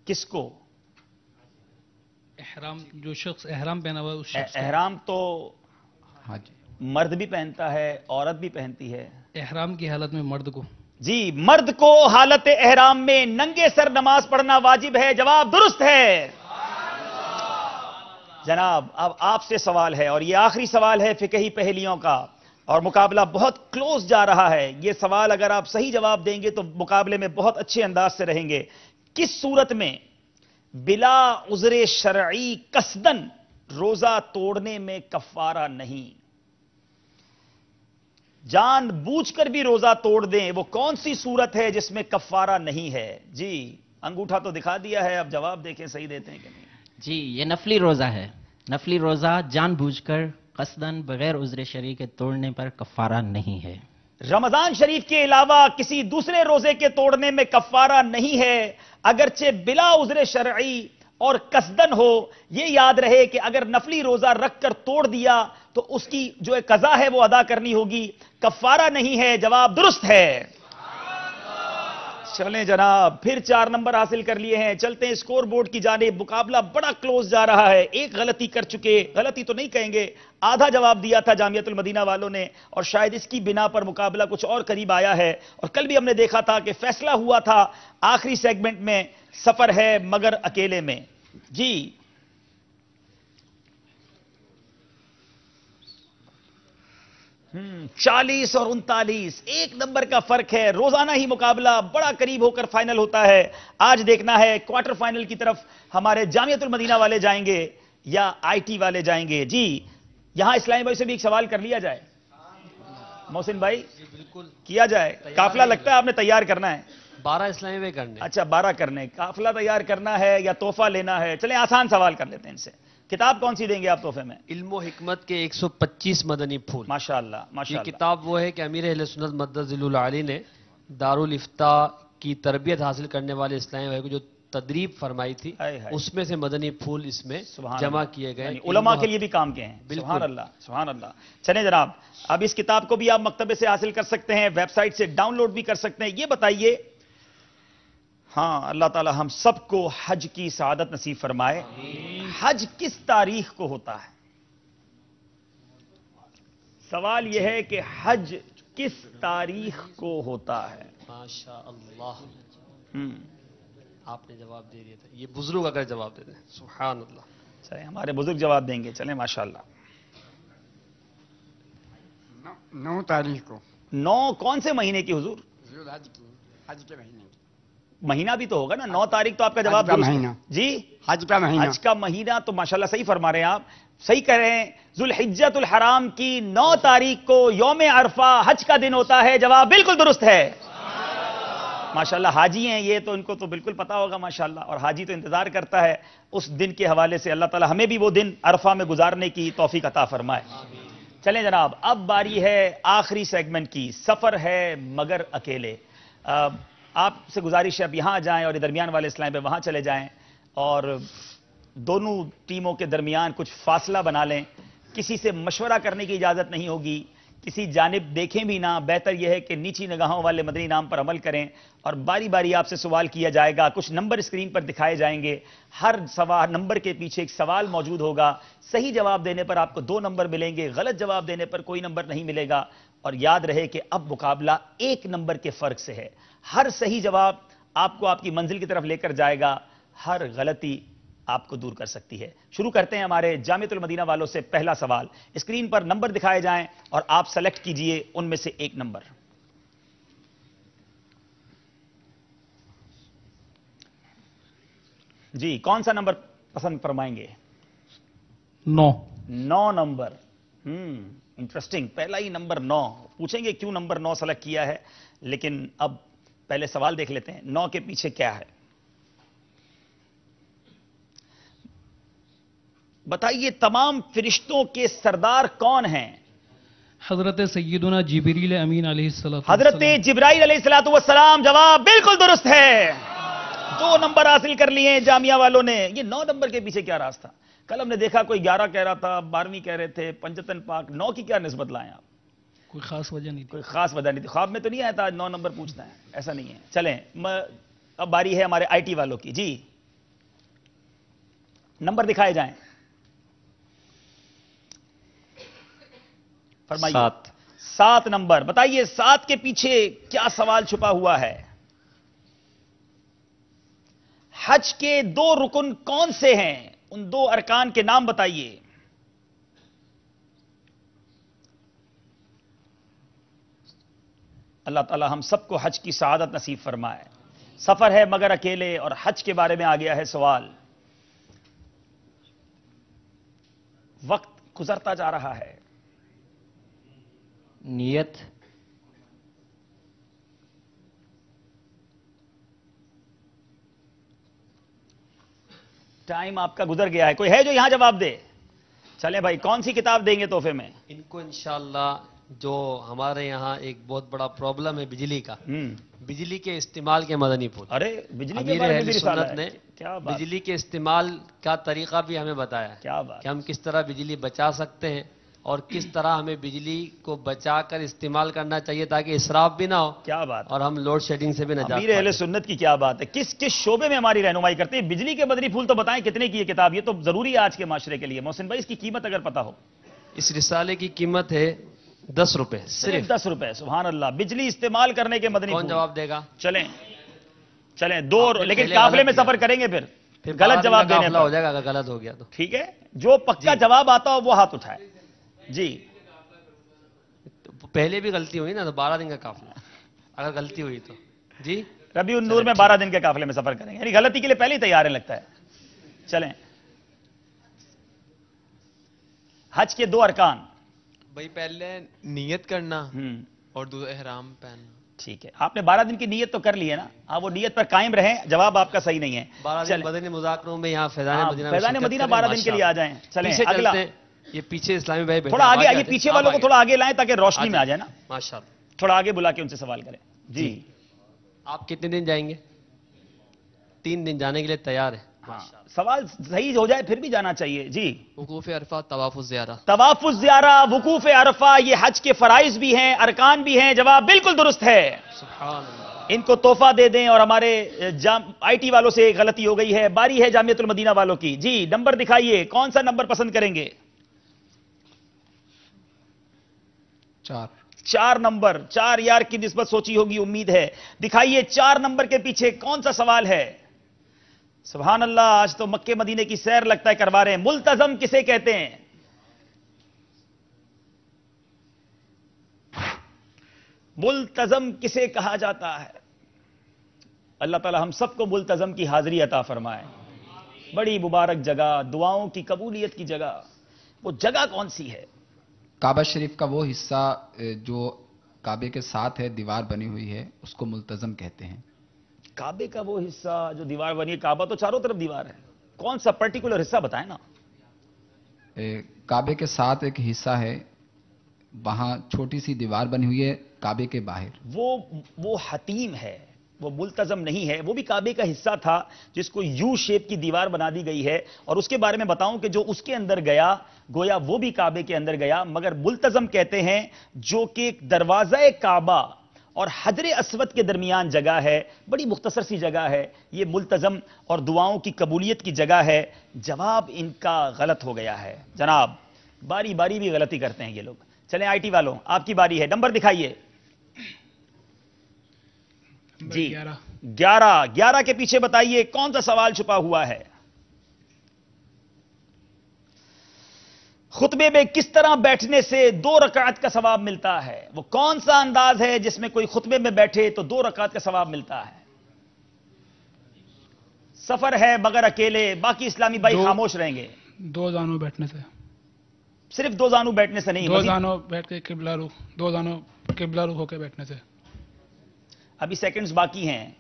किसको? एहराम, जो शख्स एहराम पहना हुआ है उस शख्स को। एहराम तो हाँ जी, मर्द भी पहनता है, औरत भी पहनती है। एहराम की हालत में मर्द को। जी, मर्द को हालत एहराम में नंगे सर नमाज पढ़ना वाजिब है। जवाब दुरुस्त है। जनाब, अब आपसे सवाल है और यह आखिरी सवाल है फिकही पहेलियों का, और मुकाबला बहुत क्लोज जा रहा है। यह सवाल अगर आप सही जवाब देंगे तो मुकाबले में बहुत अच्छे अंदाज से रहेंगे। किस सूरत में बिला उज़्र शरई कसदन रोजा तोड़ने में कफारा नहीं? जान बूझकर भी रोजा तोड़ दें, वो कौन सी सूरत है जिसमें कफारा नहीं है? जी अंगूठा तो दिखा दिया है, अब जवाब देखें सही देते हैं कि नहीं। जी, ये नफली रोजा है। नफली रोजा जानबूझकर कसदन बगैर उज़्र शरई के तोड़ने पर कफारा नहीं है। रमजान शरीफ के अलावा किसी दूसरे रोजे के तोड़ने में कफारा नहीं है, अगरचे बिला उज़्र शरई और कसदन हो। यह याद रहे कि अगर नफली रोजा रखकर तोड़ दिया तो उसकी जो कज़ा है वो अदा करनी होगी, कफारा नहीं है। जवाब दुरुस्त है। चलें जनाब, फिर 4 नंबर हासिल कर लिए हैं। चलते हैं स्कोर बोर्ड की जानिब। मुकाबला बड़ा क्लोज जा रहा है। एक गलती कर चुके, गलती तो नहीं कहेंगे, आधा जवाब दिया था जामियतुल मदीना वालों ने, और शायद इसकी बिना पर मुकाबला कुछ और करीब आया है। और कल भी हमने देखा था कि फैसला हुआ था आखिरी सेगमेंट में, सफर है मगर अकेले में। जी 40 और 39, 1 नंबर का फर्क है। रोजाना ही मुकाबला बड़ा करीब होकर फाइनल होता है। आज देखना है क्वार्टर फाइनल की तरफ हमारे जामियतुल मदीना वाले जाएंगे या आईटी वाले जाएंगे। जी यहां इस्लामी भाई से भी एक सवाल कर लिया जाए। मोहसिन भाई, बिल्कुल किया जाए। काफिला लगता है आपने तैयार करना है। 12 इस्लामी भाई करने। अच्छा 12 करने, काफिला तैयार करना है या तोहफा लेना है? चलें आसान सवाल कर लेते हैं इनसे। किताब कौन सी देंगे आप तोहफे में? इल्मो हिकमत के 125 मदनी फूल। माशाअल्लाह ये माशाअल्लाह। किताब वो है कि अमीर अहले सुन्नत मद्दजिलुल आली ने दारुल इफ्ता की तरबियत हासिल करने वाले इस्लामी भाई को जो तदरीब फरमाई थी, उसमें से मदनी फूल इसमें जमा किए गए, उलमा के लिए भी काम के हैं। सुभान अल्लाह सुभान अल्लाह। चलें जनाब, अब इस किताब को भी आप मकतबे से हासिल कर सकते हैं, वेबसाइट से डाउनलोड भी कर सकते हैं। ये बताइए, हाँ अल्लाह ताला हम सबको हज की सआदत नसीब फरमाए। हज किस तारीख को होता है? सवाल यह है कि हज किस तारीख को होता है? माशा अल्लाह, आपने जवाब दे दिया था। ये बुजुर्ग अगर जवाब दे दें, सुभान अल्लाह। चले हमारे बुजुर्ग जवाब देंगे। चले माशाअल्लाह। 9 तारीख को। 9 कौन से महीने की हुजूर? हज के महीने। महीना भी तो होगा ना। 9 तारीख तो आपका जवाब दुरुस्त है। जी, हज का महीना। हज का महीना तो माशाल्लाह सही फरमा रहे हैं आप, सही कह रहे हैं। जुल्हिज्जतुल हराम की 9 तारीख को यौम अरफा हज का दिन होता है। जवाब बिल्कुल दुरुस्त है। माशाल्लाह हाजी हैं ये, तो इनको तो बिल्कुल पता होगा माशाल्लाह। और हाजी तो इंतजार करता है उस दिन के हवाले से। अल्लाह ताला हमें भी वो दिन अरफा में गुजारने की तौफीक अता फरमाए। चलें जनाब, अब बारी है आखिरी सेगमेंट की, सफर है मगर अकेले। आपसे गुजारिश है अब यहां आ जाएं और दरमियान वाले इस्लाम पे वहां चले जाएं और दोनों टीमों के दरमियान कुछ फासला बना लें। किसी से मशवरा करने की इजाजत नहीं होगी, किसी जानिब देखें भी ना। बेहतर यह है कि नीची निगाहों वाले मदनी नाम पर अमल करें और बारी बारी आपसे सवाल किया जाएगा। कुछ नंबर स्क्रीन पर दिखाए जाएंगे, हर सवाल नंबर के पीछे एक सवाल मौजूद होगा। सही जवाब देने पर आपको 2 नंबर मिलेंगे, गलत जवाब देने पर कोई नंबर नहीं मिलेगा। और याद रहे कि अब मुकाबला 1 नंबर के फर्क से है। हर सही जवाब आपको आपकी मंजिल की तरफ लेकर जाएगा, हर गलती आपको दूर कर सकती है। शुरू करते हैं हमारे जामिअतुल मदीना वालों से। पहला सवाल, स्क्रीन पर नंबर दिखाए जाएं और आप सेलेक्ट कीजिए उनमें से एक नंबर। जी, कौन सा नंबर पसंद फरमाएंगे? 9 नंबर। इंटरेस्टिंग, पहला ही नंबर 9। पूछेंगे क्यों नंबर 9 सेलेक्ट किया है, लेकिन अब पहले सवाल देख लेते हैं 9 के पीछे क्या है। बताइए, तमाम फरिश्तों के सरदार कौन हैं? हजरत सैयदुना जिब्रील अमीन अलैहिस्सलाम। हजरत जिब्राइल अलैहिस्सलाम। जवाब बिल्कुल दुरुस्त है। 2 नंबर हासिल कर लिए जामिया वालों ने। ये 9 नंबर के पीछे क्या राज था? कल हमने देखा कोई 11 कह रहा था, 12वीं कह रहे थे, पंजतन पाक। 9 की क्या निस्बत लाएं आप? कोई खास वजह नहीं थी। कोई खास वजह नहीं थी। ख्वाब में तो नहीं आया था 9 नंबर पूछना है, ऐसा नहीं है। चलें, अब बारी है हमारे आईटी वालों की। जी, नंबर दिखाए जाएं। फरमाइए। 7 नंबर। बताइए 7 के पीछे क्या सवाल छुपा हुआ है? हज के 2 रुकन कौन से हैं? उन 2 अरकान के नाम बताइए। अल्लाह ताला हम सबको हज की सआदत नसीब फरमाए। सफर है मगर अकेले और हज के बारे में आ गया है सवाल। वक्त गुजरता जा रहा है। नियत। टाइम आपका गुजर गया है। कोई है जो यहां जवाब दे? चलें भाई, कौन सी किताब देंगे तोहफे में? इनको इंशाअल्लाह, जो हमारे यहाँ एक बहुत बड़ा प्रॉब्लम है बिजली का, बिजली के इस्तेमाल के मदनी फूल। अरे बिजली के अमीर बारे में अहले भी रिसाला सुन्नत है। ने क्या बात। बिजली के इस्तेमाल का तरीका भी हमें बताया है। क्या बात। कि हम किस तरह बिजली बचा सकते हैं और किस तरह हमें बिजली को बचाकर इस्तेमाल करना चाहिए ताकि इसराफ भी ना हो। क्या बात। और हम लोड शेडिंग से भी नजात अमीर अहले सुन्नत की क्या बात है। किस किस शोबे में हमारी रहनुमाई करते हैं? बिजली के मदनी फूल तो बताएं कितने की है किताब? ये तो जरूरी है आज के माशरे के लिए। मोहसिन भाई, इसकी कीमत अगर पता हो। इस रिसाले की कीमत है 10 रुपए, सिर्फ 10 रुपए। सुभान अल्लाह। बिजली इस्तेमाल करने के मदनी कौन फूल। जवाब देगा? चलें 2, लेकिन काफिले में सफर करेंगे फिर गलत जवाब देने पर हो जाएगा अगर गलत हो गया तो। ठीक है, जो पक्का जवाब आता हो वो हाथ उठाए। जी, पहले भी गलती हुई ना, तो 12 दिन का काफिला अगर गलती हुई तो। जी, रबीउन नूर में 12 दिन के काफिले में सफर करेंगे, यानी गलती के लिए पहले ही तैयार है लगता है। चलें, हज के 2 अरकान। भाई पहले नियत करना और दूसरा एहराम पहनना। ठीक है, आपने 12 दिन की नियत तो कर ली है ना। आप वो नियत पर कायम रहें। जवाब आपका सही नहीं है। 12 दिन मदनी मुज़ाकरों में यहाँ फैज़ान मदीना मदीना 12 दिन के लिए आ जाएं। चलें अगला। ये पीछे इस्लामी भाई थोड़ा आगे आइए, पीछे वालों को थोड़ा आगे लाएं ताकि रोशनी में आ जाए ना। माशाअल्लाह, थोड़ा आगे बुला के उनसे सवाल करें। जी, आप कितने दिन जाएंगे? 3 दिन जाने के लिए तैयार है। सवाल सही हो जाए फिर भी जाना चाहिए। जी, वकूफ अरफा, तवाफुज़ ज़ियारा। तवाफुज़ ज़ियारा, वकूफ अरफा, ये हज के फराइज भी हैं, अरकान भी हैं। जवाब बिल्कुल दुरुस्त है। सुभान अल्लाह। इनको तोहफा दे दें। और हमारे आईटी वालों से गलती हो गई है। बारी है जामिअतुल मदीना वालों की। जी, नंबर दिखाइए, कौन सा नंबर पसंद करेंगे? 4 नंबर। 4 यार की निस्बत सोची होगी, उम्मीद है। दिखाइए 4 नंबर के पीछे कौन सा सवाल है। सुभान अल्लाह, आज तो मक्के मदीने की सैर लगता है करवा रहे हैं। मुल्तजम किसे कहते हैं? मुल्तजम किसे कहा जाता है? अल्लाह ताला हम सबको मुल्तजम की हाजिरी अता फरमाए। बड़ी मुबारक जगह, दुआओं की कबूलियत की जगह, वो जगह कौन सी है? काबा शरीफ का वो हिस्सा जो काबे के साथ है, दीवार बनी हुई है, उसको मुल्तजम कहते हैं। काबे का वो हिस्सा जो दीवार बनी है, काबा तो चारों तरफ दीवार है, कौन सा पर्टिकुलर हिस्सा बताएं ना। काबे के साथ एक हिस्सा है, वहां छोटी सी दीवार बनी हुई है काबे के बाहर। वो हतीम है, वो मुल्तजम नहीं है। वो भी काबे का हिस्सा था जिसको यू शेप की दीवार बना दी गई है। और उसके बारे में बताऊं कि जो उसके अंदर गया, गोया वो भी काबे के अंदर गया, मगर मुल्तजम कहते हैं जो कि दरवाजा काबा और हजरे अस्वद के दरमियान जगह है। बड़ी मुख्तसर सी जगह है ये, मुल्तजम और दुआओं की कबूलियत की जगह है। जवाब इनका गलत हो गया है जनाब। बारी बारी भी गलती करते हैं ये लोग। चलें आईटी वालों, आपकी बारी है, नंबर दिखाइए जी। 11 के पीछे बताइए कौन सा सवाल छुपा हुआ है। खुतबे में किस तरह बैठने से 2 रकात का सवाब मिलता है? वो कौन सा अंदाज है जिसमें कोई खुतबे में बैठे तो 2 रकात का सवाब मिलता है? सफर है मगर अकेले, बाकी इस्लामी भाई खामोश रहेंगे। 2 जानू बैठने से, सिर्फ 2 जानू बैठने से नहीं, 2 जानू बैठ के किबला रुख, 2 जानू किबला रुख होकर बैठने से। अभी सेकंड्स बाकी हैं,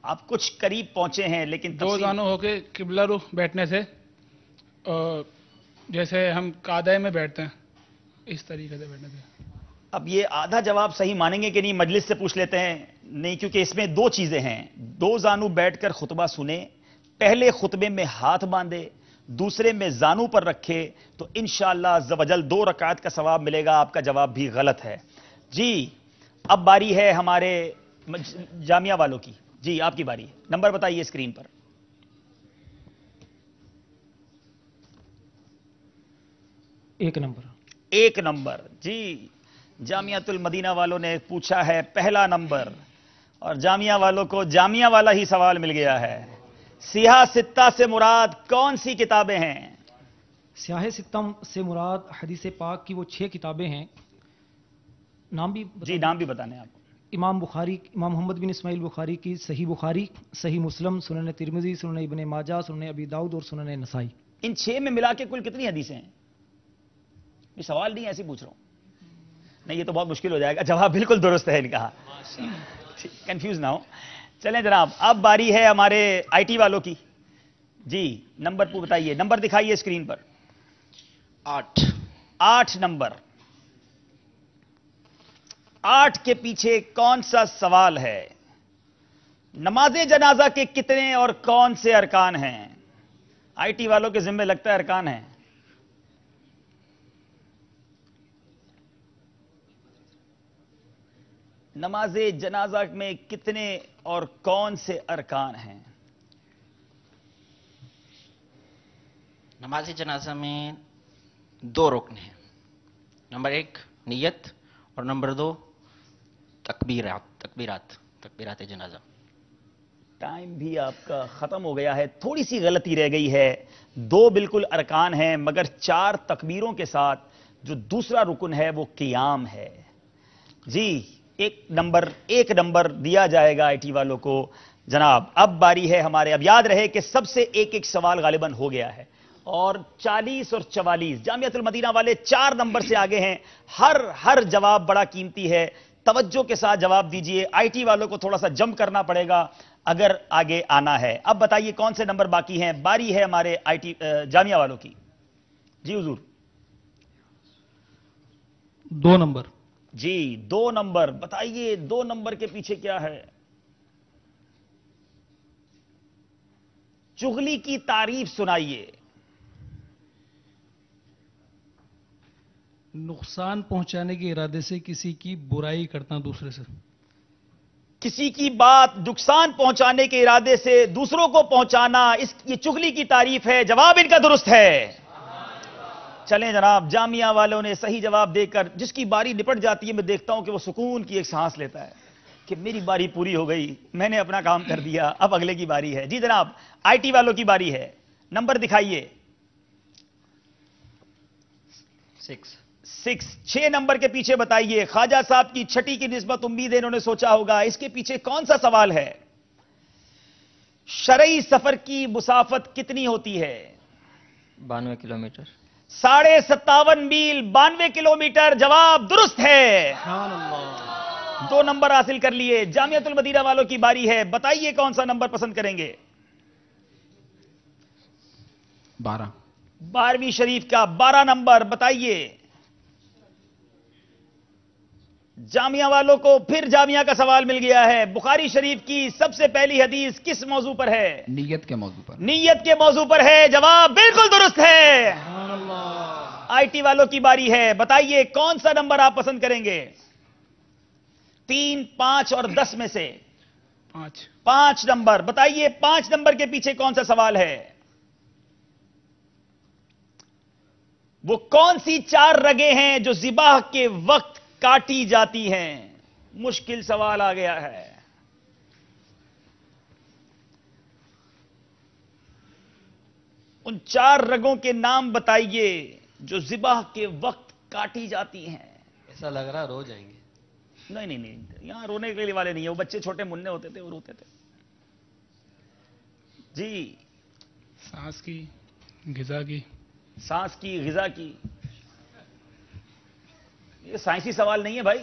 आप कुछ करीब पहुंचे हैं, लेकिन 2 जानू होके किबला रुख बैठने से, जैसे हम कादे में बैठते हैं इस तरीके से बैठने से। अब ये आधा जवाब सही मानेंगे कि नहीं, मजलिस से पूछ लेते हैं। नहीं, क्योंकि इसमें 2 चीजें हैं। 2 जानू बैठकर खुतबा सुने, पहले खुतबे में हाथ बांधे, दूसरे में जानू पर रखे, तो इंशाअल्लाह अज़्ज़वजल 2 रकात का सवाब मिलेगा। आपका जवाब भी गलत है जी। अब बारी है हमारे जामिया वालों की। जी आपकी बारी है, नंबर बताइए स्क्रीन पर। एक नंबर जी। जामियातुल मदीना वालों ने पूछा है पहला नंबर, और जामिया वालों को जामिया वाला ही सवाल मिल गया है। सियाह सित्ता से मुराद कौन सी किताबें हैं? स्याह सित्ता से मुराद हदीस पाक की वो 6 किताबें हैं। नाम भी बताने आप। इमाम बुखारी, इमाम मोहम्मद बिन इस्माइल बुखारी की सही बुखारी, सही मुस्लिम, सुनन तिरमिज़ी, सुनन इब्ने माजा, सुनन अबी दाऊद और सुनन नसाई। इन 6 में मिला के कुल कितनी हदीसें हैं? ये सवाल नहीं, ऐसे पूछ रहा हूं। नहीं, ये तो बहुत मुश्किल हो जाएगा। जवाब बिल्कुल दुरुस्त है इनका, कंफ्यूज ना हो। चलें जनाब, अब बारी है हमारे आईटी वालों की। जी नंबर बताइए, नंबर दिखाइए स्क्रीन पर। 8 नंबर। 8 के पीछे कौन सा सवाल है? नमाज़े जनाजा के कितने और कौन से अरकान हैं? आईटी वालों के जिम्मे लगता है अरकान हैं। नमाज़े जनाजा में कितने और कौन से अरकान हैं? नमाज जनाजा में 2 रुकन हैं। नंबर 1 नियत और नंबर 2 तकबीरात जनाजा। टाइम भी आपका खत्म हो गया है, थोड़ी सी गलती रह गई है। 2 बिल्कुल अरकान हैं, मगर 4 तकबीरों के साथ जो दूसरा रुकन है वो क़ियाम है। जी एक नंबर दिया जाएगा आईटी वालों को। जनाब अब बारी है हमारे, अब याद रहे कि सबसे एक सवाल गालिबन हो गया है, और 40 और 44 जामियातुल मदीना वाले 4 नंबर से आगे हैं। हर जवाब बड़ा कीमती है, तवज्जो के साथ जवाब दीजिए। आईटी वालों को थोड़ा सा जंप करना पड़ेगा अगर आगे आना है। अब बताइए कौन से नंबर बाकी हैं? बारी है हमारे आईटी जामिया वालों की। जी हुजूर। 2 नंबर। जी 2 नंबर बताइए, 2 नंबर के पीछे क्या है? चुगली की तारीफ सुनाइए। नुकसान पहुंचाने के इरादे से किसी की बुराई करना दूसरे से। किसी की बात नुकसान पहुंचाने के इरादे से दूसरों को पहुंचाना, ये चुगली की तारीफ है। जवाब इनका दुरुस्त है। چلیں جناب، جامعہ والوں نے صحیح جواب دے کر جس کی باری نپٹ جاتی ہے میں دیکھتا ہوں کہ وہ سکون کی ایک سانس لیتا ہے کہ میری باری پوری ہو گئی، میں نے اپنا کام کر دیا، اب اگلے کی باری ہے۔ جی جناب، آئی ٹی والوں کی باری ہے، نمبر دکھائیے۔ 6 نمبر کے پیچھے بتائیے، خواجہ صاحب کی چھٹی کی نسبت امید ہے انہوں نے سوچا ہوگا، اس کے پیچھے کون سا سوال ہے؟ شرعی سفر کی مسافت کتنی ہوتی ہے؟ 92 کلومیٹر۔ 57.5 میل 92 کلومیٹر، جواب درست ہے۔ 2 نمبر حاصل کر لیے۔ جامعۃ المدینہ والوں کی باری ہے، بتائیے کون سا نمبر پسند کریں گے؟ 12۔ 12ویں شریف کا 12 نمبر بتائیے۔ جامعہ والوں کو پھر جامعہ کا سوال مل گیا ہے۔ بخاری شریف کی سب سے پہلی حدیث کس موضوع پر ہے؟ نیت کے موضوع پر۔ نیت کے موضوع پر ہے، جواب بالکل درست ہے۔ آئی ٹی والوں کی باری ہے، بتائیے کون سا نمبر آپ پسند کریں گے؟ 3، 5 اور 10 میں سے 5 نمبر بتائیے، 5 نمبر کے پیچھے کون سا سوال ہے؟ وہ کون سی 4 رگیں ہیں جو ذبح کے وقت کاٹی جاتی ہیں؟ مشکل سوال آ گیا ہے۔ ان 4 رگوں کے نام بتائیے جو ذبح کے وقت کاٹی جاتی ہیں۔ ایسا لگ رہا رو جائیں گے۔ نہیں، یہاں رونے کے والے نہیں ہیں، وہ بچے چھوٹے مننے ہوتے تھے وہ روتے تھے۔ جی، سانس کی، غذا کی۔ سانس کی، غذا کی، یہ سائنسی سوال نہیں ہے بھائی،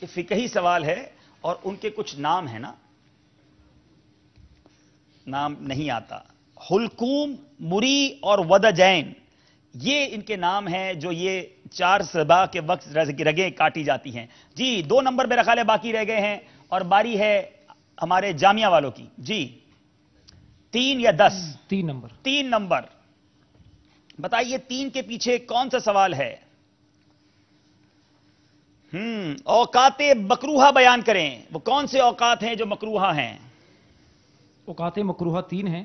یہ فقہی سوال ہے، اور ان کے کچھ نام ہیں نا، نام نہیں آتا۔ حلقوم، مری اور ودجین، یہ ان کے نام ہیں جو یہ 4 ذبح کے وقت رگیں کاٹی جاتی ہیں۔ جی 2 نمبر میرا خیال ہے باقی رہ گئے ہیں، اور باری ہے ہمارے جامعہ والوں کی۔ جی 3 یا 10؟ 3 نمبر۔ 3 نمبر بتائیے، 3 کے پیچھے کون سا سوال ہے؟ اوقات مکروہہ بیان کریں، وہ کون سے اوقات ہیں جو مکروہہ ہیں؟ اوقات مکروہہ 3 ہیں۔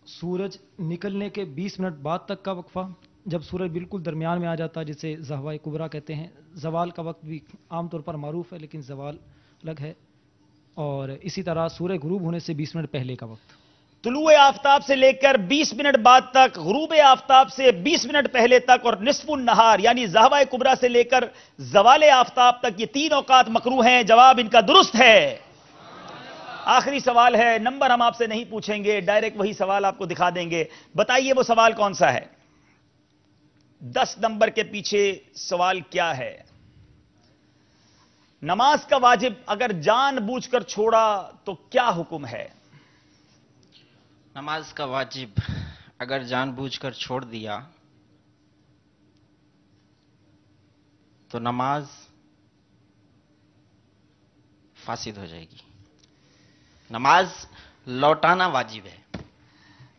سورج نکلنے کے 20 منٹ بعد تک کا وقفہ، جب سورج بالکل درمیان میں آ جاتا ہے جسے زہوہ کبریٰ کہتے ہیں۔ زوال کا وقت بھی عام طور پر معروف ہے لیکن زوال الگ ہے، اور اسی طرح سورج غروب ہونے سے 20 منٹ پہلے کا وقت۔ طلوع آفتاب سے لے کر 20 منٹ بعد تک، غروب آفتاب سے 20 منٹ پہلے تک، اور نصف النہار یعنی زہوہ کبریٰ سے لے کر زوال آفتاب تک، یہ 3 اوقات مکروہ ہیں، جواب ان کا درست ہے۔ آخری سوال ہے، نمبر ہم آپ سے نہیں پوچھیں گے، ڈائریکٹ وہی سوال آپ کو دکھا دیں گے، بتائیے وہ سوال کون سا ہے؟ 10 نمبر کے پیچھے سوال کیا ہے؟ نماز کا واجب اگر جان بوجھ کر چھوڑا تو کیا حکم ہے؟ نماز کا واجب اگر جان بوجھ کر چھوڑ دیا تو نماز فاسد ہو جائے گی۔ نماز لوٹانا واجب ہے۔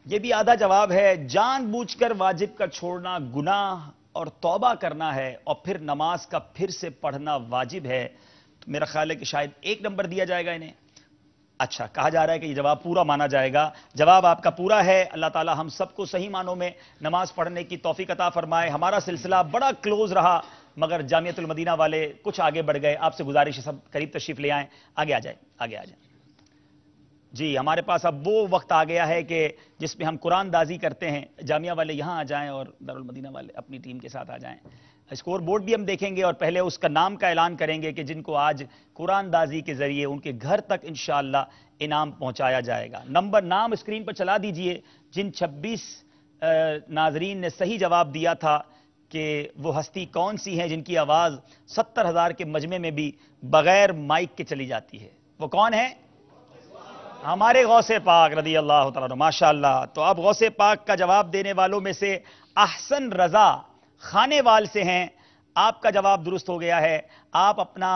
یہ بھی آدھا جواب ہے، جان بوجھ کر واجب کا چھوڑنا گناہ اور توبہ کرنا ہے، اور پھر نماز کا پھر سے پڑھنا واجب ہے۔ تو میرا خیال ہے کہ شاید 1 نمبر دیا جائے گا انہیں۔ اچھا، کہا جا رہا ہے کہ یہ جواب پورا مانا جائے گا۔ جواب آپ کا پورا ہے۔ اللہ تعالی ہم سب کو صحیح معنوں میں نماز پڑھنے کی توفیق عطا فرمائے۔ ہمارا سلسلہ بڑا کلوز رہا، مگر جامعۃ المدینہ والے کچھ آگے بڑھ گئے۔ آپ سے گزارش ہے سب قریب تشریف لے آئیں، آگے آ جائیں، آگے آ جائیں۔ جی ہمارے پاس اب وہ وقت آ گیا ہے کہ جس میں ہم قرآن دازی کرتے ہیں۔ جامعہ والے یہاں آ جائیں اور دارالمدینہ والے اپنی ٹیم کے ساتھ آ جائیں۔ اسکور بورڈ بھی ہم دیکھیں گے اور پہلے اس کا نام کا اعلان کریں گے کہ جن کو آج قرآن دازی کے ذریعے ان کے گھر تک انشاءاللہ انعام پہنچایا جائے گا۔ نام اسکرین پر چلا دیجئے۔ جن 26 ناظرین نے صحیح جواب دیا تھا کہ وہ ہستی کون سی ہیں جن کی آواز 70,000 کے مجمع میں بھی بغیر مائک کے چلی جاتی ہے، وہ کون ہے؟ ہمارے غوث پاک رضی اللہ تعالیٰ عنہ، ماشاءاللہ۔ تو اب غوث پاک کا جواب دینے والوں میں سے احسن رضا خانے وال سے ہیں، آپ کا جواب درست ہو گیا ہے۔ آپ اپنا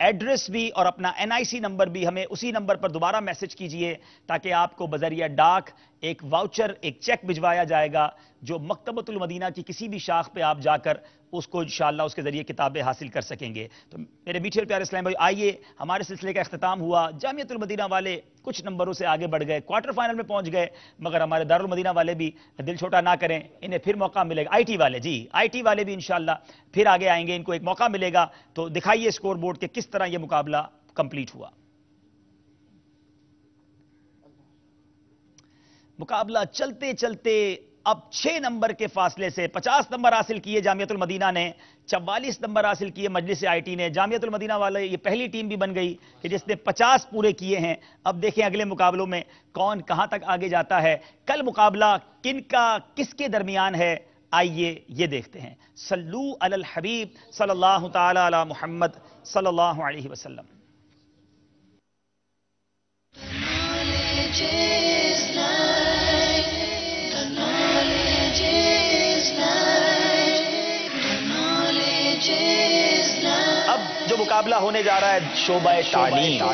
ایڈریس بھی اور اپنا NIC نمبر بھی ہمیں اسی نمبر پر دوبارہ میسج کیجئے تاکہ آپ کو بذریعہ ڈاک ایک واؤچر، ایک چیک بھجوایا جائے گا جو مکتبۃ المدینہ کی کسی بھی شاخ پہ آپ جا کر اس کو انشاءاللہ اس کے ذریعے کتابیں حاصل کر سکیں گے۔ تو میرے میٹھے اور پیارے اسلام بھائی، آئیے، ہمارے سلسلے کا اختتام ہوا۔ جامعۃ المدینہ والے کچھ نمبروں سے آگے بڑھ گئے، کوارٹر فائنل میں پہنچ گئے، مگر ہمارے دارالمدینہ والے بھی دل چھوٹا نہ کریں، انہیں پھر موقع ملے گا. IT والے، جی IT والے بھی انشاءاللہ پھر آگے آئیں گے، ان کو ایک موقع ملے گا. تو دکھائیے اسکور بورڈ کے کس طرح یہ مقابلہ کمپلیٹ ہوا. مقابلہ چلتے چلتے اب 6 نمبر کے فاصلے سے 50 نمبر حاصل کیے جامعۃ المدینہ نے، 44 نمبر حاصل کیے مجلس IT نے. جامعۃ المدینہ والے یہ پہلی ٹیم بھی بن گئی کہ جس نے 50 پورے کیے ہیں. اب دیکھیں اگلے مقابلوں میں کون کہاں تک آگے جاتا ہے. کل مقابلہ کن کا کس کے درمیان ہے، آئیے یہ دیکھتے ہیں. صلو علی الحبیب صلی اللہ تعالی علی محمد صلی اللہ علیہ وسلم. اب جو مقابلہ ہونے جا رہا ہے شعبہ تعلیم،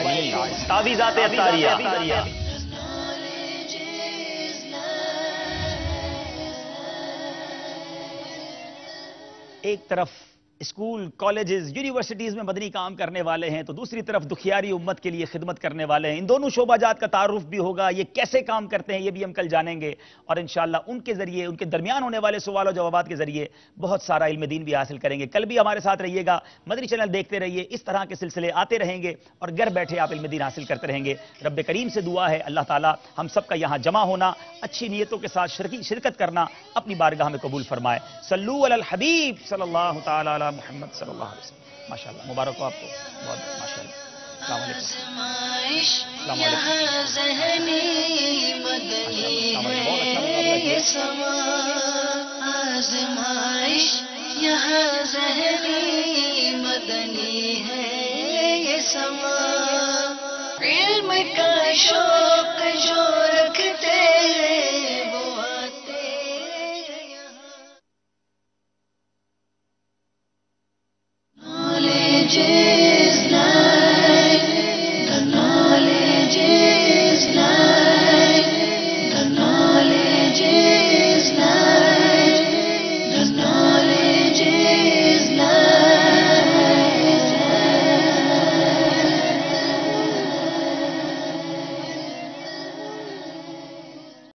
تعویذات اطاریہ. ایک طرف اسکول، کالجز، یونیورسٹیز میں مدنی کام کرنے والے ہیں تو دوسری طرف دکھیاری امت کے لیے خدمت کرنے والے ہیں. ان دونوں شعبہ جات کا تعارف بھی ہوگا، یہ کیسے کام کرتے ہیں یہ بھی ہم کل جانیں گے، اور انشاءاللہ ان کے ذریعے، ان کے درمیان ہونے والے سوال و جوابات کے ذریعے بہت سارا علم دین بھی حاصل کریں گے. کل بھی ہمارے ساتھ رہیے گا، مدنی چینل دیکھتے رہیے، اس طرح کے سلسلے آتے رہیں گے اور گھر بیٹھے آپ علم دین حاصل کرتے رہیں گے. رب کریم سے دعا ہے اللہ تعالیٰ ہم سب کا یہاں جمع ہونا، اچھی نیتوں کے ساتھ شرکت کرنا اپنی بارگاہ میں قبول فرمائے. صلو علی الحبیب صلی اللہ تعالی علی محمد صلی اللہ علیہ وسلم. ماشاءاللہ مبارک ہو آپ کو، بہت ماشاءاللہ. السلام علیکم. السلام Knowledge is life.